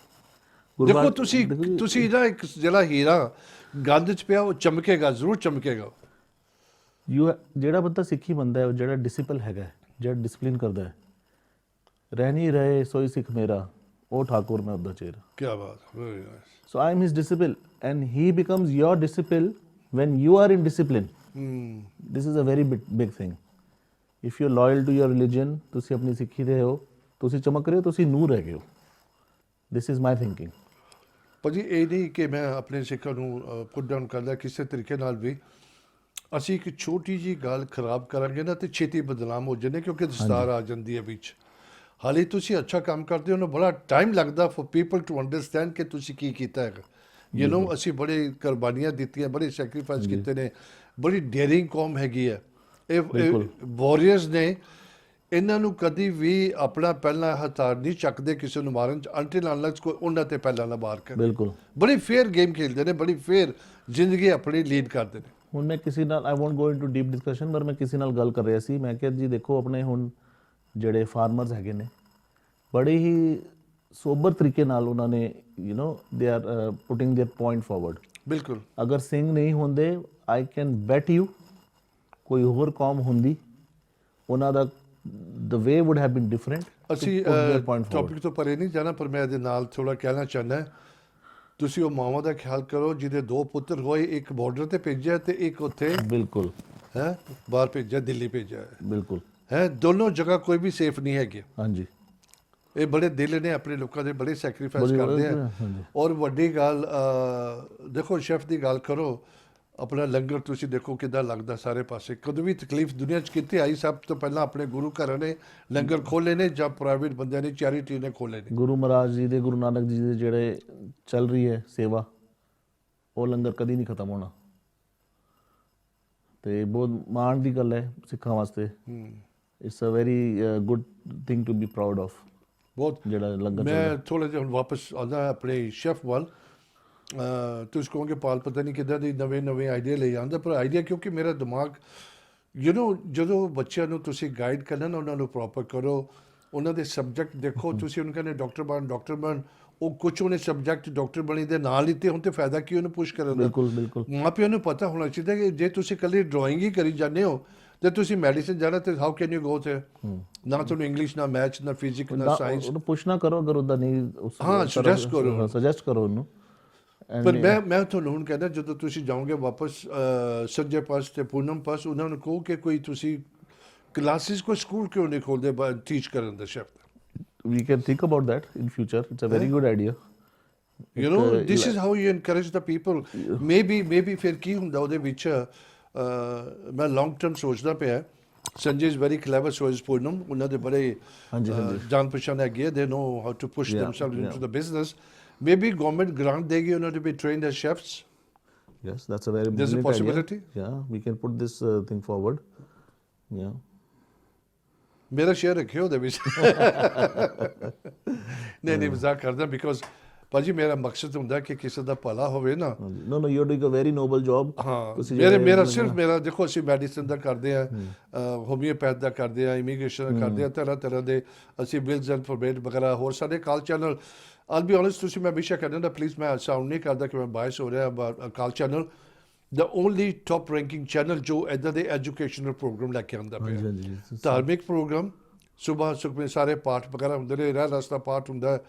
[SPEAKER 1] ਦੇਖੋ ਤੁਸੀਂ ਨਾ ਇੱਕ ਜਿਹੜਾ ਹੀਰਾ ਗੰਦ ਚ ਪਿਆ ਉਹ ਚਮਕੇਗਾ ਜ਼ਰੂਰ ਚਮਕੇਗਾ
[SPEAKER 3] ਜਿਹੜਾ ਬੰਦਾ ਸਿੱਖੀ ਬੰਦਾ ਹੈ ਉਹ ਜਿਹੜਾ ਡਿਸਪਲ ਹੈਗਾ ਜਿਹੜਾ ਡਿਸਪਲਿਨ ਕਰਦਾ ਹੈ ਰਹਿ ਨਹੀਂ ਰਹੇ ਸੋਈ ਸਿੱਖ ਮੇਰਾ ਉਹ ਠਾਕੁਰ ਮੈਂ ਉਹਦਾ ਚਿਹਰਾ
[SPEAKER 1] ਕੀ ਬਾਤ very nice
[SPEAKER 3] so I am his disciple and he becomes your disciple when you are in discipline. This is a very big thing. If you're loyal to your religion, ਤੁਸੀਂ ਆਪਣੀ ਸਿੱਖੀ ਦੇ ਹੋ ਤੁਸੀਂ ਚਮਕ ਰਹੇ ਹੋ ਤੁਸੀਂ ਨੂਰ ਹੈਗੇ ਹੋ this is my thinking.
[SPEAKER 1] ਭਾਜੀ ਇਹ ਨਹੀਂ ਕਿ ਮੈਂ ਆਪਣੇ ਸਿੱਖਾਂ ਨੂੰ ਪੁੱਟ ਡਾਊਨ ਕਰਦਾ ਕਿਸੇ ਤਰੀਕੇ ਨਾਲ ਵੀ ਅਸੀਂ ਇੱਕ ਛੋਟੀ ਜੀ ਗੱਲ ਖਰਾਬ ਕਰਾਂਗੇ ਨਾ ਤੇ ਛੇਤੀ ਬਦਨਾਮ ਹੋ ਜਾਂਦੇ ਕਿਉਂਕਿ ਦਸਤਾਰ ਆ ਜਾਂਦੀ ਹੈ ਵਿੱਚ ਹਾਲੇ ਤੁਸੀਂ ਅੱਛਾ ਕੰਮ ਕਰਦੇ ਹੋ ਨਾ ਬੜਾ ਟਾਈਮ ਲੱਗਦਾ ਫॉर ਪੀਪਲ ਟੂ ਅੰਡਰਸਟੈਂਡ ਕਿ ਤੁਸੀਂ ਕੀ ਕੀਤਾ ਹੈ ਯੂ ਨੋ ਅਸੀਂ ਬੜੇ ਕੁਰਬਾਨੀਆਂ ਦਿੱਤੀਆਂ ਬੜੇ ਸੈਕਰੀਫਾਈਸ ਕੀਤੇ ਨੇ ਬੜੀ ਡੇਅਰਿੰਗ ਕੌਮ ਹੈਗੀ ਹੈ ਇਹ ਵਾਰੀਅਰਸ ਨੇ ਇਹਨਾਂ ਨੂੰ ਕਦੀ ਵੀ ਆਪਣਾ ਪਹਿਲਾ ਹਥਿਆਰ ਨਹੀਂ ਚੱਕਦੇ ਕਿਸੇ ਨੂੰ ਮਾਰਨ ਚ ਅੰਟਿਲ ਅਨਲੈਸ ਕੋਈ ਉਹਨਾਂ ਤੇ ਪਹਿਲਾਂ ਨਾ ਮਾਰ ਕਰੇ
[SPEAKER 3] ਬਿਲਕੁਲ
[SPEAKER 1] ਬੜੀ ਫੇਅਰ ਗੇਮ ਖੇਡਦੇ ਨੇ ਬੜੀ ਫੇਅਰ ਜ਼ਿੰਦਗੀ ਆਪਣੀ ਲੀਡ ਕਰਦੇ ਨੇ
[SPEAKER 3] ਹੁਣ ਮੈਂ ਕਿਸੇ ਨਾਲ ਆਈ won't go into deep discussion ਪਰ ਮੈਂ ਕਿਸੇ ਨਾਲ ਗੱਲ ਕਰ ਰਿਹਾ ਸੀ ਮੈਂ ਕਿਹਾ ਜੀ ਦੇਖੋ ਆਪਣੇ ਹੁਣ ਜਿਹੜੇ ਫਾਰਮਰਸ ਹੈਗੇ ਨੇ ਬੜੇ ਹੀ ਸੋਬਰ ਤਰੀਕੇ ਨਾਲ ਉਹਨਾਂ ਨੇ they are putting their point forward
[SPEAKER 1] ਬਿਲਕੁਲ
[SPEAKER 3] ਅਗਰ ਸਿੰਘ ਨਹੀਂ ਹੁੰਦੇ ਆਈ ਕੈਨ ਬੈਟ ਯੂ ਕੋਈ ਹੋਰ ਕੌਮ ਹੁੰਦੀ ਉਹਨਾਂ ਦਾ the way would have been different.
[SPEAKER 1] ਅਸੀਂ ਟੌਪਿਕ ਤੋਂ ਪਰੇ ਨਹੀਂ ਜਾਣਾ ਪਰ ਮੈਂ ਇਹਦੇ ਨਾਲ ਥੋੜਾ ਕਹਿਣਾ ਚਾਹੁੰਦਾ ਤੁਸੀਂ ਉਹ ਮਾਵਾਂ ਦਾ ਖਿਆਲ ਕਰੋ ਜਿਹਦੇ ਦੋ ਪੁੱਤਰ ਹੋਏ ਇੱਕ ਬਾਰਡਰ ਤੇ ਭੇਜਿਆ ਤੇ ਇੱਕ ਉੱਥੇ
[SPEAKER 3] ਬਿਲਕੁਲ
[SPEAKER 1] ਹੈ ਬਾਹਰ ਭੇਜਿਆ ਦਿੱਲੀ ਭੇਜਿਆ
[SPEAKER 3] ਬਿਲਕੁਲ
[SPEAKER 1] ਹੈ ਦੋਨੋਂ ਜਗ੍ਹਾ ਕੋਈ ਵੀ ਸੇਫ ਨਹੀਂ ਹੈਗੇ
[SPEAKER 3] ਹਾਂਜੀ
[SPEAKER 1] ਇਹ ਬੜੇ ਦਿਲ ਨੇ ਆਪਣੇ ਲੋਕਾਂ ਦੇ ਬੜੇ ਸੈਕਰੀਫਾਈਸ ਕਰਦੇ ਆ ਔਰ ਵੱਡੀ ਗੱਲ ਦੇਖੋ ਸ਼ੈਫ ਦੀ ਗੱਲ ਕਰੋ ਆਪਣਾ ਲੰਗਰ ਤੁਸੀਂ ਦੇਖੋ ਕਿੱਦਾਂ ਲੱਗਦਾ ਸਾਰੇ ਪਾਸੇ ਕਦੋਂ ਵੀ ਤਕਲੀਫ ਦੁਨੀਆ 'ਚ ਕਿੱਥੇ ਆਈ ਸਭ ਤੋਂ ਪਹਿਲਾਂ ਆਪਣੇ ਗੁਰੂ ਘਰਾਂ ਨੇ ਲੰਗਰ ਖੋਲ੍ਹੇ ਨੇ ਜਾਂ ਪ੍ਰਾਈਵੇਟ ਬੰਦਿਆਂ ਨੇ ਚੈਰਿਟੀ ਨੇ ਖੋਲ੍ਹੇ ਨੇ
[SPEAKER 3] ਗੁਰੂ ਮਹਾਰਾਜ ਜੀ ਦੇ ਗੁਰੂ ਨਾਨਕ ਜੀ ਦੇ ਜਿਹੜੇ ਚੱਲ ਰਹੀ ਹੈ ਸੇਵਾ ਉਹ ਲੰਗਰ ਕਦੀ ਨਹੀਂ ਖਤਮ ਹੋਣਾ। ਤੇ ਬਹੁਤ ਮਾਣ ਦੀ ਗੱਲ ਹੈ ਸਿੱਖਾਂ ਵਾਸਤੇ। It's a very good thing to be proud of.
[SPEAKER 1] ਬਹੁਤ
[SPEAKER 3] ਜਿਹੜਾ ਲੰਗਰ
[SPEAKER 1] ਮੈਂ ਥੋੜ੍ਹਾ ਜਿਹਾ ਹੁਣ ਵਾਪਸ ਆਉਂਦਾ ਆਪਣੇ ਸ਼ੈਫ ਵੱਲ। ਤੁਸੀਂ ਕਹੋਗੇ ਪਾਲ ਪਤਾ ਨਹੀਂ ਕਿੱਦਾਂ ਦੀ ਨਵੇਂ ਆਈਡੀਆ ਲੈ ਆਉਂਦਾ, ਪਰ ਆਈਡੀਆ ਕਿਉਂਕਿ ਮੇਰਾ ਦਿਮਾਗ ਜਦੋਂ ਬੱਚਿਆਂ ਨੂੰ ਤੁਸੀਂ ਗਾਈਡ ਕਰਨਾ ਨਾ, ਉਹਨਾਂ ਨੂੰ ਪ੍ਰੋਪਰ ਕਰੋ, ਉਹਨਾਂ ਦੇ ਸਬਜੈਕਟ ਦੇਖੋ। ਤੁਸੀਂ ਉਹਨੂੰ ਕਹਿੰਦੇ ਡਾਕਟਰ ਬਣ, ਉਹ ਕੁਛ ਉਹਨੇ ਸਬਜੈਕਟ ਡਾਕਟਰ ਬਣੀ ਦੇ ਨਾਲ ਲਿੱਤੇ ਹੁਣ, ਤੇ ਫਾਇਦਾ ਕੀ ਉਹਨੂੰ ਪੁਸ਼ ਕਰਨ ਦਾ।
[SPEAKER 3] ਬਿਲਕੁਲ
[SPEAKER 1] ਮਾਪਿਆਂ ਨੂੰ ਪਤਾ ਹੋਣਾ ਚਾਹੀਦਾ ਕਿ ਜੇ ਤੁਸੀਂ ਇਕੱਲੀ ਡਰਾਇੰਗ ਹੀ ਕਰੀ ਜਾਂਦੇ ਹੋ ਤੇ ਤੁਸੀਂ ਮੈਡੀਸਿਨ ਜਾਣਾ ਤੇ ਹਾਊ ਕੈਨ ਯੂ ਗੋ ਤੇ ਨਾ ਤੁਹਾਨੂੰ ਇੰਗਲਿਸ਼ ਨਾ ਮੈਥ ਨਾ ਫਿਜ਼ਿਕਸ ਨਾ ਸਾਇੰਸ।
[SPEAKER 3] ਉਹਨੂੰ ਪੁੱਛ ਨਾ ਕਰੋ ਅਗਰ ਉਹਦਾ ਨਹੀਂ
[SPEAKER 1] ਹਾਂ ਸੁਜੈਸਟ ਕਰੋ
[SPEAKER 3] ਉਹਨੂੰ।
[SPEAKER 1] ਪਰ ਮੈਂ ਤੁਹਾਨੂੰ ਹੁਣ ਕਹਿੰਦਾ ਜਦੋਂ ਤੁਸੀਂ ਜਾਓਗੇ ਵਾਪਸ ਸੰਜੇ ਪਾਸ ਤੇ ਪੂਨਮ ਪਾਸ, ਉਹਨਾਂ ਨੂੰ ਕਹੋ ਕਿ ਕੋਈ ਤੁਸੀਂ ਕਲਾਸਿਸ ਕੋਈ ਸਕੂਲ ਕਿਉਂ ਨਹੀਂ ਖੋਲਦੇ ਟੀਚ ਕਰਨ ਦਾ chef.
[SPEAKER 3] We can think about that in future. It's a very good idea.
[SPEAKER 1] You know, this is how you encourage the people. Maybe ਫਿਰ ਕੀ ਹੁੰਦਾ ਉਹਦੇ ਵਿੱਚ ਮੈਂ ਲੌਂਗ ਟਰਮ ਸੋਚਦਾ ਪਿਆ। Sanjay is very clever, so is Poonam. ਉਹਨਾਂ ਦੇ ਬੜੇ ਜਾਣ ਪਛਾਣ ਹੈਗੀ ਹੈ। They know how to push themselves into the business. Maybe government grant ਦੇਗੀ ਉਹਨਾਂ to be trained as chefs.
[SPEAKER 3] Yes, that's a very
[SPEAKER 1] There's a
[SPEAKER 3] brilliant
[SPEAKER 1] possibility.
[SPEAKER 3] idea. Yeah, we can put this thing forward. Yeah.
[SPEAKER 1] ਮੇਰਾ share ਰੱਖਿਓ ਉਹਦੇ ਵਿੱਚ। ਨਹੀਂ ਮਜ਼ਾਕ ਕਰਦਾ, because ਭਾਜੀ ਮੇਰਾ ਮਕਸਦ ਹੁੰਦਾ ਕਿ ਕਿਸੇ ਦਾ ਭਲਾ ਹੋਵੇ ਨਾ।
[SPEAKER 3] No, you're doing a very noble job.
[SPEAKER 1] ਹਾਂ, ਮੇਰਾ ਦੇਖੋ ਅਸੀਂ ਮੈਡੀਸਨ ਦਾ ਕਰਦੇ ਆ, ਹੋਮੀਓਪੈਥ ਦਾ ਕਰਦੇ ਆ, ਇਮੀਗ੍ਰੇਸ਼ਨ ਦਾ ਕਰਦੇ ਆ, ਤਰ੍ਹਾਂ ਦੇ ਅਸੀਂ ਬਿਲਸ ਐਂਡ ਫੋਰਬੇਟ ਵਗੈਰਾ ਹੋਰ ਸਾਡੇ ਕਾਲ ਚੈਨਲ। ਆਲ ਬੀ ਓਨੈਸਟ, ਤੁਸੀਂ ਮੈਂ ਹਮੇਸ਼ਾ ਕਹਿੰਦਾ ਹੁੰਦਾ, ਪਲੀਜ਼ ਮੈਂ ਸਾਊਂਡ ਨਹੀਂ ਕਰਦਾ ਕਿ ਮੈਂ ਬਾਇਸ ਹੋ ਰਿਹਾ। ਕਾਲ ਚੈਨਲ ਦਾ ਓਨਲੀ ਟੌਪ ਰੈਂਕਿੰਗ ਚੈਨਲ ਜੋ ਇੱਦਾਂ ਦੇ ਐਜੂਕੇਸ਼ਨਲ ਪ੍ਰੋਗਰਾਮ ਲੈ ਕੇ ਆਉਂਦਾ ਪਿਆ। ਧਾਰਮਿਕ ਪ੍ਰੋਗਰਾਮ, ਸੁਬਾਹ ਸੁਖਮਨੀ ਸਾਰੇ ਪਾਠ ਵਗੈਰਾ ਹੁੰਦੇ ਨੇ, ਰਹਿ ਰਸਤਾ ਪਾਠ ਹੁੰਦਾ,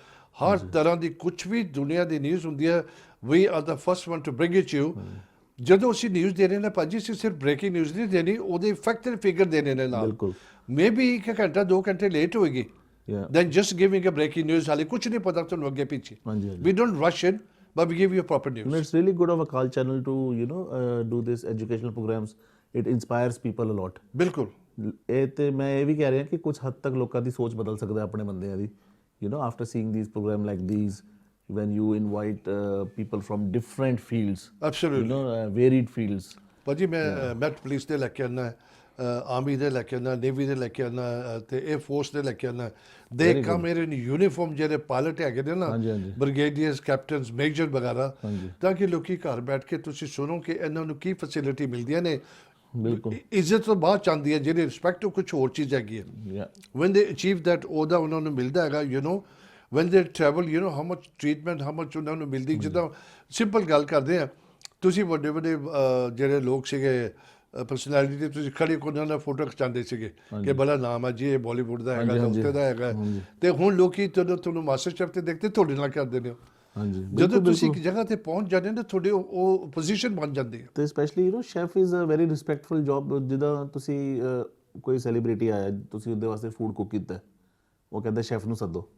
[SPEAKER 1] ਹਰ ਤਰ੍ਹਾਂ ਦੀ ਕੁਛ ਵੀ ਦੁਨੀਆ ਦੀ ਨਿਊਜ਼ ਹੁੰਦੀ ਹੈ। We are the first one to bring it you. ਜਦੋਂ ਅਸੀਂ ਨਿਊਜ਼ ਦੇ ਰਹੇ ਨੇ ਭਾਜੀ, ਅਸੀਂ ਸਿਰਫ ਬ੍ਰੇਕਿੰਗ ਨਿਊਜ਼ ਨਹੀਂ ਦੇਣੀ, ਉਹਦੇ ਫੈਕਟ ਐਂਡ ਫਿਗਰ ਦੇਣੇ ਨੇ ਨਾਲ। ਮੇ ਬੀ 1 ਘੰਟਾ 2 ਘੰਟੇ ਲੇਟ ਹੋਏਗੀ, then just giving a breaking news. ਹਾਲੇ ਕੁਛ ਨਹੀਂ ਪਤਾ ਤੁਹਾਨੂੰ ਅੱਗੇ ਪਿੱਛੇ। We don't rush in, but we give you proper news.
[SPEAKER 3] It's really good of a call channel to do this educational programs. It inspires people a lot.
[SPEAKER 1] ਬਿਲਕੁਲ।
[SPEAKER 3] ਇਹ ਤੇ ਮੈਂ ਇਹ ਵੀ ਕਹਿ ਰਿਹਾ ਕਿ ਕੁਝ ਹੱਦ ਤੱਕ ਲੋਕਾਂ ਦੀ ਸੋਚ ਬਦਲ ਸਕਦਾ ਆਪਣੇ ਬੰਦਿਆਂ ਦੀ। After seeing these program like these, when you invite people from different fields.
[SPEAKER 1] Absolutely.
[SPEAKER 3] Varied fields.
[SPEAKER 1] ਭਾਜੀ ਮੈਂ ਪੁਲਿਸ ਦੇ ਲੈ ਕੇ ਆਉਣਾ, ਆਰਮੀ ਦੇ ਲੈ ਕੇ ਆਉਣਾ, ਨੇਵੀ ਦੇ ਲੈ ਕੇ ਆਉਣਾ ਤੇ 에ਅਰ ਫੋਰਸ ਦੇ ਲੈ ਕੇ ਆਉਣਾ। ਦੇ ਕਮ ਮੇਰੇ ਯੂਨੀਫਾਰਮ ਜਿਹੜੇ ਪਾਇਲਟ ਹੈਗੇ ਨੇ ਨਾ, ਬ੍ਰਿਗੇਡੀਅਰਸ, ਕੈਪਟਨਸ, ਮੇਜਰ ਵਗੈਰਾ, ਤਾਂ ਕਿ ਲੋਕੀ ਘਰ ਬੈਠ ਕੇ ਤੁਸੀਂ ਸੁਣੋ ਕਿ ਇਹਨਾਂ ਨੂੰ ਕੀ ਫੈਸਿਲਿਟੀ ਮਿਲਦੀਆਂ ਨੇ। ਬਿਲਕੁਲ ਇੱਜ਼ਤ ਤੋਂ ਬਾਅਦ ਚਾਹੁੰਦੀ ਹੈ, ਜਿਹੜੀ ਰਿਸਪੈਕਟ ਉਹ ਕੁਛ ਹੋਰ ਚੀਜ਼ ਹੈਗੀ ਹੈ। ਵੈਨ ਦੇ ਅਚੀਵ ਦੈਟ, ਉਹਦਾ ਉਹਨਾਂ ਨੂੰ ਮਿਲਦਾ ਹੈਗਾ। ਵੈਨ ਦੇ travel, how much treatment, how much ਉਹਨਾਂ ਨੂੰ ਮਿਲਦੀ। ਜਿੱਦਾਂ ਸਿੰਪਲ ਗੱਲ ਕਰਦੇ ਆ, ਤੁਸੀਂ ਵੱਡੇ ਜਿਹੜੇ ਲੋਕ ਸੀਗੇ ਪਰਸਨੈਲਿਟੀ ਦੇ, ਤੁਸੀਂ ਖੜੇ ਉਹਨਾਂ ਨਾਲ ਫੋਟੋ ਖਿਚਾਉਂਦੇ ਸੀਗੇ ਕਿ ਬੜਾ ਨਾਮ ਹੈ ਜੀ, ਇਹ ਬਾਲੀਵੁੱਡ ਦਾ ਹੈਗਾ, ਉੱਥੇ ਦਾ ਹੈਗਾ। ਤੇ ਹੁਣ ਲੋਕੀ ਤੁਹਾਨੂੰ ਮਾਸਟਰ ਸ਼ੈਫ ਤੇ ਦੇਖਦੇ ਤੁਹਾਡੇ ਨਾਲ ਕਰਦੇ ਨੇ। ਜਦੋਂ ਤੁਸੀਂ ਇੱਕ ਜਗ੍ਹਾ ਤੇ ਪਹੁੰਚ ਜਾਂਦੇ ਨਾ, ਤੁਹਾਡੇ ਉਹ ਪੋਜੀਸ਼ਨ ਬਣ ਜਾਂਦੀ ਹੈ।
[SPEAKER 3] ਤੇ specially chef is a very respectful job. ਜਿੱਦਾਂ ਤੁਸੀਂ ਕੋਈ ਸੈਲੀਬ੍ਰਿਟੀ ਆਇਆ, ਤੁਸੀਂ ਉਹਦੇ ਵਾਸਤੇ ਫੂਡ ਕੁੱਕ ਕੀਤਾ, ਉਹ ਕਹਿੰਦਾ ਸ਼ੈਫ ਨੂੰ ਸੱਦੋ।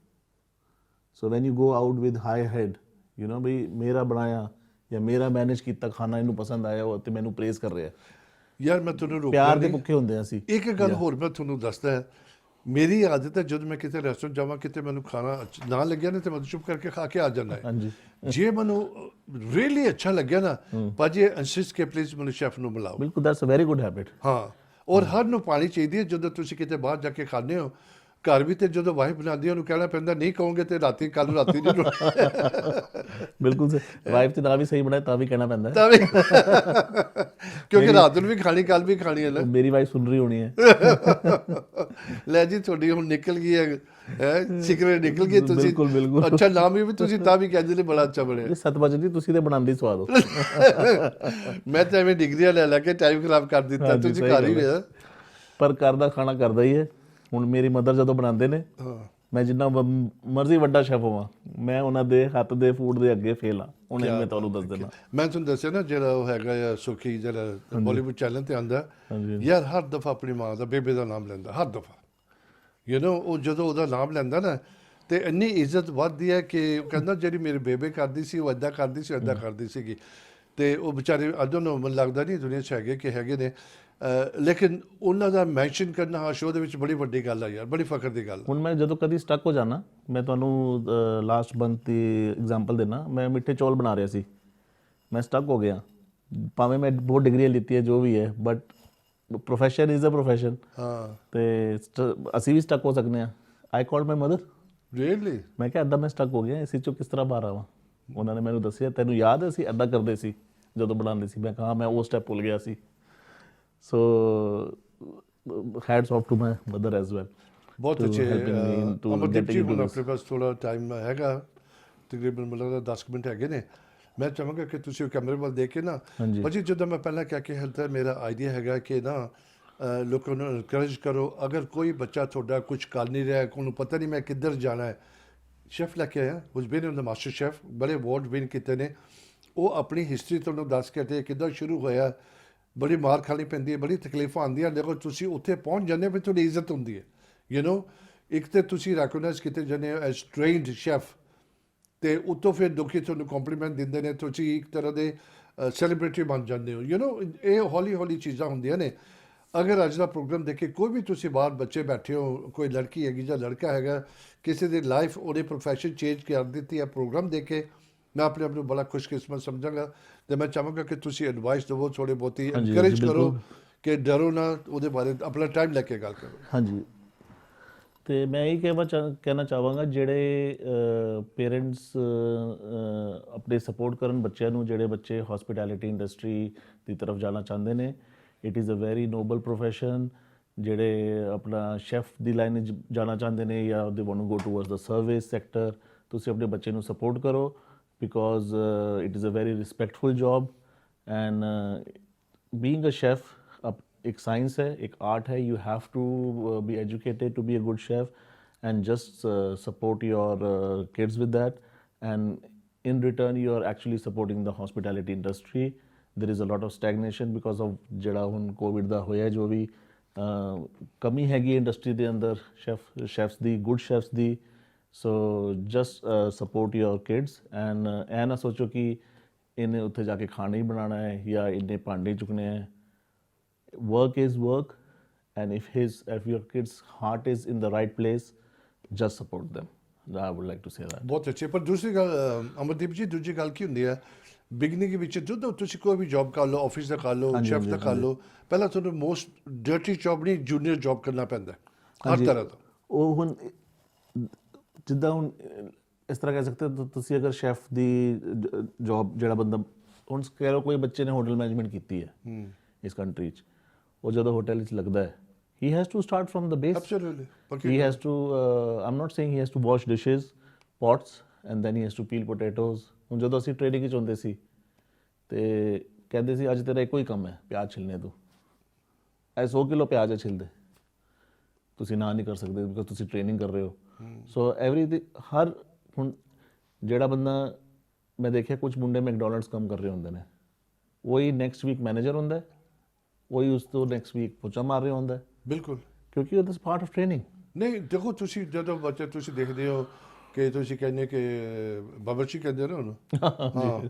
[SPEAKER 3] So when you go out with high head, ਬਈ ਮੇਰਾ ਬਣਾਇਆ ਜਾਂ ਮੇਰਾ ਮੈਨੇਜ ਕੀਤਾ ਖਾਣਾ ਇਹਨੂੰ ਪਸੰਦ ਆਇਆ ਤੇ ਮੈਨੂੰ ਪ੍ਰੇਜ਼ ਕਰ ਰਿਹਾ।
[SPEAKER 1] ਯਾਰ ਮੈਂ ਤੁਹਾਨੂੰ
[SPEAKER 3] ਪਿਆਰ ਦੇ ਭੁੱਖੇ ਹੁੰਦੇ ਆ ਅਸੀਂ।
[SPEAKER 1] ਇੱਕ ਗੱਲ ਹੋਰ ਮੈਂ ਤੁਹਾਨੂੰ ਦੱਸਦਾ, ਮੇਰੀ ਆਦਤ ਹੈ ਜਦੋਂ ਮੈਂ ਕਿਤੇ ਰੈਸਟੋਰੈਂਟ ਜਾਵਾਂ, ਕਿਤੇ ਮੈਨੂੰ ਖਾਣਾ ਨਾ ਲੱਗਿਆ ਨਾ ਤੇ ਮੈਂ ਚੁੱਪ ਕਰਕੇ ਖਾ ਕੇ ਆ ਜਾਂਦਾ ਹੈ। ਜੇ ਮੈਨੂੰ ਰੀਅਲੀ ਅੱਛਾ ਲੱਗਿਆ ਨਾ ਭਾਜੀ, ਇਨਸਿਸਟ ਕੇ ਪਲੀਜ਼ ਮੈਨੂੰ ਸ਼ੈਫ ਨੂੰ ਬੁਲਾਓ।
[SPEAKER 3] ਬਿਲਕੁਲ, that's a very good habit.
[SPEAKER 1] ਹਾਂ, ਔਰ ਹਰ ਨੂੰ ਪਾਣੀ ਚਾਹੀਦੀ ਹੈ। ਜਦੋਂ ਤੁਸੀਂ ਕਿਤੇ ਬਾਹਰ ਜਾ ਕੇ ਖਾਂਦੇ ਹੋ, ਘਰ ਵੀ ਤੇ ਜਦੋਂ ਵਾਈਫ ਬਣਾਉਂਦੀ ਹੈ ਉਹਨੂੰ ਕਹਿਣਾ ਪੈਂਦਾ, ਨਹੀਂ ਕਹੋਗੇ ਤੇ ਕੱਲ ਰਾਤੀ ਨਹੀਂ।
[SPEAKER 3] ਬਿਲਕੁਲ ਸਰ, ਵਾਈਫ ਤੇ ਨਾ ਵੀ ਸਹੀ ਬਣਾਏ ਤਾਂ ਵੀ ਕਹਿਣਾ ਪੈਂਦਾ,
[SPEAKER 1] ਤਾਂ ਵੀ ਕਿਉਂਕਿ ਰਾਤ ਨੂੰ ਵੀ ਖਾਣੀ, ਕੱਲ ਵੀ ਖਾਣੀ ਹੈ ਨਾ।
[SPEAKER 3] ਮੇਰੀ ਵਾਈਫ ਸੁਣ ਰਹੀ ਹੋਣੀ ਹੈ।
[SPEAKER 1] ਲੈ ਜੀ, ਤੁਹਾਡੀ ਹੁਣ ਨਿਕਲ ਗਈ ਹੈ ਸਿਗਰਟ ਨਿਕਲ ਗਈ। ਤੁਸੀਂ ਅੱਛਾ ਨਾਮ ਵੀ ਤੁਸੀਂ ਤਾਂ ਵੀ ਕਹਿੰਦੇ ਨੇ ਬੜਾ ਅੱਛਾ ਬਣਿਆ।
[SPEAKER 3] ਸਤਿ ਜੀ, ਤੁਸੀਂ ਤੇ ਬਣਾਉਂਦੇ ਸਵਾਦ ਹੋ।
[SPEAKER 1] ਮੈਂ ਤਾਂ ਐਵੇਂ ਡਿਗਰੀਆਂ ਲੈ ਕੇ ਟਾਈਮ ਖਰਾਬ ਕਰ ਦਿੱਤਾ। ਤੁਸੀਂ ਘਰ ਹੀ ਹੋਇਆ,
[SPEAKER 3] ਪਰ ਘਰ ਦਾ ਖਾਣਾ ਕਰਦਾ ਹੀ ਹੈ। ਹੁਣ ਮੇਰੀ ਮਦਰ ਜਦੋਂ ਬਣਾਉਂਦੇ ਨੇ, ਮੈਂ ਜਿੰਨਾ ਮਰਜ਼ੀ ਵੱਡਾ ਸ਼ੈਫ ਹੋਵਾਂ, ਮੈਂ ਉਹਨਾਂ ਦੇ ਹੱਥ ਦੇ ਫੂਡ ਦੇ ਅੱਗੇ ਫੇਲ ਹਾਂ। ਹੁਣ ਮੈਂ ਤੁਹਾਨੂੰ ਦੱਸ ਦਿੰਦਾ, ਮੈਂ
[SPEAKER 1] ਤੁਹਾਨੂੰ ਦੱਸਿਆ ਨਾ, ਜਿਹੜਾ ਉਹ ਹੈਗਾ ਸੁਖੀ, ਜਿਹੜਾ ਬਾਲੀਵੁੱਡ ਚੈਨਲ ਤੇ ਆਉਂਦਾ ਯਾਰ, ਹਰ ਦਫਾ ਆਪਣੀ ਮਾਂ ਦਾ, ਬੇਬੇ ਦਾ ਨਾਮ ਲੈਂਦਾ ਹਰ ਦਫਾ। ਉਹ ਜਦੋਂ ਉਹਦਾ ਨਾਮ ਲੈਂਦਾ ਨਾ, ਤੇ ਇੰਨੀ ਇੱਜ਼ਤ ਵੱਧਦੀ ਹੈ ਕਿ ਉਹ ਕਹਿੰਦਾ ਜਿਹੜੀ ਮੇਰੀ ਬੇਬੇ ਕਰਦੀ ਸੀ ਉਹ ਇੱਦਾਂ ਕਰਦੀ ਸੀ, ਇੱਦਾਂ ਕਰਦੀ ਸੀਗੀ। ਤੇ ਉਹ ਵਿਚਾਰੇ ਅੱਧੋਂ ਨੂੰ ਮੈਨੂੰ ਲੱਗਦਾ ਨਹੀਂ ਦੁਨੀਆ 'ਚ ਹੈਗੇ ਨੇ, ਲੇਕਿਨ ਉਹਨਾਂ ਦਾ ਮੈਂਸ਼ਨ ਕਰਨਾ ਹਾਂ ਸ਼ੋਅ ਦੇ ਵਿੱਚ ਬੜੀ ਵੱਡੀ ਗੱਲ ਆ ਯਾਰ, ਬੜੀ ਫਖਰ ਦੀ ਗੱਲ।
[SPEAKER 3] ਹੁਣ ਮੈਂ ਜਦੋਂ ਕਦੀ ਸਟਕ ਹੋ ਜਾਣਾ, ਮੈਂ ਤੁਹਾਨੂੰ ਲਾਸਟ ਮੰਥ ਦੀ ਐਗਜ਼ਾਮਪਲ ਦੇਣਾ। ਮੈਂ ਮਿੱਠੇ ਚੌਲ ਬਣਾ ਰਿਹਾ ਸੀ ਮੈਂ ਸਟਕ ਹੋ ਗਿਆ ਭਾਵੇਂ ਮੈਂ ਬਹੁਤ ਡਿਗਰੀਆਂ ਲਿੱਤੀਆਂ ਜੋ ਵੀ ਹੈ but profession is a profession
[SPEAKER 1] ਹਾਂ
[SPEAKER 3] ਤੇ ਅਸੀਂ ਵੀ ਸਟਕ ਹੋ ਸਕਦੇ ਹਾਂ I called my mother
[SPEAKER 1] really
[SPEAKER 3] ਮੈਂ ਕਿਹਾ ਇੱਦਾਂ ਮੈਂ ਸਟਕ ਹੋ ਗਿਆ ਇਸੇ ਚੋਂ ਕਿਸ ਤਰ੍ਹਾਂ ਬਾਹਰ ਆਵਾਂ ਉਹਨਾਂ ਨੇ ਮੈਨੂੰ ਦੱਸਿਆ ਤੈਨੂੰ ਯਾਦ ਹੈ ਅਸੀਂ ਇੱਦਾਂ ਕਰਦੇ ਸੀ ਜਦੋਂ ਬਣਾਉਂਦੇ ਸੀ ਮੈਂ ਕਿਹਾ ਮੈਂ ਉਹ ਸਟੈਪ ਭੁੱਲ ਗਿਆ ਸੀ so hats off to my mother as well
[SPEAKER 1] ਬਹੁਤ
[SPEAKER 3] to
[SPEAKER 1] ਅੱਛੇ
[SPEAKER 3] helping me into
[SPEAKER 1] Amardeep
[SPEAKER 3] getting
[SPEAKER 1] ji
[SPEAKER 3] into
[SPEAKER 1] ਹੁਣ
[SPEAKER 3] this.
[SPEAKER 1] ਆਪਣੇ ਪਾਸ ਥੋੜਾ ਟਾਈਮ ਹੈਗਾ ਤਕਰੀਬਨ ਮਤਲਬ 10 ਮਿੰਟ ਹੈਗੇ ਨੇ ਮੈਂ ਚਾਹਾਂਗਾ ਕਿ ਤੁਸੀਂ ਉਹ ਕੈਮਰੇ ਵੱਲ ਦੇਖ ਕੇ ਨਾ
[SPEAKER 3] ਹਾਂਜੀ।
[SPEAKER 1] ਭਾਜੀ ਜਦੋਂ ਮੈਂ ਪਹਿਲਾਂ ਕਹਿ ਕੇ ਹਲਤਾ ਮੇਰਾ ਆਈਡੀਆ ਹੈਗਾ ਕਿ ਨਾ ਲੋਕਾਂ ਨੂੰ ਇਨਕਰੇਜ ਕਰੋ ਅਗਰ ਕੋਈ ਬੱਚਾ ਤੁਹਾਡਾ ਕੁਝ ਕਰ ਨਹੀਂ ਰਿਹਾ ਉਹਨੂੰ ਪਤਾ ਨਹੀਂ ਮੈਂ ਕਿੱਧਰ ਜਾਣਾ ਹੈ ਸ਼ੈਫ ਲੈ ਕੇ ਆਇਆ ਉਸ ਬੀਨ ਇਨ ਦ ਮਾਸਟਰ ਸ਼ੈਫ ਬੜੇ ਅਵਾਰਡ ਵਿਨ ਕੀਤੇ ਨੇ ਉਹ ਆਪਣੀ ਹਿਸਟਰੀ ਤੁਹਾਨੂੰ ਦੱਸ ਕੇ ਤੇ ਕਿੱਦਾਂ ਸ਼ੁਰੂ ਹੋਇਆ ਬੜੀ ਮਾਰ ਖਾਣੀ ਪੈਂਦੀ ਹੈ ਬੜੀ ਤਕਲੀਫਾਂ ਆਉਂਦੀਆਂ ਦੇਖੋ ਤੁਸੀਂ ਉੱਥੇ ਪਹੁੰਚ ਜਾਂਦੇ ਹੋ ਫਿਰ ਤੁਹਾਡੀ ਇੱਜ਼ਤ ਹੁੰਦੀ ਹੈ ਯੂ نو ਇੱਕ ਤੇ ਤੁਸੀਂ ਰੈਕਗਨਾਈਜ਼ ਕੀਤੇ ਜਾਂਦੇ ਹੋ ਐਜ਼ ਟ੍ਰੇਨਡ ਸ਼ੈਫ ਤੇ ਉੱਤੋਂ ਫਿਰ ਲੋਕੀ ਤੁਹਾਨੂੰ ਕੰਪਲੀਮੈਂਟ ਦਿੰਦੇ ਨੇ ਤੁਸੀਂ ਇੱਕ ਤਰ੍ਹਾਂ ਦੇ ਸੈਲੀਬ੍ਰਿਟੀ ਬਣ ਜਾਂਦੇ ਹੋ ਯੂ نو ਇਹ ਹੌਲੀ ਹੌਲੀ ਚੀਜ਼ਾਂ ਹੁੰਦੀਆਂ ਨੇ ਅਗਰ ਅੱਜ ਦਾ ਪ੍ਰੋਗਰਾਮ ਦੇਖੇ ਕੋਈ ਵੀ ਤੁਸੀਂ ਬਾਹਰ ਬੱਚੇ ਬੈਠੇ ਹੋ ਕੋਈ ਲੜਕੀ ਹੈਗੀ ਜਾਂ ਲੜਕਾ ਹੈਗਾ ਕਿਸੇ ਦੀ ਲਾਈਫ ਉਹਦੇ ਪ੍ਰੋਫੈਸ਼ਨ ਚੇਂਜ ਕਰ ਦਿੱਤੀ ਹੈ ਪ੍ਰੋਗਰਾਮ ਦੇਖ ਕੇ ਮੈਂ ਆਪਣੇ ਆਪ ਨੂੰ ਬੜਾ ਖੁਸ਼ਕਿਸਮਤ ਸਮਝਾਂਗਾ ਤੇ ਮੈਂ ਚਾਹਾਂਗਾ ਕਿ ਤੁਸੀਂ ਐਡਵਾਈਸ ਦੇਵੋ ਥੋੜੀ ਬਹੁਤੀ
[SPEAKER 3] ਹਾਂਜੀ,
[SPEAKER 1] ਇਨਕਰੇਜ ਕਰੋ
[SPEAKER 3] ਬਿਲਕੁਲ।
[SPEAKER 1] ਕਿ ਡਰੋ ਨਾ ਉਹਦੇ ਬਾਰੇ ਆਪਣਾ ਟਾਈਮ ਲੈ ਕੇ ਗੱਲ ਕਰੋ
[SPEAKER 3] ਹਾਂਜੀ ਤੇ ਮੈਂ ਇਹ ਕਹਿਣਾ ਚਾਹਾਂਗਾ ਜਿਹੜੇ ਪੇਰੈਂਟਸ ਆਪਣੇ ਸਪੋਰਟ ਕਰਨ ਬੱਚਿਆਂ ਨੂੰ ਜਿਹੜੇ ਬੱਚੇ ਹਸਪਿਟੈਲਿਟੀ ਇੰਡਸਟਰੀ ਦੀ ਤਰਫ ਜਾਣਾ ਚਾਹੁੰਦੇ ਨੇ it is a very noble profession ਜਿਹੜੇ ਆਪਣਾ ਸ਼ੈਫ ਦੀ ਲਾਈਨ ਵਿੱਚ ਜਾਣਾ ਚਾਹੁੰਦੇ ਨੇ ਜਾਂ they want to go towards the service sector ਤੁਸੀਂ ਆਪਣੇ ਬੱਚੇ ਨੂੰ ਸਪੋਰਟ ਕਰੋ because it is a very respectful job and being a chef एक साइंस है एक आर्ट है you have to be educated to be a good chef and just support your kids with that and in return you are actually supporting the hospitality industry there is a lot of stagnation because of ਜਿਹੜਾ ਹੁਣ Covid ਦਾ ਹੋਇਆ ਜੋ ਵੀ ਕਮੀ ਹੈਗੀ industry ਦੇ ਅੰਦਰ ਸ਼ੈਫਸ ਦੀ good ਸ਼ੈਫਸ the so just support your kids and ਇਹ ਨਾ ਸੋਚੋ ਕਿ ਇਹਨੇ ਉੱਥੇ ਜਾ ਕੇ ਖਾਣਾ ਹੀ ਬਣਾਉਣਾ ਹੈ ਜਾਂ ਇੰਨੇ ਭਾਂਡੇ ਚੁੱਕਣੇ ਹੈ work is work and if your kid's heart is in the right place just support them I would like to say that
[SPEAKER 1] ਬਹੁਤ ਅੱਛੇ ਪਰ ਦੂਸਰੀ ਗੱਲ ਅਮਰਦੀਪ ਜੀ ਦੂਜੀ ਗੱਲ ਕੀ ਹੁੰਦੀ ਹੈ ਬਿਗਨਿੰਗ ਵਿੱਚ ਜਦੋਂ ਤੁਸੀਂ ਕੋਈ ਵੀ ਜੌਬ ਕਰ ਲਓ ਆਫਿਸ ਦਾ ਕਰ ਲਓ
[SPEAKER 3] ਹਾਂਜੀ,
[SPEAKER 1] ਸ਼ੈਫ ਦਾ
[SPEAKER 3] ਹਾਂਜੀ,
[SPEAKER 1] ਕਰ ਲਓ ਪਹਿਲਾਂ ਤੁਹਾਨੂੰ ਮੋਸਟ ਡਰਟੀ ਜੌਬ ਨਹੀਂ ਜੂਨੀਅਰ ਜੌਬ ਕਰਨਾ ਪੈਂਦਾ ਹੈ, ਹਰ ਤਰ੍ਹਾਂ ਦਾ
[SPEAKER 3] ਉਹ ਹੁਣ ਜਿੱਦਾਂ ਹੁਣ ਇਸ ਤਰ੍ਹਾਂ ਕਹਿ ਸਕਦੇ ਹੋ ਤੁਸੀਂ ਅਗਰ ਸ਼ੈਫ ਦੀ ਜੌਬ ਜਿਹੜਾ ਬੰਦਾ ਹੁਣ ਕਹਿ ਲਓ ਕੋਈ ਬੱਚੇ ਨੇ ਹੋਟਲ ਮੈਨੇਜਮੈਂਟ ਕੀਤੀ ਹੈ ਇਸ ਕੰਟਰੀ 'ਚ ਉਹ ਜਦੋਂ ਹੋਟਲ ਵਿੱਚ ਲੱਗਦਾ ਹੈ he has to start from the base
[SPEAKER 1] absolutely
[SPEAKER 3] he has to I'm not saying he has to wash dishes pots and then he has to peel potatoes ਹੁਣ ਜਦੋਂ ਅਸੀਂ ਟ੍ਰੇਨਿੰਗ ਵਿੱਚ ਹੁੰਦੇ ਸੀ ਤੇ ਕਹਿੰਦੇ ਸੀ ਅੱਜ ਤੇਰਾ ਇੱਕੋ ਹੀ ਕੰਮ ਹੈ ਪਿਆਜ਼ ਛਿਲਨੇ ਤੂੰ ਇਹ 100 ਕਿਲੋ ਪਿਆਜ਼ ਹੈ ਛਿਲਦੇ ਤੁਸੀਂ ਨਾ ਨਹੀਂ ਕਰ ਸਕਦੇ ਬਿਕੋਜ਼ ਤੁਸੀਂ ਟ੍ਰੇਨਿੰਗ ਕਰ ਰਹੇ ਹੋ ਸੋ ਐਵਰੀਥਿੰਗ ਹਰ ਹੁਣ ਜਿਹੜਾ ਬੰਦਾ ਮੈਂ ਦੇਖਿਆ ਕੁਝ ਮੁੰਡੇ ਮੈਕਡੋਨਲਡਸ ਕੰਮ ਕਰ ਰਹੇ ਹੁੰਦੇ ਨੇ ਉਹੀ ਨੈਕਸਟ ਵੀਕ ਮੈਨੇਜਰ ਹੁੰਦਾ ਹੈ ਉਹੀ ਉਸ ਤੋਂ ਨੈਕਸਟ ਵੀਕ ਪੋਚਾ ਮਾਰ ਰਿਹਾ ਹੁੰਦਾ ਹੈ
[SPEAKER 1] ਬਿਲਕੁਲ
[SPEAKER 3] ਕਿਉਂਕਿ ਉਹ ਦਸ ਪਾਰਟ ਆਫ ਟ੍ਰੇਨਿੰਗ
[SPEAKER 1] ਨਹੀਂ ਦੇਖੋ ਤੁਸੀਂ ਜਦੋਂ ਬੱਚੇ ਤੁਸੀਂ ਦੇਖਦੇ ਹੋ ਕਿ ਤੁਸੀਂ ਕਹਿੰਦੇ ਕਿ ਬਾਬਰਚੀ ਕਹਿੰਦੇ ਨੇ ਉਹਨੂੰ ਹਾਂ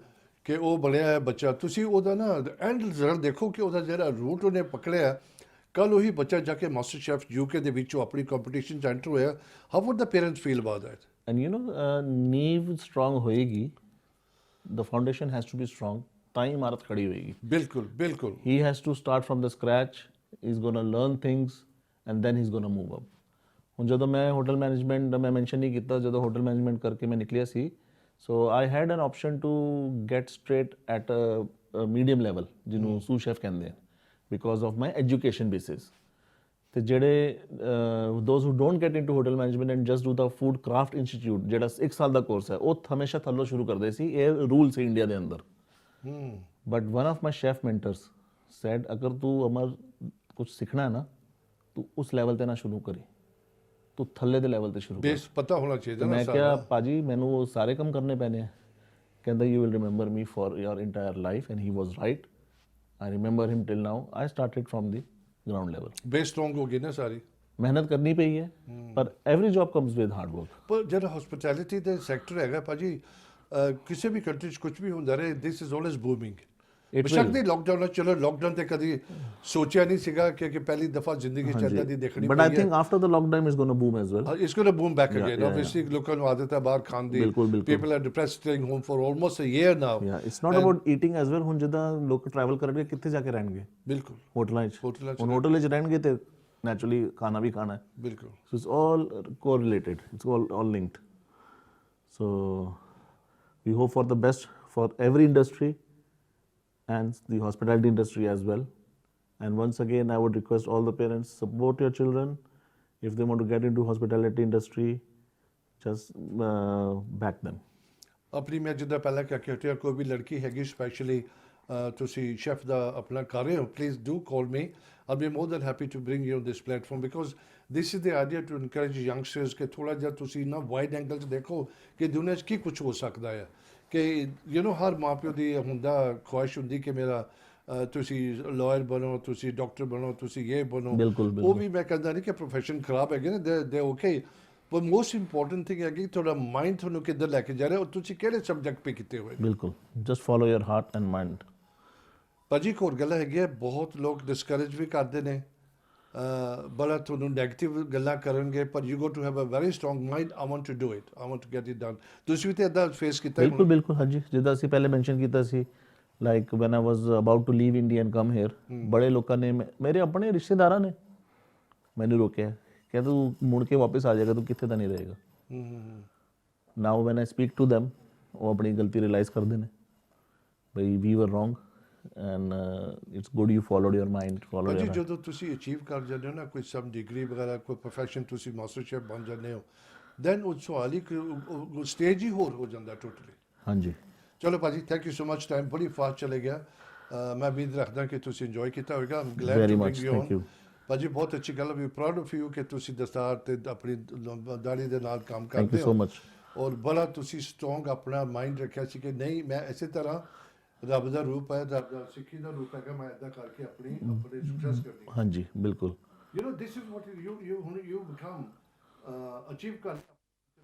[SPEAKER 1] ਕਿ ਉਹ ਬਣਿਆ ਹੈ ਬੱਚਾ ਤੁਸੀਂ ਉਹਦਾ ਨਾ ਐਂਡ ਰਿਜ਼ਲਟ ਦੇਖੋ ਕਿ ਉਹਦਾ ਜਿਹੜਾ ਰੂਟ ਉਹਨੇ ਪਕੜਿਆ ਕੱਲ ਉਹੀ ਬੱਚਾ ਜਾ ਕੇ ਮਾਸਟਰ ਸ਼ੈਫ ਯੂਕੇ ਦੇ ਵਿੱਚੋਂ ਆਪਣੀ ਕੰਪੀਟੀਸ਼ਨ 'ਚ ਐਂਟਰ ਹੋਇਆ how would the parents feel about that
[SPEAKER 3] and you know ਨੀਵ ਸਟਰੋਂਗ ਹੋਏਗੀ the foundation has to be strong ਤਾਂ ਹੀ ਇਮਾਰਤ ਖੜੀ ਹੋਏਗੀ
[SPEAKER 1] ਬਿਲਕੁਲ ਬਿਲਕੁਲ
[SPEAKER 3] he has to start from the scratch he's going to learn things and then he's going to move up ਹੁਣ ਜਦੋਂ ਮੈਂ ਹੋਟਲ ਮੈਨੇਜਮੈਂਟ ਮੈਂ ਮੈਂਸ਼ਨ ਨਹੀਂ ਕੀਤਾ ਜਦੋਂ ਹੋਟਲ ਮੈਨੇਜਮੈਂਟ ਕਰਕੇ ਮੈਂ ਨਿਕਲਿਆ ਸੀ so I had an option to get straight at a medium level ਜਿਹਨੂੰ ਸੂ ਸ਼ੈਫ ਕਹਿੰਦੇ ਆ because of my education basis ਤੇ ਜਿਹੜੇ those who don't get into hotel management and just do the food craft institute ਜਿਹੜਾ 1 ਸਾਲ ਦਾ course ਹੈ ਉਹ ਹਮੇਸ਼ਾ ਥੱਲੋਂ ਸ਼ੁਰੂ ਕਰਦੇ ਸੀ ਇਹ ਰੂਲ ਸੀ ਇੰਡੀਆ ਦੇ ਅੰਦਰ but one of my chef mentors sad अगर तू अमर कुछ सीखना है ना तू उस लेवल ते ना शुरू करी तू थल्ले दे लेवल ते शुरू
[SPEAKER 1] ਬੇਸ ਪਤਾ ਹੋਣਾ ਚਾਹੀਦਾ ਨਾ
[SPEAKER 3] मैं
[SPEAKER 1] ਸਾਰਾ
[SPEAKER 3] क्या पाजी मैनू वो सारे काम करने पैने हैं कहता you will remember me for your entire life and he was right I remember him till now I started from the ground level
[SPEAKER 1] base strong ਹੋ ਗਈ ਨਾ ਸਾਰੀ
[SPEAKER 3] मेहनत करनी पई है पर every job comes with hard work
[SPEAKER 1] ਪਰ ਜਿਹੜਾ ਹਸਪਿਟੈਲਿਟੀ ਦੇ ਸੈਕਟਰ ਹੈਗਾ ਭਾਜੀ ਕਿਸੇ ਵੀ ਕੰਟਰੀ 'ਚ ਕੁਝ ਵੀ ਹੁੰਦਾ ਰਹੇ this is always booming
[SPEAKER 3] It
[SPEAKER 1] ਬੇਸ਼ੱਕ
[SPEAKER 3] will.
[SPEAKER 1] ਦੀ ਲੋਕਡਾਊਨ ਚਲੋ ਲੋਕਡਾਊਨ ਤੇ ਕਦੀ ਸੋਚਿਆ ਨਹੀਂ ਸੀਗਾ ਕਿ ਪਹਿਲੀ ਦਫਾ ਜ਼ਿੰਦਗੀ ਚ ਏਦਾਂ ਦੀ ਦੇਖਣੀ
[SPEAKER 3] But I think after the lockdown is going to boom as well.
[SPEAKER 1] It's going to boom back
[SPEAKER 3] Yeah,
[SPEAKER 1] again.
[SPEAKER 3] yeah,
[SPEAKER 1] Obviously, ਲੋਕਾਂ ਨੂੰ ਆਦਤ ਹੈ ਬਾਹਰ ਖਾਣ ਦੀ.
[SPEAKER 3] ਬਿਲਕੁਲ, ਬਿਲਕੁਲ.
[SPEAKER 1] People are depressed, staying home for almost a year now.
[SPEAKER 3] Yeah, it's not about eating as well. ਹੁਣ ਜਿੱਦਾਂ ਲੋਕ ਟਰੈਵਲ ਕਰਨਗੇ ਕਿੱਥੇ ਜਾ ਕੇ ਰਹਿਣਗੇ?
[SPEAKER 1] ਬਿਲਕੁਲ
[SPEAKER 3] ਹੋਟਲਾਂ 'ਚ।
[SPEAKER 1] ਹੋਟਲਾਂ 'ਚ
[SPEAKER 3] ਹੁਣ ਹੋਟਲ 'ਚ ਰਹਿਣਗੇ ਤੇ naturally ਖਾਣਾ ਵੀ ਖਾਣਾ ਹੈ।
[SPEAKER 1] ਬਿਲਕੁਲ
[SPEAKER 3] So it's all correlated. It's all linked. So we hope for the best for every industry and the hospitality industry as well. And once again, I would request all the parents, support your children. If they want to get into hospitality industry, just back them.
[SPEAKER 1] ਆਪਣੀ ਮੈਂ ਜਿੱਦਾਂ ਪਹਿਲਾਂ ਕਹਿ ਕੇ ਹਟਿਆ ਕੋਈ ਵੀ ਲੜਕੀ ਹੈਗੀ specially ਤੁਸੀਂ ਸ਼ੈਫ ਦਾ ਆਪਣਾ ਕਰ ਰਹੇ ਹੋ please do call me I be more than happy to bring you on this platform because this is the idea to encourage youngsters ਕਿ ਥੋੜਾ ਜਿਹਾ ਤੁਸੀਂ ਨਾ ਵਾਈਡ ਐਂਗਲ 'ਚ ਦੇਖੋ ਕਿ ਦੁਨੀਆ 'ਚ ਕੀ ਕੁਝ ਹੋ ਸਕਦਾ ਹੈ ਕਿ ਯੂ نو ਹਰ ਮਾਂ ਪਿਓ ਦੀ ਹੁੰਦਾ ਖੁਆਇਸ਼ ਹੁੰਦੀ ਕਿ ਮੇਰਾ ਤੁਸੀਂ ਲਾਇਰ ਬਣੋ ਤੁਸੀਂ ਡਾਕਟਰ ਬਣੋ ਤੁਸੀਂ ਇਹ ਬਣੋ
[SPEAKER 3] ਬਿਲਕੁਲ,
[SPEAKER 1] ਉਹ ਵੀ ਮੈਂ ਕਹਿੰਦਾ ਨਹੀਂ ਕਿ ਪ੍ਰੋਫੈਸ਼ਨ ਖਰਾਬ ਹੈਗੇ ਨੇ ਦੇ ਓਕੇ ਪਰ ਮੋਸਟ ਇੰਪੋਰਟੈਂਟ ਥਿੰਗ ਹੈ ਕਿ ਤੁਹਾਡਾ ਮਾਈਂਡ ਤੁਹਾਨੂੰ ਕਿੱਧਰ ਲੈ ਕੇ ਜਾ ਰਿਹਾ ਔਰ ਤੁਸੀਂ ਕਿਹੜੇ ਸਬਜੈਕਟ 'ਤੇ ਕੀਤੇ ਹੋਏ ਨੇ
[SPEAKER 3] ਬਿਲਕੁਲ just follow your heart and mind
[SPEAKER 1] ਭਾਜੀ ਇੱਕ ਹੋਰ ਗੱਲ ਹੈਗੀ ਹੈ ਬਹੁਤ ਲੋਕ ਡਿਸਕਰੇਜ ਵੀ ਕਰਦੇ ਨੇ ਬੜਾ ਤੁਹਾਨੂੰ ਨੈਗੇਟਿਵ ਗੱਲਾਂ ਕਰਨਗੇ ਪਰ you go to have a very strong mind I want to do it I want to get it done ਤੁਸੀਂ ਵੀ ਤਾਂ ਇੱਦਾਂ ਫੇਸ ਕੀਤਾ
[SPEAKER 3] ਬਿਲਕੁਲ ਬਿਲਕੁਲ ਹਾਂਜੀ ਜਿੱਦਾਂ ਅਸੀਂ ਪਹਿਲੇ ਮੈਂਸ਼ਨ ਕੀਤਾ ਸੀ like when I was about to leave India and come here ਬੜੇ ਲੋਕਾਂ ਨੇ ਮੇਰੇ ਆਪਣੇ ਰਿਸ਼ਤੇਦਾਰਾਂ ਨੇ ਮੈਨੂੰ ਰੋਕਿਆ ਕਿ ਤੂੰ ਮੁੜ ਕੇ ਵਾਪਸ ਆ ਜਾਏਗਾ ਤੂੰ ਕਿੱਥੇ ਤਾਂ ਨਹੀਂ ਰਹੇਗਾ now when I speak to them ਉਹ ਆਪਣੀ ਗਲਤੀ ਰਿਅਲਾਈਜ਼ ਕਰਦੇ ਨੇ ਬਈ we were wrong and it's good you followed your mind followed
[SPEAKER 1] ਭਾਜੀ
[SPEAKER 3] ਯੋਰ
[SPEAKER 1] ਜਦੋਂ ਤੁਸੀਂ ਅਚੀਵ ਕਰ ਜਾਂਦੇ ਹੋ ਨਾ ਕੋਈ ਸਮ ਡਿਗਰੀ ਵਗੈਰਾ ਕੋਈ ਪ੍ਰੋਫੈਸ਼ਨ ਤੁਸੀਂ ਮਾਸਟਰ ਸ਼ੈਫ ਬਣ ਜਾਂਦੇ ਹੋ ਦੈਨ ਉਹ ਸਵਾਲ ਹੀ ਸਟੇਜ ਹੀ ਹੋਰ ਹੋ ਜਾਂਦਾ ਟੋਟਲੀ
[SPEAKER 3] ਹਾਂਜੀ
[SPEAKER 1] ਚਲੋ ਭਾਜੀ thank you so much time ਬੜੀ ਫਾਸਟ ਚਲੇ ਗਿਆ ਮੈਂ ਉਮੀਦ ਰੱਖਦਾ ਕਿ ਤੁਸੀਂ ਇੰਜੋਏ ਕੀਤਾ ਹੋਵੇਗਾ I'm glad
[SPEAKER 3] Very
[SPEAKER 1] to
[SPEAKER 3] much,
[SPEAKER 1] bring you
[SPEAKER 3] thank you.
[SPEAKER 1] ਭਾਜੀ ਬਹੁਤ ਅੱਛੀ ਗੱਲ ਵੀ ਪ੍ਰਾਊਡ ਆਫ ਯੂ ਕਿ ਤੁਸੀਂ ਦਸਤਾਰ ਤੇ ਆਪਣੀ ਦਾੜੀ ਦੇ ਨਾਲ ਕੰਮ
[SPEAKER 3] ਥੈਂਕ
[SPEAKER 1] ਕਰਦੇ
[SPEAKER 3] ਯੂ ਸੋ ਮਚ
[SPEAKER 1] ਔਰ ਬੜਾ ਤੁਸੀਂ ਸਟਰੋਂਗ ਆਪਣਾ ਮਾਈਂਡ ਰੱਖਿਆ ਸੀ ਕਿ ਨਹੀਂ ਮੈਂ ਇਸੇ ਤਰ੍ਹਾਂ ਰੱਬ ਦਾ ਰੂਪ ਹੈ ਰੱਬ ਦਾ ਸਿੱਖੀ ਦਾ ਰੂਪ ਹੈ ਕਿ ਮੈਂ ਇਦਾਂ ਕਰਕੇ ਆਪਣੇ ਸਕਸੈਸ ਕਰਨੀ
[SPEAKER 3] ਹਾਂਜੀ ਬਿਲਕੁਲ
[SPEAKER 1] you know this is what you become achieve ਕਰ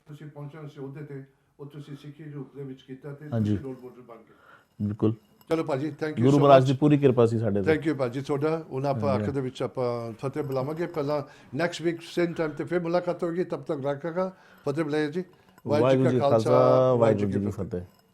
[SPEAKER 1] ਤੁਸੀਂ ਪਹੁੰਚਣ ਸੀ ਉਹਦੇ ਤੇ ਉਹ ਤੁਸੀਂ ਸਿੱਖੀ ਰੂਪ ਦੇ ਵਿੱਚ ਕੀਤਾ ਤੇ ਤੁਸੀਂ ਰੋਲ ਮਾਡਲ ਬਣ ਗਏ
[SPEAKER 3] ਬਿਲਕੁਲ
[SPEAKER 1] ਚਲੋ ਭਾਜੀ ਥੈਂਕ ਯੂ
[SPEAKER 3] ਗੁਰੂ ਮਹਾਰਾਜ ਦੀ ਪੂਰੀ ਕਿਰਪਾ ਸੀ ਸਾਡੇ ਤੇ
[SPEAKER 1] ਥੈਂਕ ਯੂ ਭਾਜੀ ਤੁਹਾਡਾ ਉਹਨਾਂ ਆਪਾਂ ਆਖਰ ਦੇ ਵਿੱਚ ਆਪਾਂ ਫਤਿਹ ਬੁਲਾਵਾਂਗੇ ਪਹਿਲਾਂ ਨੈਕਸਟ ਵੀਕ ਸੇਮ ਟਾਈਮ ਤੇ ਫਿਰ ਮੁਲਾਕਾਤ ਹੋਏਗੀ ਤਬ ਤੱਕ ਰੱਖਾਂਗਾ ਫਤਿਹ ਬੁਲਾਇਆ ਜੀ
[SPEAKER 3] ਵਾਹਿਗੁਰੂ ਜੀ ਕਾ ਖਾਲਸਾ ਵਾਹਿਗੁਰੂ ਜੀ ਕੀ ਫਤਿਹ